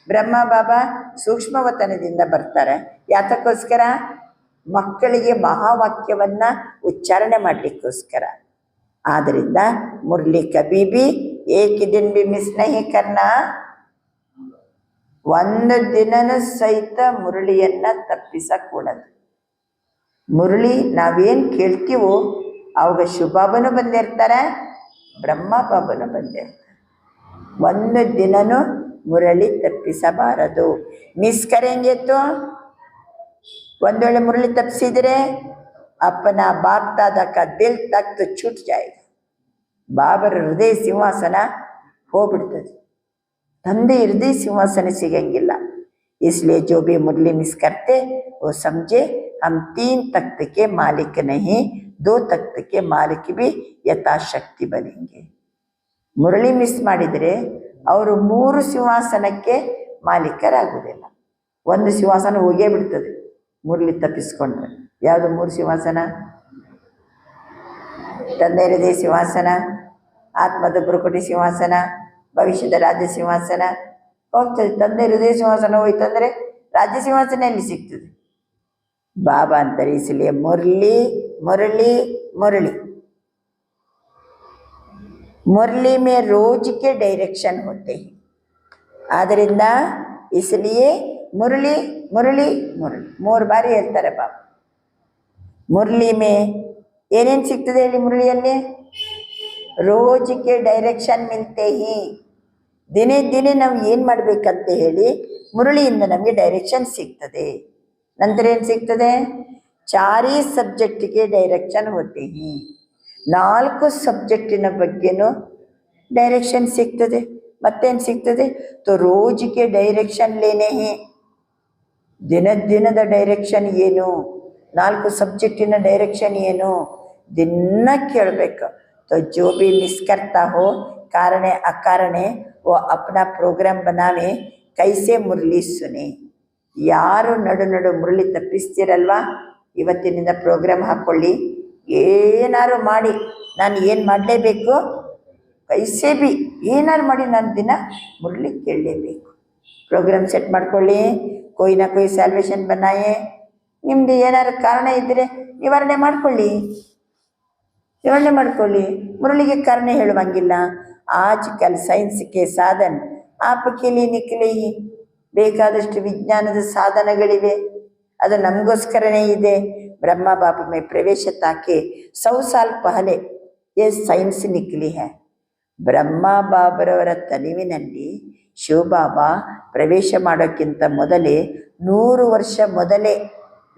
ಬ್ರಹ್ಮ ಬಾಬಾ ಸೂಕ್ಷ್ಮ ವತನದಿಂದ ಬರ್ತಾರೆ. ಯಾತಕ್ಕೋಸ್ಕರ? ಮಕ್ಕಳಿಗೆ ಮಹಾವಾಕ್ಯವನ್ನು ಉಚ್ಚಾರಣೆ ಮಾಡಲಿಕ್ಕೋಸ್ಕರ. ಆದ್ದರಿಂದ ಮುರಳಿ ಕಭಿ ಭಿ ಏಕ್ ದಿನ ಭಿ ಮಿಸ್ ನಹಿ ಕರ್ನಾ. ಒಂದು ದಿನನೂ ಸಹಿತ ಮುರಳಿಯನ್ನು ತಪ್ಪಿಸಕೂಡದು. ಮುರಳಿ ನಾವೇನು ಕೇಳ್ತೀವೋ ಅವಾಗ ಶಿವಬಾಬನು ಬಂದಿರ್ತಾರೆ, ಬ್ರಹ್ಮ ಬಾಬನು ಬಂದಿರ್ತಾರೆ. ಒಂದು ದಿನನೂ ಮುರಳಿ ತಪ್ಪಿಸಬಾರದು. ಮಿಸ್ ಕರೆಂಗೆ ತೋ, ಒಂದು ವೇಳೆ ಮುರಳಿ ತಪ್ಪಿಸಿದರೆ ಅಪ್ಪನ ಬಾಪ್ ದಾದಾ ಕಾ ದಿಲ್ ತಖ್ತ್ छूट जाएगा. ಬಾಬರ ಹೃದಯ ಸಿಂಹಾಸನ ಹೋಗ್ಬಿಡ್ತದೆ, ತಂದೆ ಹೃದಯ ಸಿಂಹಾಸನ ಸಿಗಂಗಿಲ್ಲ. इसलिए जो भी मुरली मिस करते वो समझे हम 3 तख्त के मालिक नहीं, 2 तख्त के मालिक भी यथाशक्ति बनेंगे. ಮುರಳಿ ಮಿಸ್ ಮಾಡಿದರೆ ಅವರು 3 ಸಿಂಹಾಸನಕ್ಕೆ ಮಾಲೀಕರಾಗುವುದಿಲ್ಲ. ಒಂದು ಸಿಂಹಾಸನ ಹೋಗೇ ಬಿಡ್ತದೆ ಮುರಳಿ ತಪ್ಪಿಸ್ಕೊಂಡ್ರೆ. ಯಾವುದು 3 ಸಿಂಹಾಸನ? ತಂದೆ ಹೃದಯ ಸಿಂಹಾಸನ, ಆತ್ಮದ ಬ್ರುಕುಟಿ ಸಿಂಹಾಸನ, ಭವಿಷ್ಯದ ರಾಜ್ಯ ಸಿಂಹಾಸನ ಹೋಗ್ತದೆ. ತಂದೆ ಹೃದಯ ಸಿಂಹಾಸನ ಹೋಯ್ತಂದರೆ ರಾಜ್ಯ ಸಿಂಹಾಸನ ಎಲ್ಲಿ ಸಿಗ್ತದೆ? बाबा अंतर इसलिए मुरली मुरली मुरली मुरली में रोज के डायरेक्शन होते हैं ಆದ್ದರಿಂದ इसलिए मुरली मुरली मुरली 3 ಬಾರಿ ಹೇಳ್ತಾರೆ ಬಾಬಾ ಮುರಳಿ ಮೇ ಏನೇನು ಸಿಗ್ತದೆ ಹೇಳಿ ಮುರಳಿಯಲ್ಲಿ ರೋಜ್ಗೆ ಡೈರೆಕ್ಷನ್ ಮಿಲ್ತೆ ಹಿ ದಿನೇ ದಿನೇ ನಾವು ಏನು ಮಾಡಬೇಕಂತ ಹೇಳಿ ಮುರಳಿಯಿಂದ ನಮಗೆ ಡೈರೆಕ್ಷನ್ ಸಿಗ್ತದೆ ನಂತರ ಏನು ಸಿಗ್ತದೆ 4 ಸಬ್ಜೆಕ್ಟಿಗೆ ಡೈರೆಕ್ಷನ್ ಹೋತೆ ಹಿ 4 ಸಬ್ಜೆಕ್ಟಿನ ಬಗ್ಗೆನೂ ಡೈರೆಕ್ಷನ್ ಸಿಗ್ತದೆ ಮತ್ತೇನು ಸಿಗ್ತದೆ ತೋ ರೋಜ್ಗೆ ಡೈರೆಕ್ಷನ್ ಲೇನೆ ಹಿ ದಿನದ ಡೈರೆಕ್ಷನ್ ಏನು 4 ಸಬ್ಜೆಕ್ಟಿನ ಡೈರೆಕ್ಷನ್ ಏನು ದಿನ ಕೇಳಬೇಕು तो जो भी मिस करता हो कारणे अकारणे वो अपना प्रोग्राम बनावे कैसे मुरली सुने ಯಾರು ನಡು ಮುರಳಿ ತಪ್ಪಿಸ್ತೀರಲ್ವಾ ಇವತ್ತಿನಿಂದ ಪ್ರೋಗ್ರಾಮ್ ಹಾಕ್ಕೊಳ್ಳಿ ಏನಾರು ಮಾಡಿ ನಾನು ಏನು ಮಾಡಲೇಬೇಕು ಕೈಸೆ ಬಿ ಏನಾರು ಮಾಡಿ ನಾನು ದಿನ ಮುರಳಿ ಕೇಳಲೇಬೇಕು ಪ್ರೋಗ್ರಾಮ್ ಸೆಟ್ ಮಾಡ್ಕೊಳ್ಳಿ ಕೊಯ್ ನಾ ಕೊಯ್ ಸ್ಯಾಲ್ವೇಷನ್ ಬನ್ನಾಯೆ ನಿಮ್ಮದು ಏನಾರು ಕಾರಣ ಇದ್ದರೆ ನಿವಾರಣೆ ಮಾಡ್ಕೊಳ್ಳಿ ಮುರಳಿಗೆ ಕಾರಣ ಹೇಳುವಂಗಿಲ್ಲ ಆಜ್ ಕಲ್ ಸೈನ್ಸ್ಗೆ ಸಾಧನ ಆಪಕ್ಕೆ ನಿಖಲೆ ಬೇಕಾದಷ್ಟು ವಿಜ್ಞಾನದ ಸಾಧನಗಳಿವೆ ಅದು ನಮಗೋಸ್ಕರನೇ ಇದೆ ಬ್ರಹ್ಮ ಬಾಪ ಮೇ ಪ್ರವೇಶ ತಾಕೆ 100 साल पहले ये ಸೈನ್ಸ್ ನಿಖಲಿ है ಬ್ರಹ್ಮ ಬಾಬರವರ ತನುವಿನಲ್ಲಿ ಶಿವಬಾಬಾ ಪ್ರವೇಶ ಮಾಡೋಕ್ಕಿಂತ ಮೊದಲೇ 100 ವರ್ಷ ಮೊದಲೇ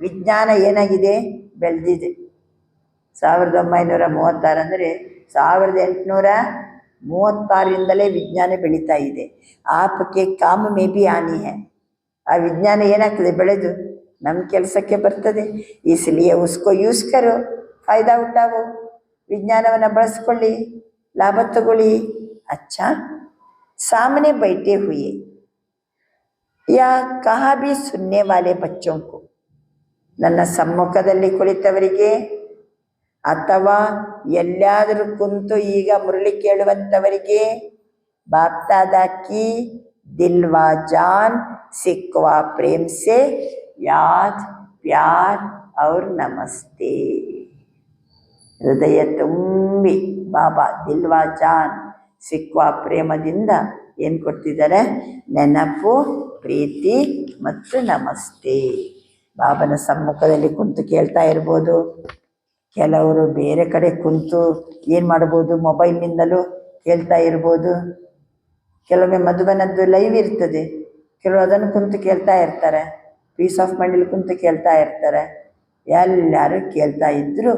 ವಿಜ್ಞಾನ ಏನಾಗಿದೆ ಬೆಳೆದಿದೆ 1936 ಅಂದರೆ 1836ರಿಂದಲೇ ವಿಜ್ಞಾನ ಬೆಳೀತಾ ಇದೆ ಆಪಕ್ಕೆ ಕಾಮ ಮೇ ಬಿ ಆನಿ ಹೈ ಆ ವಿಜ್ಞಾನ ಏನಾಗ್ತದೆ ಬೆಳೆದು ನಮ್ಮ ಕೆಲಸಕ್ಕೆ ಬರ್ತದೆ इसलिए उसको ಯೂಸ್ करो ಫಾಯ್ದಾ ಉಠಾವೋ ವಿಜ್ಞಾನವನ್ನು ಬಳಸ್ಕೊಳ್ಳಿ ಲಾಭ ತಗೊಳ್ಳಿ अच्छा सामने बैठे हुए या कहाँ भी सुनने वाले बच्चों को ನನ್ನ ಸಮ್ಮುಖದಲ್ಲಿ ಕುಳಿತವರಿಗೆ ಅಥವಾ ಎಲ್ಲಾದರೂ ಕುಂತು ಈಗ ಮುರಳಿ ಕೇಳುವಂಥವರಿಗೆ ಬಾಪ್ದಾದಾ ಕಿ ದಿಲ್ವಾ ಜಾನ್ ಸಿಕ್ವಾ ಪ್ರೇಮ್ ಸೆ ಯಾದ್ ಪ್ಯಾರ್ ಔರ್ ನಮಸ್ತೆ ಹೃದಯ ತುಂಬಿ ಬಾಬಾ ದಿಲ್ವಾ ಜಾನ್ ಸಿಕ್ವಾ ಪ್ರೇಮದಿಂದ ಏನು ಕೊಡ್ತಿದ್ದಾರೆ ನೆನಪು ಪ್ರೀತಿ ಮತ್ತು ನಮಸ್ತೆ ಬಾಬನ ಸಮ್ಮುಖದಲ್ಲಿ ಕುಂತು ಕೇಳ್ತಾ ಇರ್ಬೋದು ಕೆಲವರು ಬೇರೆ ಕಡೆ ಕುಂತು ಏನು ಮಾಡ್ಬೋದು ಮೊಬೈಲ್ನಿಂದಲೂ ಕೇಳ್ತಾ ಇರ್ಬೋದು ಕೆಲವೊಮ್ಮೆ ಮಧುಬನದ್ದು ಲೈವ್ ಇರ್ತದೆ ಕೆಲವರು ಅದನ್ನು ಕುಂತು ಕೇಳ್ತಾ ಇರ್ತಾರೆ ಪೀಸ್ ಆಫ್ ಮೈಂಡಲ್ಲಿ ಕುಂತು ಕೇಳ್ತಾ ಇರ್ತಾರೆ ಎಲ್ಲರೂ ಕೇಳ್ತಾ ಇದ್ದರೂ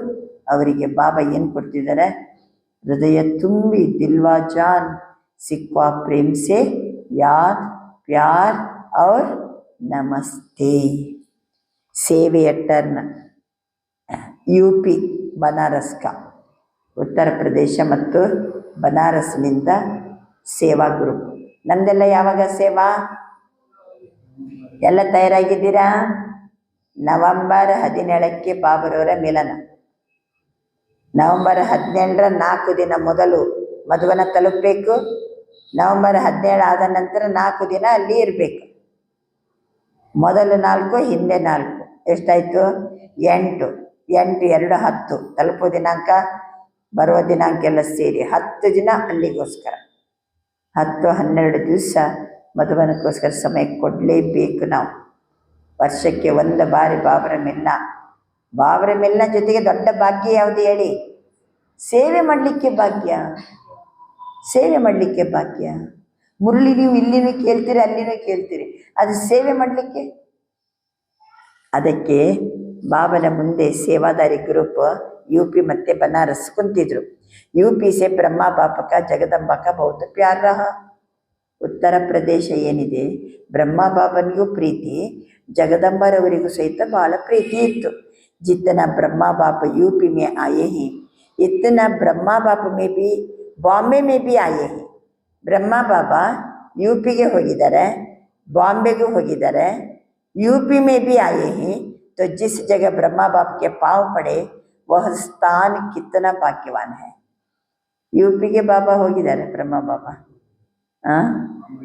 ಅವರಿಗೆ ಬಾಬಾ ಏನು ಕೊಡ್ತಿದ್ದಾರೆ ಹೃದಯ ತುಂಬಿ ದಿಲ್ವಾ ಜಾನ್ ಸಿಕ್ವಾ ಪ್ರೇಮ್ ಸೆ ಯಾದ್ ಪ್ಯಾರ್ ಔರ್ ನಮಸ್ತೆ ಸೇವೆಯ ಟರ್ನ್ ಯುಪಿ ಬನಾರಸ್ ಕಾ ಉತ್ತರ ಪ್ರದೇಶ ಮತ್ತು ಬನಾರಸ್ನಿಂದ ಸೇವಾ ಗ್ರೂಪ್ ನಮ್ದೆಲ್ಲ ಯಾವಾಗ ಸೇವಾ ಎಲ್ಲ ತಯಾರಾಗಿದ್ದೀರಾ ನವೆಂಬರ್ 17ಕ್ಕೆ ಬಾಬರವರ ಮಿಲನ ನವೆಂಬರ್ 17ರ 4 ದಿನ ಮೊದಲು ಮಧುವನ ತಲುಪಬೇಕು ನವೆಂಬರ್ 17 ಆದ ನಂತರ 4 ದಿನ ಅಲ್ಲಿ ಇರಬೇಕು ಮೊದಲು 4 ಹಿಂದೆ 4 ಎಷ್ಟಾಯಿತು 8 2 10 ತಲುಪೋ ದಿನಾಂಕ ಬರುವ ದಿನಾಂಕ ಎಲ್ಲ ಸೇರಿ 10 ದಿನ ಅಲ್ಲಿಗೋಸ್ಕರ 10-12 ದಿವಸ ಮಧುಬನಕ್ಕೋಸ್ಕರ ಸಮಯ ಕೊಡಲೇಬೇಕು ನಾವು ವರ್ಷಕ್ಕೆ 1 ಬಾರಿ ಬಾಬರ ಮಿಲ್ನ ಜೊತೆಗೆ ದೊಡ್ಡ ಭಾಗ್ಯ ಯಾವುದು ಹೇಳಿ ಸೇವೆ ಮಾಡಲಿಕ್ಕೆ ಭಾಗ್ಯ ಮುರಳಿ ನೀವು ಇಲ್ಲಿನೂ ಕೇಳ್ತೀರಿ ಅಲ್ಲಿನೂ ಕೇಳ್ತೀರಿ ಅದು ಸೇವೆ ಮಾಡಲಿಕ್ಕೆ ಅದಕ್ಕೆ ಬಾಬನ ಮುಂದೆ ಸೇವಾದಾರಿ ಗ್ರೂಪ್ यूपी ಮತ್ತು ಬನಾರಸ್ ಕುಂತಿದ್ರು यूपी से ಬ್ರಹ್ಮ ಬಾಪಕ ಜಗದಂಬಕ ಬಹುತ ಪ್ಯಾರ ರಹ ಉತ್ತರ ಪ್ರದೇಶ ಏನಿದೆ ಬ್ರಹ್ಮ ಬಾಬನಿಗೂ ಪ್ರೀತಿ ಜಗದಂಬರವರಿಗೂ ಸಹಿತ ಭಾಳ ಪ್ರೀತಿ ಇತ್ತು जितना ब्रह्मा बाप यूपी में आए हैं इतना ब्रह्मा बाप में भी बॉम्बे में भी आए हैं ब्रह्मा बाबा यूपीಗೆ ಹೋಗಿದ್ದಾರೆ बॉम्बेಗೂ ಹೋಗಿದ್ದಾರೆ यूपी में भी आए हैं तो जिस जगह ब्रह्मा बाप के पाँव पड़े वह स्थान कितना भाग्यवान है यूपीಗೆ ಬಾಬಾ ಹೋಗಿದ್ದಾರೆ ಬ್ರಹ್ಮ ಬಾಬಾ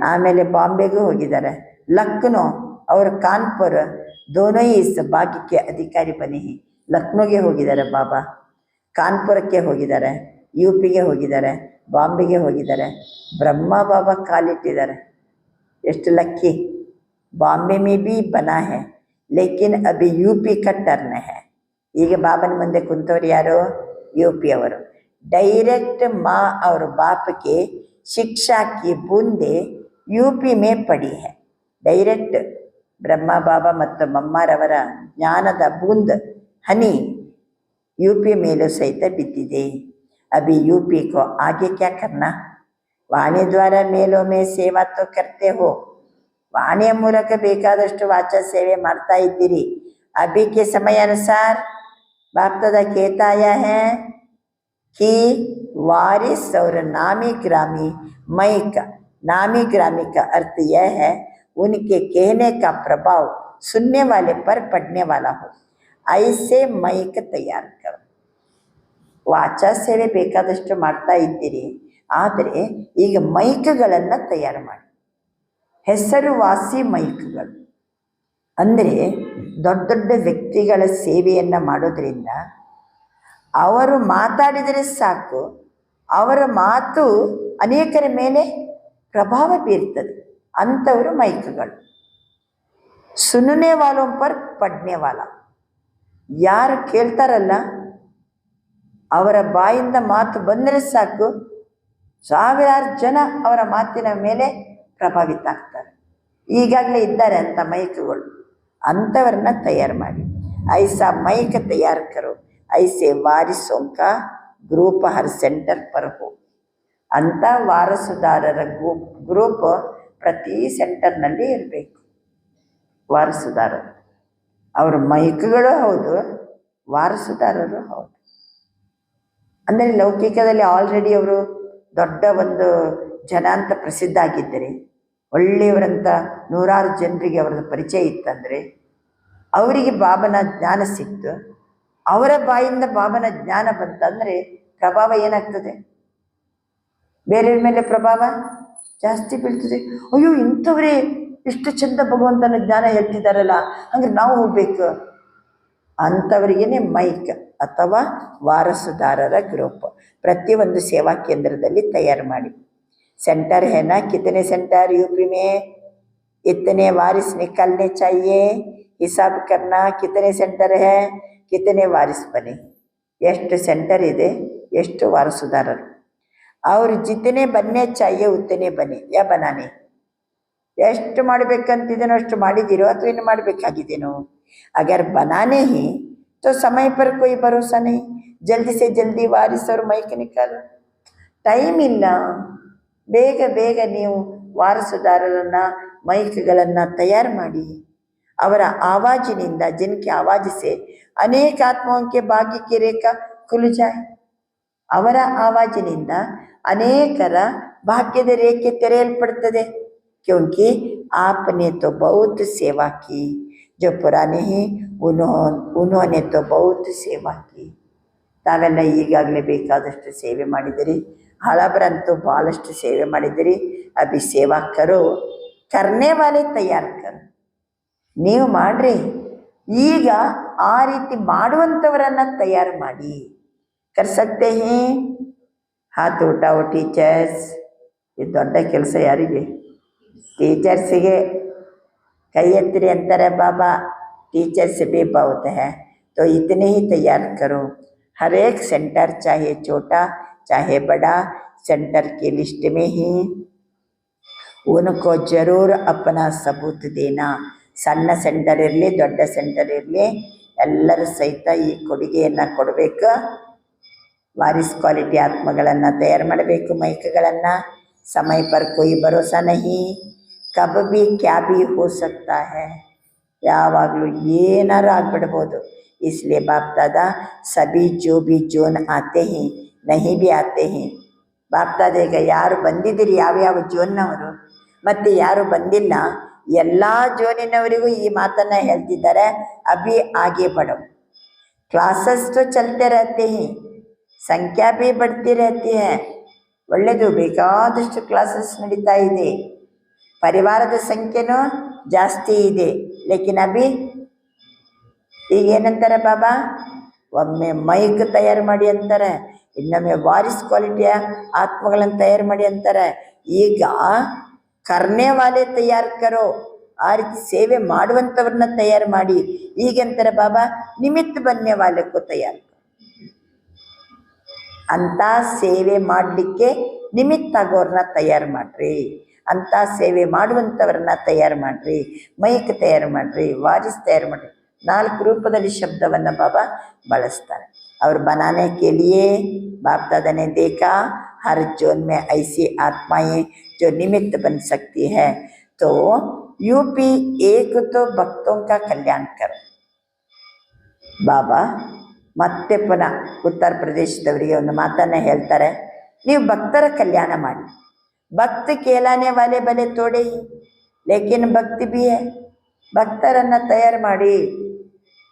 ಆಮೇಲೆ ಬಾಂಬೆಗೂ ಹೋಗಿದ್ದಾರೆ और कानपुर दोनों ही इस भाग्य के अधिकारी बने हैं. ಲಕ್ನೋಗೆ ಹೋಗಿದ್ದಾರೆ ಬಾಬಾ, ಕಾನ್ಪುರಕ್ಕೆ ಹೋಗಿದ್ದಾರೆ, UPಗೆ ಹೋಗಿದ್ದಾರೆ, ಬಾಂಬೆಗೆ ಹೋಗಿದ್ದಾರೆ. ಬ್ರಹ್ಮ ಬಾಬಾ ಕಾಲಿಟ್ಟಿದ್ದಾರೆ. ಎಷ್ಟು ಲಕ್ಕಿ. ಬಾಂಬೆ ಮೇ ಬಿ ಬನಾ ಹೈ ಲೇಕಿನ್ ಅಭಿ UP का टर्न है. ಈಗ ಬಾಬನ ಮುಂದೆ ಕುಂತವ್ರು ಯಾರು? UP ಅವರು. डायरेक्ट माँ और बाप के शिक्षा की बूंदे UP में पड़ी है. ಡೈರೆಕ್ಟ್ ಬ್ರಹ್ಮ ಬಾಬಾ ಮತ್ತು ಮಮ್ಮರವರ ಜ್ಞಾನದ ಬೂಂದ್ ಹನಿ UP ಮೇಲೂ ಸಹಿತ ಬಿದ್ದಿದೆ. अभी UP को आगे क्या करना? ವಾಣಿ ದ್ವಾರ ಮೇಲೊಮ್ಮೆ ಸೇವಾ ತೋ ಕರ್ತೆ ಹೋ. ವಾಣಿಯ ಮೂಲಕ ಬೇಕಾದಷ್ಟು ವಾಚಾ ಸೇವೆ ಮಾಡ್ತಾ ಇದ್ದೀರಿ. अभी के समय अनुसार बाप दादा कहता आया है कि वारिस और नामी ग्रामी मई का, नामी ग्रामी का अर्थ यह है उनके कहने का प्रभाव सुनने वाले पर पड़ने वाला हो. ऐसे ಮೈಕ್ ತಯಾರು ಕರೋ. ವಾಚಾ ಸೇವೆ ಬೇಕಾದಷ್ಟು ಮಾಡ್ತಾ ಇದ್ದೀರಿ, ಆದರೆ ಈಗ ಮೈಕ್ಗಳನ್ನು ತಯಾರು ಮಾಡಿ. ಹೆಸರುವಾಸಿ ಮೈಕ್ಗಳು ಅಂದರೆ ದೊಡ್ಡ ದೊಡ್ಡ ವ್ಯಕ್ತಿಗಳ ಸೇವೆಯನ್ನು ಮಾಡೋದ್ರಿಂದ ಅವರು ಮಾತಾಡಿದರೆ ಸಾಕು, ಅವರ ಮಾತು ಅನೇಕರ ಮೇಲೆ ಪ್ರಭಾವ ಬೀರ್ತದೆ. ಅಂಥವರು ಮೈಕ್ಗಳು. ಸುನನೆ ವಾಲೋಂ ಪರ್ ಪಡ್ನೆ ವಾಲ, ಯಾರು ಕೇಳ್ತಾರಲ್ಲ ಅವರ ಬಾಯಿಂದ ಮಾತು ಬಂದರೆ ಸಾಕು, ಸಾವಿರಾರು ಜನ ಅವರ ಮಾತಿನ ಮೇಲೆ ಪ್ರಭಾವಿತ ಆಗ್ತಾರೆ. ಈಗಾಗಲೇ ಇದ್ದಾರೆ ಅಂಥ ಮೈಕ್ಗಳು. ಅಂಥವ್ರನ್ನ ತಯಾರು ಮಾಡಿ. ಐಸಾ ಮೈಕ್ ತಯಾರು ಕರೋ, ಐಸೆ ವಾರಿಸೋಂಕ ಗ್ರೂಪ್ ಹರ್ ಸೆಂಟರ್ ಪರ್ ಹೋ. ಅಂಥ ವಾರಸುದಾರರ ಗ್ರೂಪ್ ಪ್ರತಿ ಸೆಂಟರ್ನಲ್ಲಿ ಇರಬೇಕು. ವಾರಸುದಾರರು ಅವರು ಮೈಕ್ಗಳು ಹೌದು, ವಾರಸುದಾರರು ಹೌದು. ಅಂದರೆ ಲೌಕಿಕದಲ್ಲಿ ಆಲ್ರೆಡಿ ಅವರು ದೊಡ್ಡ ಒಂದು ಜನ ಅಂತ ಪ್ರಸಿದ್ಧ ಆಗಿದ್ದರೆ, ಒಳ್ಳೆಯವರಂತ ನೂರಾರು ಜನರಿಗೆ ಅವರ ಪರಿಚಯ ಇತ್ತಂದರೆ, ಅವರಿಗೆ ಬಾಬನ ಜ್ಞಾನ ಸಿಕ್ತು, ಅವರ ಬಾಯಿಂದ ಬಾಬನ ಜ್ಞಾನ ಬಂತಂದರೆ ಪ್ರಭಾವ ಏನಾಗ್ತದೆ? ಬೇರೆಯವ್ರ ಮೇಲೆ ಪ್ರಭಾವ ಜಾಸ್ತಿ ಬೀಳ್ತದೆ. ಅಯ್ಯೋ, ಇಂಥವರೇ ಇಷ್ಟು ಚಂದ ಭಗವಂತನ ಜ್ಞಾನ ಹೇಳ್ತಿದ್ದಾರಲ್ಲ, ಹಂಗೆ ನಾವು ಹೋಗ್ಬೇಕು. ಅಂಥವರಿಗೇ ಮೈಕ್ ಅಥವಾ ವಾರಸುದಾರರ ಗ್ರೂಪ್ ಪ್ರತಿಯೊಂದು ಸೇವಾ ಕೇಂದ್ರದಲ್ಲಿ ತಯಾರು ಮಾಡಿ. सेंटर है ना, कितने सेंटर UP में, इतने वारिस निकलने चाहिए. हिसाब करना कितने सेंटर है, कितने वारिस बने, ಎಷ್ಟು ಸೆಂಟರ್ ಇದೆ, ಎಷ್ಟು ವಾರಸುದಾರರು. और जितने बनने चाहिए उतने बने या बनाने. ಎಷ್ಟು ಮಾಡಬೇಕಂತಿದ್ದೇನೋ ಅಷ್ಟು ಮಾಡಿದ್ದೀರೋ ಅಥವಾ ಇನ್ನು ಮಾಡಬೇಕಾಗಿದ್ದೇನೋ. अगर बनाने ही तो समय पर कोई भरोसा नहीं. जल्दी से जल्दी वारिस और ಮೈಕ್ निकालो, ಟೈಮ್ ಇಲ್ಲ. ಬೇಗ ಬೇಗ ನೀವು ವಾರಸುದಾರರನ್ನು ಮೈಕ್ಗಳನ್ನು ತಯಾರು ಮಾಡಿ. ಅವರ ಆವಾಜಿನಿಂದ ಜಿನ್ಕೆ ಆವಾಜಿಸೆ ಅನೇಕ ಆತ್ಮೋಂಕೆ ಭಾಗ್ಯಕ್ಕೆ ರೇಖಾ ಖುಲ್ ಜಾಯ್. ಅವರ ಆವಾಜಿನಿಂದ ಅನೇಕರ ಭಾಗ್ಯದ ರೇಖೆ ತೆರೆಯಲ್ಪಡ್ತದೆ. ಕ್ಯೋಂಕಿ आपने तो बहुत सेवा की, जो पुराने ही उन्होंने तो बहुत सेवा की. ತಾವೆಲ್ಲ ಈಗಾಗಲೇ ಬೇಕಾದಷ್ಟು ಸೇವೆ ಮಾಡಿದಿರಿ, ಹಳಬರಂತೂ ಭಾಳಷ್ಟು ಸೇವೆ ಮಾಡಿದಿರಿ. ಅಭಿ ಸೇವಾ ಕರೋ, ಕರ್ನೆ ವಾಲೆ ತಯಾರು ಕರೋ. ನೀವು ಮಾಡ್ರಿ, ಈಗ ಆ ರೀತಿ ಮಾಡುವಂಥವರನ್ನು ತಯಾರು ಮಾಡಿ. ಕರ್ ಸಕ್ತೆ ಹೀ. ಹಾತ್ ಉಠಾವೋ ಟೀಚರ್ಸ್. ಇದು ದೊಡ್ಡ ಕೆಲಸ ಯಾರಿಗೆ? ಟೀಚರ್ಸಿಗೆ. ಕೈ ಎತ್ತಿರಿ ಅಂತಾರೆ ಬಾಬಾ. टीचर्स भी बहुत है, तो इतने ही तैयार करो. हर एक सेंटर चाहे छोटा चाहे बड़ा, सेंटर की लिस्ट में ही उनको जरूर अपना सबूत देना. ಸಣ್ಣ ಸೆಂಟರ್ ಇರಲಿ ದೊಡ್ಡ ಸೆಂಟರ್ ಇರಲಿ, ಎಲ್ಲರೂ ಸಹಿತ ಈ ಕೊಡುಗೆಯನ್ನು ಕೊಡಬೇಕು. ವಾರಿಸ್ ಕ್ವಾಲಿಟಿ ಆತ್ಮಗಳನ್ನು ತಯಾರು ಮಾಡಬೇಕು. ಮೈಕ್ಗಳನ್ನು ಸಮಯ ಪರ್ ಕೋಯಿ ಭರೋಸಾ ನಹಿ, ಕಬ್ ಭಿ ಕ್ಯಾ ಭಿ ಹೋ ಸಕ್ತಾ ಹೈ. ಯಾವಾಗಲೂ ಏನಾರು ಆಗಿಬಿಡ್ಬೋದು. इसलिए बाप दादा सभी जो भी जोन आते हैं नहीं भी आते हैं. बाप दादाಗ ಯಾರು ಬಂದಿದ್ದೀರಿ, ಯಾವ್ಯಾವ ಜೋನ್ನವರು ಮತ್ತು ಯಾರು ಬಂದಿಲ್ಲ, ಎಲ್ಲ ಜೋನಿನವರಿಗೂ ಈ ಮಾತನ್ನು ಹೇಳ್ತಿದ್ದಾರೆ. ಅಭಿ ಆಗೆ ಬಡೋ. ಕ್ಲಾಸಸ್ तो चलते रहते हैं, ಸಂಖ್ಯಾ भी बढ़ती रहती है. ಒಳ್ಳೆಯದು, ಬೇಕಾದಷ್ಟು ಕ್ಲಾಸಸ್ ನಡೀತಾ ಇದೆ. ಪರಿವಾರದ ಸಂಖ್ಯೆನೂ ಜಾಸ್ತಿ ಇದೆ. ಲೇಕಿನ್ ಅಭಿ ಈಗ ಏನಂತಾರೆ ಬಾಬಾ, ಒಮ್ಮೆ ಮೈಕ್ ತಯಾರು ಮಾಡಿ ಅಂತಾರೆ, ಇನ್ನೊಮ್ಮೆ ವಾರಿಸ್ ಕ್ವಾಲಿಟಿಯ ಆತ್ಮಗಳನ್ನು ತಯಾರು ಮಾಡಿ ಅಂತಾರೆ. ಈಗ ಕರ್ನೆ ವಾಲೆ ತಯಾರು ಕರೋ, ಆ ರೀತಿ ಸೇವೆ ಮಾಡುವಂಥವ್ರನ್ನ ತಯಾರು ಮಾಡಿ. ಈಗಂತಾರೆ ಬಾಬಾ, ನಿಮಿತ್ತ ಬನ್ನೆ ವಾಲೆಕ್ಕೂ ತಯಾರು. ಅಂಥ ಸೇವೆ ಮಾಡಲಿಕ್ಕೆ ನಿಮಿತ್ತ ಆಗೋರನ್ನ ತಯಾರು ಮಾಡಿರಿ, ಅಂಥ ಸೇವೆ ಮಾಡುವಂಥವ್ರನ್ನ ತಯಾರು ಮಾಡಿರಿ, ಮೈಕ್ ತಯಾರು ಮಾಡಿರಿ, ವಾರಿಸ್ ತಯಾರು ಮಾಡಿರಿ. 4 ರೂಪದಲ್ಲಿ ಶಬ್ದವನ್ನು ಬಾಬಾ ಬಳಸ್ತಾರೆ. और बनाने के लिए बाप दादा ने देखा हर जोन में ऐसी आत्माएं जो निमित्त बन सकती है. तो यूपी एक तो भक्तों का कल्याण करो. ಬಾಬಾ ಮತ್ತೆ ಪುನಃ ಉತ್ತರ ಪ್ರದೇಶದವರಿಗೆ ಒಂದು ಮಾತನ್ನು ಹೇಳ್ತಾರೆ, ನೀವು ಭಕ್ತರ ಕಲ್ಯಾಣ ಮಾಡಿ. ಭಕ್ತ ಕೇಲಾನೆ ವಾಲೆ ಬಲೆ ತೋಡೆ, ಲೇಕಿನ್ ಭಕ್ತಿ ಬಿ ಹೇ, ಭಕ್ತರನ್ನು ತಯಾರು ಮಾಡಿ.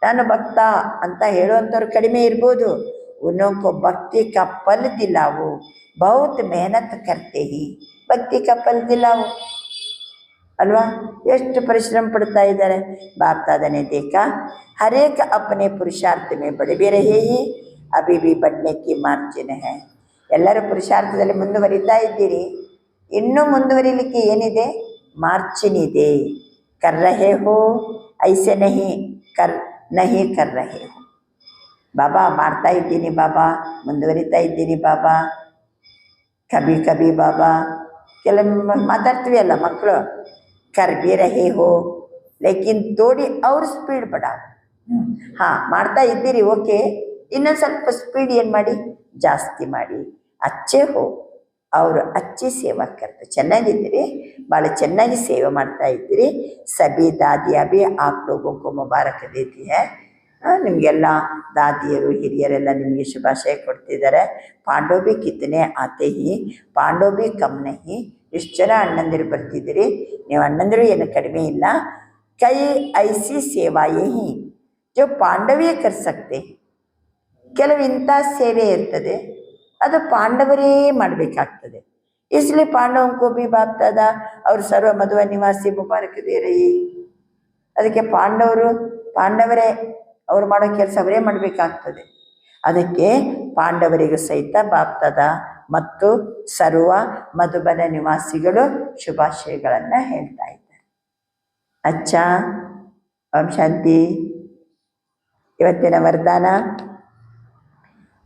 ನಾನು ಭಕ್ತ ಅಂತ ಹೇಳುವಂಥವ್ರು ಕಡಿಮೆ ಇರ್ಬೋದು. ಉನ್ನೋಂಕೋ ಭಕ್ತಿ ಕಾ ಫಲ ದಿಲಾವು, ಬಹುತ್ ಮೆಹನತ್ ಕರ್ತೆ ಹಿ ಭಕ್ತಿ ಕಾ ಫಲ ದಿಲಾವು ಅಲ್ವಾ. ಎಷ್ಟು ಪರಿಶ್ರಮ ಪಡ್ತಾ ಇದ್ದಾರೆ. ಬಾಪ್ ದಾದಾನೆ देखा हर एक अपने पुरुषार्थ में बढ़ भी रहे ही अभी भी बढ़ने की मार्जिन है. ಎಲ್ಲರೂ ಪುರುಷಾರ್ಥದಲ್ಲಿ ಮುಂದುವರಿತಾ ಇದ್ದೀರಿ, ಇನ್ನೂ ಮುಂದುವರಿಲಿಕ್ಕೆ ಏನಿದೆ, ಮಾರ್ಜಿನ್ ಇದೆ. कर रहे हो ऐसे नहीं कर रहे हो. ಬಾಬಾ ಮಾಡ್ತಾ ಇದ್ದೀನಿ ಬಾಬಾ, ಮುಂದುವರಿತಾ ಇದ್ದೀನಿ ಬಾಬಾ. ಕಭಿ ಕಭಿ ಬಾಬಾ ಕೆಲವೊಮ್ಮೆ ಮಾತಾಡ್ತೀವಿ ಅಲ್ಲ ಮಕ್ಕಳು, ಕರ್ ಬಿ ರಹೇ ಹೋ ಲೇಕಿನ್ ತೋಡಿ ಅವ್ರ ಸ್ಪೀಡ್ ಬಡ. ಹಾಂ ಮಾಡ್ತಾ ಇದ್ದೀರಿ, ಓಕೆ, ಇನ್ನೊಂದು ಸ್ವಲ್ಪ ಸ್ಪೀಡ್ ಏನು ಮಾಡಿ, ಜಾಸ್ತಿ ಮಾಡಿ. ಅಚ್ಚೆ ಹೋ ಅವರು ಅಚ್ಚಿ ಸೇವಾ ಕರ್ತಾರೆ. ಚೆನ್ನಾಗಿದ್ದೀರಿ, ಭಾಳ ಚೆನ್ನಾಗಿ ಸೇವೆ ಮಾಡ್ತಾ ಇದ್ದೀರಿ. ಸಭಿ ದಾದಿಯ ಬಿ ಆಪ್ ಲೋಗೋಕ್ಕೂ ಮುಬಾರಕ್ ದೇತಿ ಹೈ. ನಿಮಗೆಲ್ಲ ದಾದಿಯರು ಹಿರಿಯರೆಲ್ಲ ನಿಮಗೆ ಶುಭಾಶಯ ಕೊಡ್ತಿದ್ದಾರೆ. ಪಾಂಡವ್ ಬಿ ಕಿತ್ತನೆ ಆತೆ ಹಿ, ಪಾಂಡವ್ ಬಿ ಕಮ್ ನಹಿ. ಇಷ್ಟು ಜನ ಅಣ್ಣಂದಿರು ಬರ್ತಿದ್ದೀರಿ, ನೀವು ಅಣ್ಣಂದಿರು ಏನು ಕಡಿಮೆ ಇಲ್ಲ. ಕೈ ಐಸಿ ಸೇವಾಯೇ ಹಿ ಜೋ ಪಾಂಡವೇ ಕರ್ ಸಕ್ತೆ. ಕೆಲವು ಇಂಥ ಸೇವೆ ಇರ್ತದೆ, ಅದು ಪಾಂಡವರೇ ಮಾಡಬೇಕಾಗ್ತದೆ. इसलिए पांडवों को भी बाप दादा और सर्व मधुव निवासी मुबारक दे रही. ಅದಕ್ಕೆ ಪಾಂಡವರೇ ಅವ್ರು ಮಾಡೋ ಕೆಲಸ ಅವರೇ ಮಾಡಬೇಕಾಗ್ತದೆ. ಅದಕ್ಕೆ ಪಾಂಡವರಿಗೂ ಸಹಿತ ಬಾಪ್ ದಾದಾ ಮತ್ತು ಸರ್ವ ಮಧುಬನ ನಿವಾಸಿಗಳು ಶುಭಾಶಯಗಳನ್ನು ಹೇಳ್ತಾ ಇದ್ದಾರೆ. ಅಚ್ಚಾ, ಓಂ ಶಾಂತಿ. ಇವತ್ತಿನ ವರದಾನ,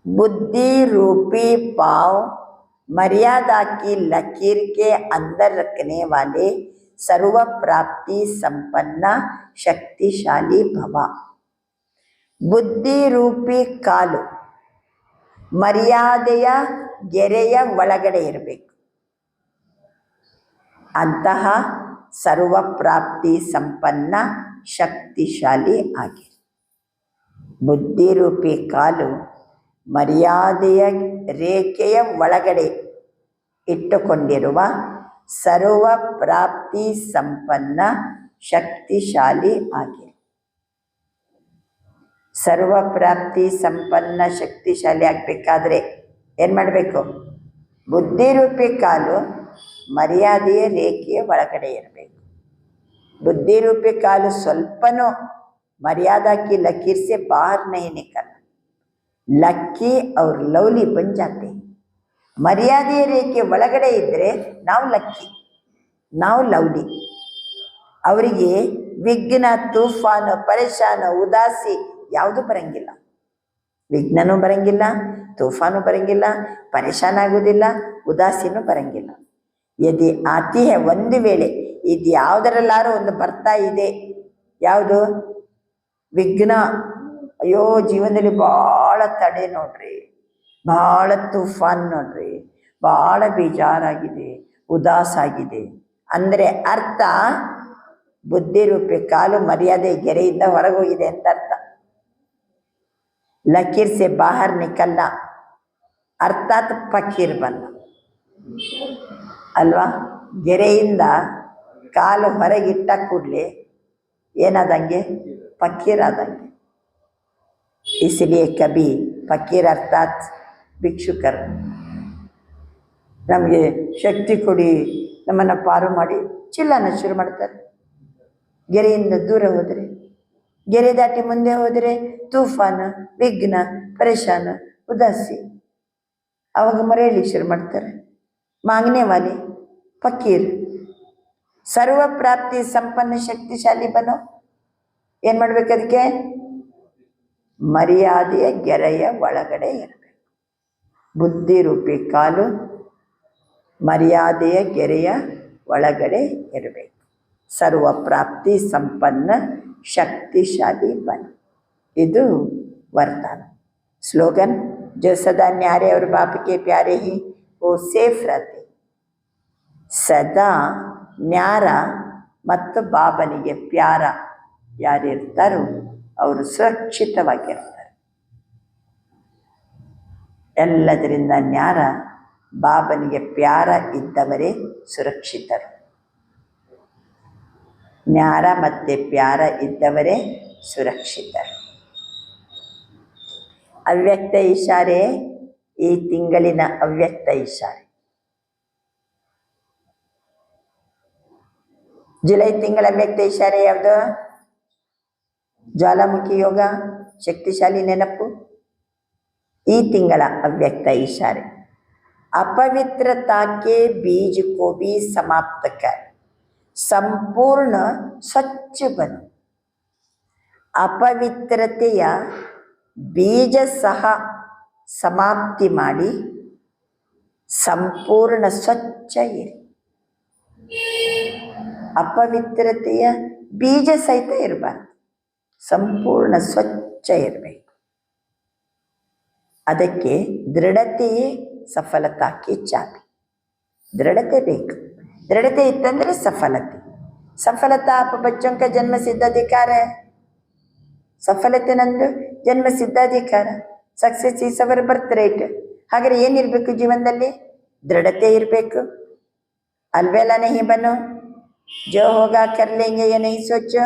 बुद्धि रूपी पाव मर्यादा की लकीर के अंदर रखने वाले सर्व प्राप्ति संपन्न शक्तिशाली भव. ಬುದ್ಧಿ ರೂಪಿ ಕಾಲು ಮರ್ಯಾದೆಯ ಗೆರೆಯ ಒಳಗಡೆ ಇರಬೇಕು. ಅಂತಹ ಸರ್ವ ಪ್ರಾಪ್ತಿ ಸಂಪನ್ನ ಶಕ್ತಿಶಾಲಿ ಆಗಿ. ಬುದ್ಧಿ ರೂಪಿ ಕಾಲು ಮರ್ಯಾದೆಯ ರೇಖೆಯ ಒಳಗಡೆ ಇಟ್ಟುಕೊಂಡಿರುವ ಸರ್ವ ಪ್ರಾಪ್ತಿ ಸಂಪನ್ನ ಶಕ್ತಿಶಾಲಿ ಆಗಿ. ಸರ್ವ ಪ್ರಾಪ್ತಿ ಸಂಪನ್ನ ಶಕ್ತಿಶಾಲಿ ಆಗಬೇಕಾದ್ರೆ ಏನು ಮಾಡಬೇಕು? ಬುದ್ಧಿ ರೂಪಿ ಕಾಲು ಮರ್ಯಾದೆಯ ರೇಖೆಯ ಒಳಗಡೆ ಇರಬೇಕು. ಬುದ್ಧಿ ರೂಪಿ ಕಾಲು ಸ್ವಲ್ಪನೂ मर्यादा की लकीर से बाहर नहीं निकलना. ಲಕ್ಕಿ ಅವ್ರು ಲವ್ಲಿ ಬನ್ ಜಾತೆ. ಮರ್ಯಾದೆ ರೇಖೆ ಒಳಗಡೆ ಇದ್ದರೆ ನಾವು ಲಕ್ಕಿ, ನಾವು ಲವ್ಲಿ. ಅವರಿಗೆ ವಿಘ್ನ, ತೂಫಾನು, ಪರೇಶಾನ, ಉದಾಸಿ ಯಾವುದೂ ಬರಂಗಿಲ್ಲ. ವಿಘ್ನನೂ ಬರಂಗಿಲ್ಲ, ತೂಫಾನು ಬರಂಗಿಲ್ಲ, ಪರೇಶಾನ ಆಗೋದಿಲ್ಲ, ಉದಾಸಿನೂ ಬರಂಗಿಲ್ಲ. ಯದಿ ಆತಿ ಹೇ, ಒಂದು ವೇಳೆ ಇದು ಯಾವುದರಲ್ಲಾರು ಒಂದು ಬರ್ತಾ ಇದೆ, ಯಾವುದು ವಿಘ್ನ, ಅಯ್ಯೋ ಜೀವನದಲ್ಲಿ ಭಾಳ ತಡೆ ನೋಡ್ರಿ, ಭಾಳ ತೂಫಾನ್ ನೋಡ್ರಿ, ಭಾಳ ಬೇಜಾರಾಗಿದೆ, ಉದಾಸಾಗಿದೆ ಅಂದರೆ ಅರ್ಥ ಬುದ್ಧಿ ರೂಪಿ ಕಾಲು ಮರ್ಯಾದೆ ಗೆರೆಯಿಂದ ಹೊರಗೋಗಿದೆ ಅಂತ ಅರ್ಥ. ಲಕೀರ್ ಸೆ ಬಾಹರ್ ನಿಕಲ್ನ ಅರ್ಥಾತ್ ಫಕೀರ್ ಬನ್ನ ಅಲ್ವಾ. ಗೆರೆಯಿಂದ ಕಾಲು ಹೊರಗಿಟ್ಟ ಕೂಡಲೇ ಏನಾದಂಗೆ? ಫಕೀರ್ ಆದಂಗೆ. इसलिए कभी फकीर अर्थात ಭಿಕ್ಷುಕರು ನಮಗೆ ಶಕ್ತಿ ಕೊಡಿ, ನಮ್ಮನ್ನು ಪಾರು ಮಾಡಿ ಚಿಲ್ಲನ ಶುರು ಮಾಡ್ತಾರೆ. ಗೆರೆಯಿಂದ ದೂರ ಹೋದರೆ, ಗೆರೆ ದಾಟಿ ಮುಂದೆ ಹೋದರೆ ತೂಫಾನ, ವಿಘ್ನ, ಪರೇಶಾನ, ಉದಾಸಿ. ಅವಾಗ ಮರೆಯಲಿಕ್ಕೆ ಶುರು ಮಾಡ್ತಾರೆ. ಮಾಂಗನೆ ವಾಲೆ, ಫಕೀರ್, ಸರ್ವ ಪ್ರಾಪ್ತಿ ಸಂಪನ್ನ ಶಕ್ತಿಶಾಲಿ ಬನೋ. ಏನು ಮಾಡ್ಬೇಕು ಅದಕ್ಕೆ? ಮರ್ಯಾದೆಯ ಗೆರೆಯ ಒಳಗಡೆ ಇರಬೇಕು. ಬುದ್ಧಿ ರೂಪಿ ಕಾಲು ಮರ್ಯಾದೆಯ ಗೆರೆಯ ಒಳಗಡೆ ಇರಬೇಕು. ಸರ್ವ ಪ್ರಾಪ್ತಿ ಸಂಪನ್ನ ಶಕ್ತಿಶಾಲಿ ಬನ. ಇದು वरदान। स्लोगन, जो सदा न्यारे और बाप के प्यारे ही वो ಸೇಫ್ रहते। ಸದಾ ನ್ಯಾರ ಮತ್ತು ಬಾಬನಿಗೆ ಪ್ಯಾರ ಯಾರಿರ್ತಾರೋ ಅವರು ಸುರಕ್ಷಿತವಾಗಿರ್ತಾರೆ. ಎಲ್ಲದರಿಂದ ನ್ಯಾರ ಬಾಬನಿಗೆ ಪ್ಯಾರ ಇದ್ದವರೇ ಸುರಕ್ಷಿತರು. ನ್ಯಾರ ಮತ್ತು ಪ್ಯಾರ ಇದ್ದವರೇ ಸುರಕ್ಷಿತರು. ಅವ್ಯಕ್ತ ಇಶಾರೆ ಈ ತಿಂಗಳಿನ ಅವ್ಯಕ್ತ ಇಶಾರೆ. ಜುಲೈ ತಿಂಗಳ ಅವ್ಯಕ್ತ ಇಶಾರೆ ಯಾವುದು? ಜ್ವಾಲಾಮುಖಿ ಯೋಗ, ಶಕ್ತಿಶಾಲಿ ನೆನಪು. ಈ ತಿಂಗಳ ಅವ್ಯಕ್ತ ಇಶಾರೆ, अपवित्रता के बीज को भी समाप्त कर संपूर्ण स्वच्छ बनो. ಅಪವಿತ್ರತೆಯ ಬೀಜ ಸಹ ಸಮಾಪ್ತಿ ಮಾಡಿ ಸಂಪೂರ್ಣ ಸ್ವಚ್ಛ ಇರಿ. ಅಪವಿತ್ರತೆಯ ಬೀಜ ಸಹಿತ ಇರಬಾರ್ದು, ಸಂಪೂರ್ಣ ಸ್ವಚ್ಛ ಇರಬೇಕು. ಅದಕ್ಕೆ ದೃಢತೆಯೇ ಸಫಲತಾಕ್ಕೆ ಚಾಬಿ. दृढ़ते ಬೇಕು. दृढ़ते ಇತ್ತಂದರೆ ಸಫಲತೆ. ಸಫಲತಾ आप बच्चों का जन्म सिद्ध अधिकार है. ಸಫಲತೆ ನಂದು ಜನ್ಮ ಸಿದ್ಧಾಧಿಕಾರ. Success is our birthright. ಹಾಗಾದ್ರೆ ಏನಿರಬೇಕು ಜೀವನದಲ್ಲಿ? ದೃಢತೆ ಇರಬೇಕು. ಅಲ್ವೇಲ ನಹಿ ಬನೋ, ಜೋ ಹೋಗಾ ಕರ್ ಲೇಂಗೆ ಯೇ ನಹಿ ಸೋಚೋ.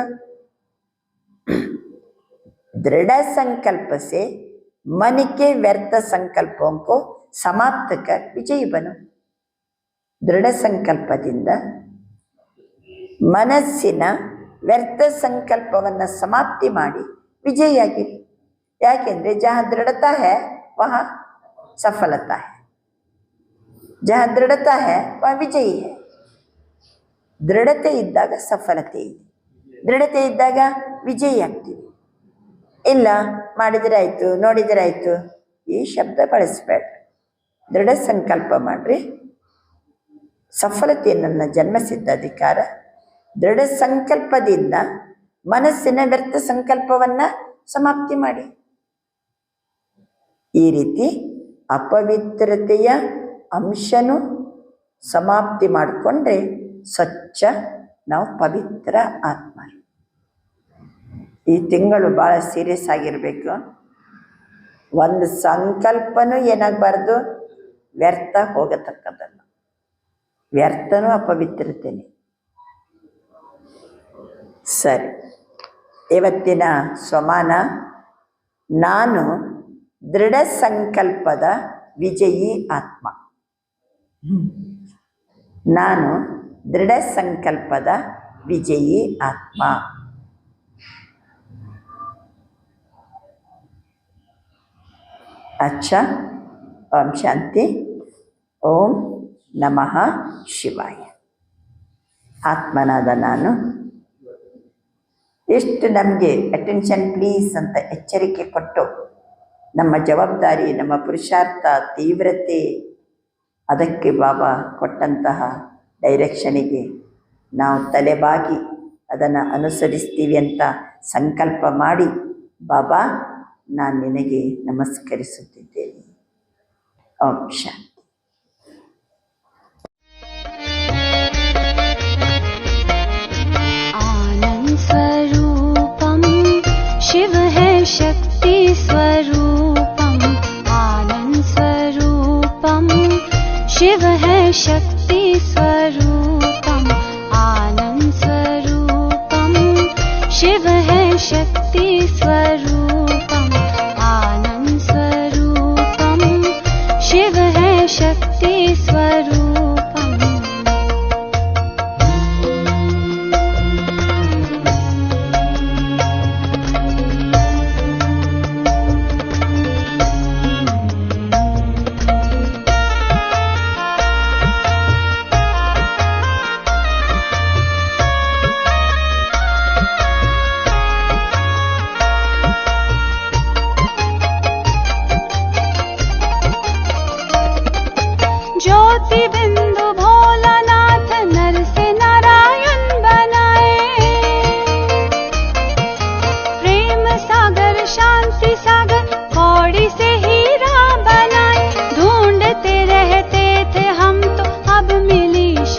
दृढ़ संकल्प से मन के व्यर्थ संकल्पों को समाप्त कर विजयी बनो. ದೃಢ ಸಂಕಲ್ಪದಿಂದ ಮನಸ್ಸಿನ ವ್ಯರ್ಥ ಸಂಕಲ್ಪವನ್ನು ಸಮಾಪ್ತಿ ಮಾಡಿ ವಿಜಯಿಯಾಗಿರಿ. ಯಾಕೆಂದರೆ ಜहाँ दृढ़ता है वहाँ सफलता है, जहाँ दृढ़ता है वहाँ ವಿಜಯಿ है. ದೃಢತೆ ಇದ್ದಾಗ ಸಫಲತೆ ಇದೆ, ದೃಢತೆ ಇದ್ದಾಗ ವಿಜಯಿ ಆಗ್ತೀವಿ. ಇಲ್ಲ ಮಾಡಿದರೆ ಆಯಿತು, ನೋಡಿದರೆ ಆಯಿತು, ಈ ಶಬ್ದ ಬಳಸಬೇಡ. ದೃಢ ಸಂಕಲ್ಪ ಮಾಡಿರಿ. ಸಫಲತೆ ನನ್ನ ಜನ್ಮಸಿದ್ಧ ಅಧಿಕಾರ. ದೃಢ ಸಂಕಲ್ಪದಿಂದ ಮನಸ್ಸಿನ ವ್ಯರ್ಥ ಸಂಕಲ್ಪವನ್ನು ಸಮಾಪ್ತಿ ಮಾಡಿ. ಈ ರೀತಿ ಅಪವಿತ್ರತೆಯ ಅಂಶನೂ ಸಮಾಪ್ತಿ ಮಾಡಿಕೊಂಡ್ರೆ ಸ್ವಚ್ಛ, ನಾವು ಪವಿತ್ರ ಆತ್ಮ. ಈ ತಿಂಗಳು ಭಾಳ ಸೀರಿಯಸ್ ಆಗಿರಬೇಕು. ಒಂದು ಸಂಕಲ್ಪನೂ ಏನಾಗಬಾರ್ದು, ವ್ಯರ್ಥ ಹೋಗತಕ್ಕದಲ್ಲ. ವ್ಯರ್ಥನೂ ಅಪವಿತ್ರತೆಯೇ. ಸರಿ, ಇವತ್ತಿನ ಸ್ವಮಾನ, ನಾನು ದೃಢ ಸಂಕಲ್ಪದ ವಿಜಯಿ ಆತ್ಮ. ನಾನು ದೃಢ ಸಂಕಲ್ಪದ ವಿಜಯಿ ಆತ್ಮ. अच्छा, ओम शांति. ओम ನಮಃ ಶಿವಾಯ. ಆತ್ಮನಾದ ನಾನು ಎಷ್ಟು ನಮಗೆ ಅಟೆನ್ಷನ್ ಪ್ಲೀಸ್ ಅಂತ ಎಚ್ಚರಿಕೆ ಕೊಟ್ಟು ನಮ್ಮ ಜವಾಬ್ದಾರಿ, ನಮ್ಮ ಪುರುಷಾರ್ಥ ತೀವ್ರತೆ, ಅದಕ್ಕೆ ಬಾಬಾ ಕೊಟ್ಟಂತಹ ಡೈರೆಕ್ಷನಿಗೆ ನಾವು ತಲೆಬಾಗಿ ಅದನ್ನು ಅನುಸರಿಸ್ತೀವಿ ಅಂತ ಸಂಕಲ್ಪ ಮಾಡಿ, ಬಾಬಾ ನಾನು ನಿನಗೆ ನಮಸ್ಕರಿಸುತ್ತಿದ್ದೇನೆ. ಓಂ ಶಾಂತಿ. स्वरूपम शिव है शक्ति स्वरूपम. आनंद स्वरूपम शिव है शक्ति स्वरूपम. आनंद स्वरूपम शिव है शक्ति स्वरूपम. आनंद स्वरूपम शिव है शक्ति स्वरूपम.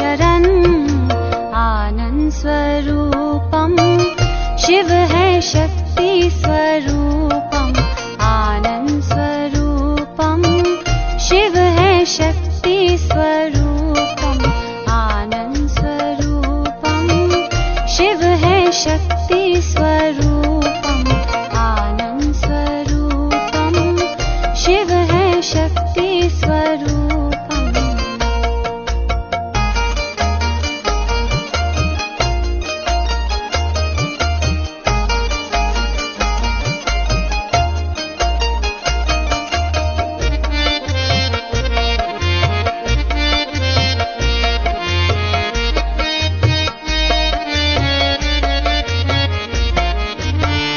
शरण आनंद स्वरूपम। शिव है शक्ति स्वरूपम आनंद स्वरूपम। शिव है शक्ति स्वरूपम आनंद स्वरूपम। शिव है शक्ति स्वरूपम आनंद स्वरूपम। शिव है शक्ति स्वरूपम।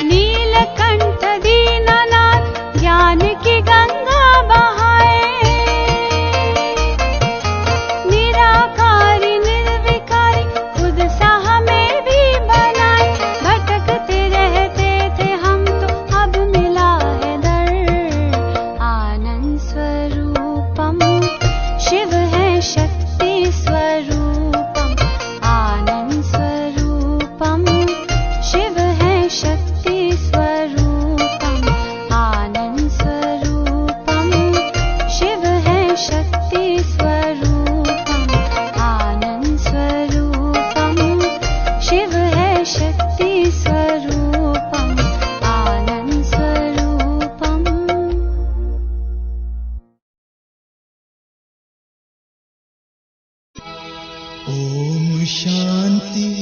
नीलकंठ दीननाथ ज्ञान की गंगा बहाए। निराकारी निर्विकारी खुद सा हमें भी बनाए। भटकते रहते थे हम तो अब मिला है दर आनंद स्वरूपम। शिव है शक्ति स्वरूपम आनंद स्वरूपम। शिव है शक्ति स्वरूपम आनंद स्वरूपम। शिव है शक्ति स्वरूपम आनंद स्वरूपम। शिव है शक्ति स्वरूपम आनंद स्वरूपम। ओम शांति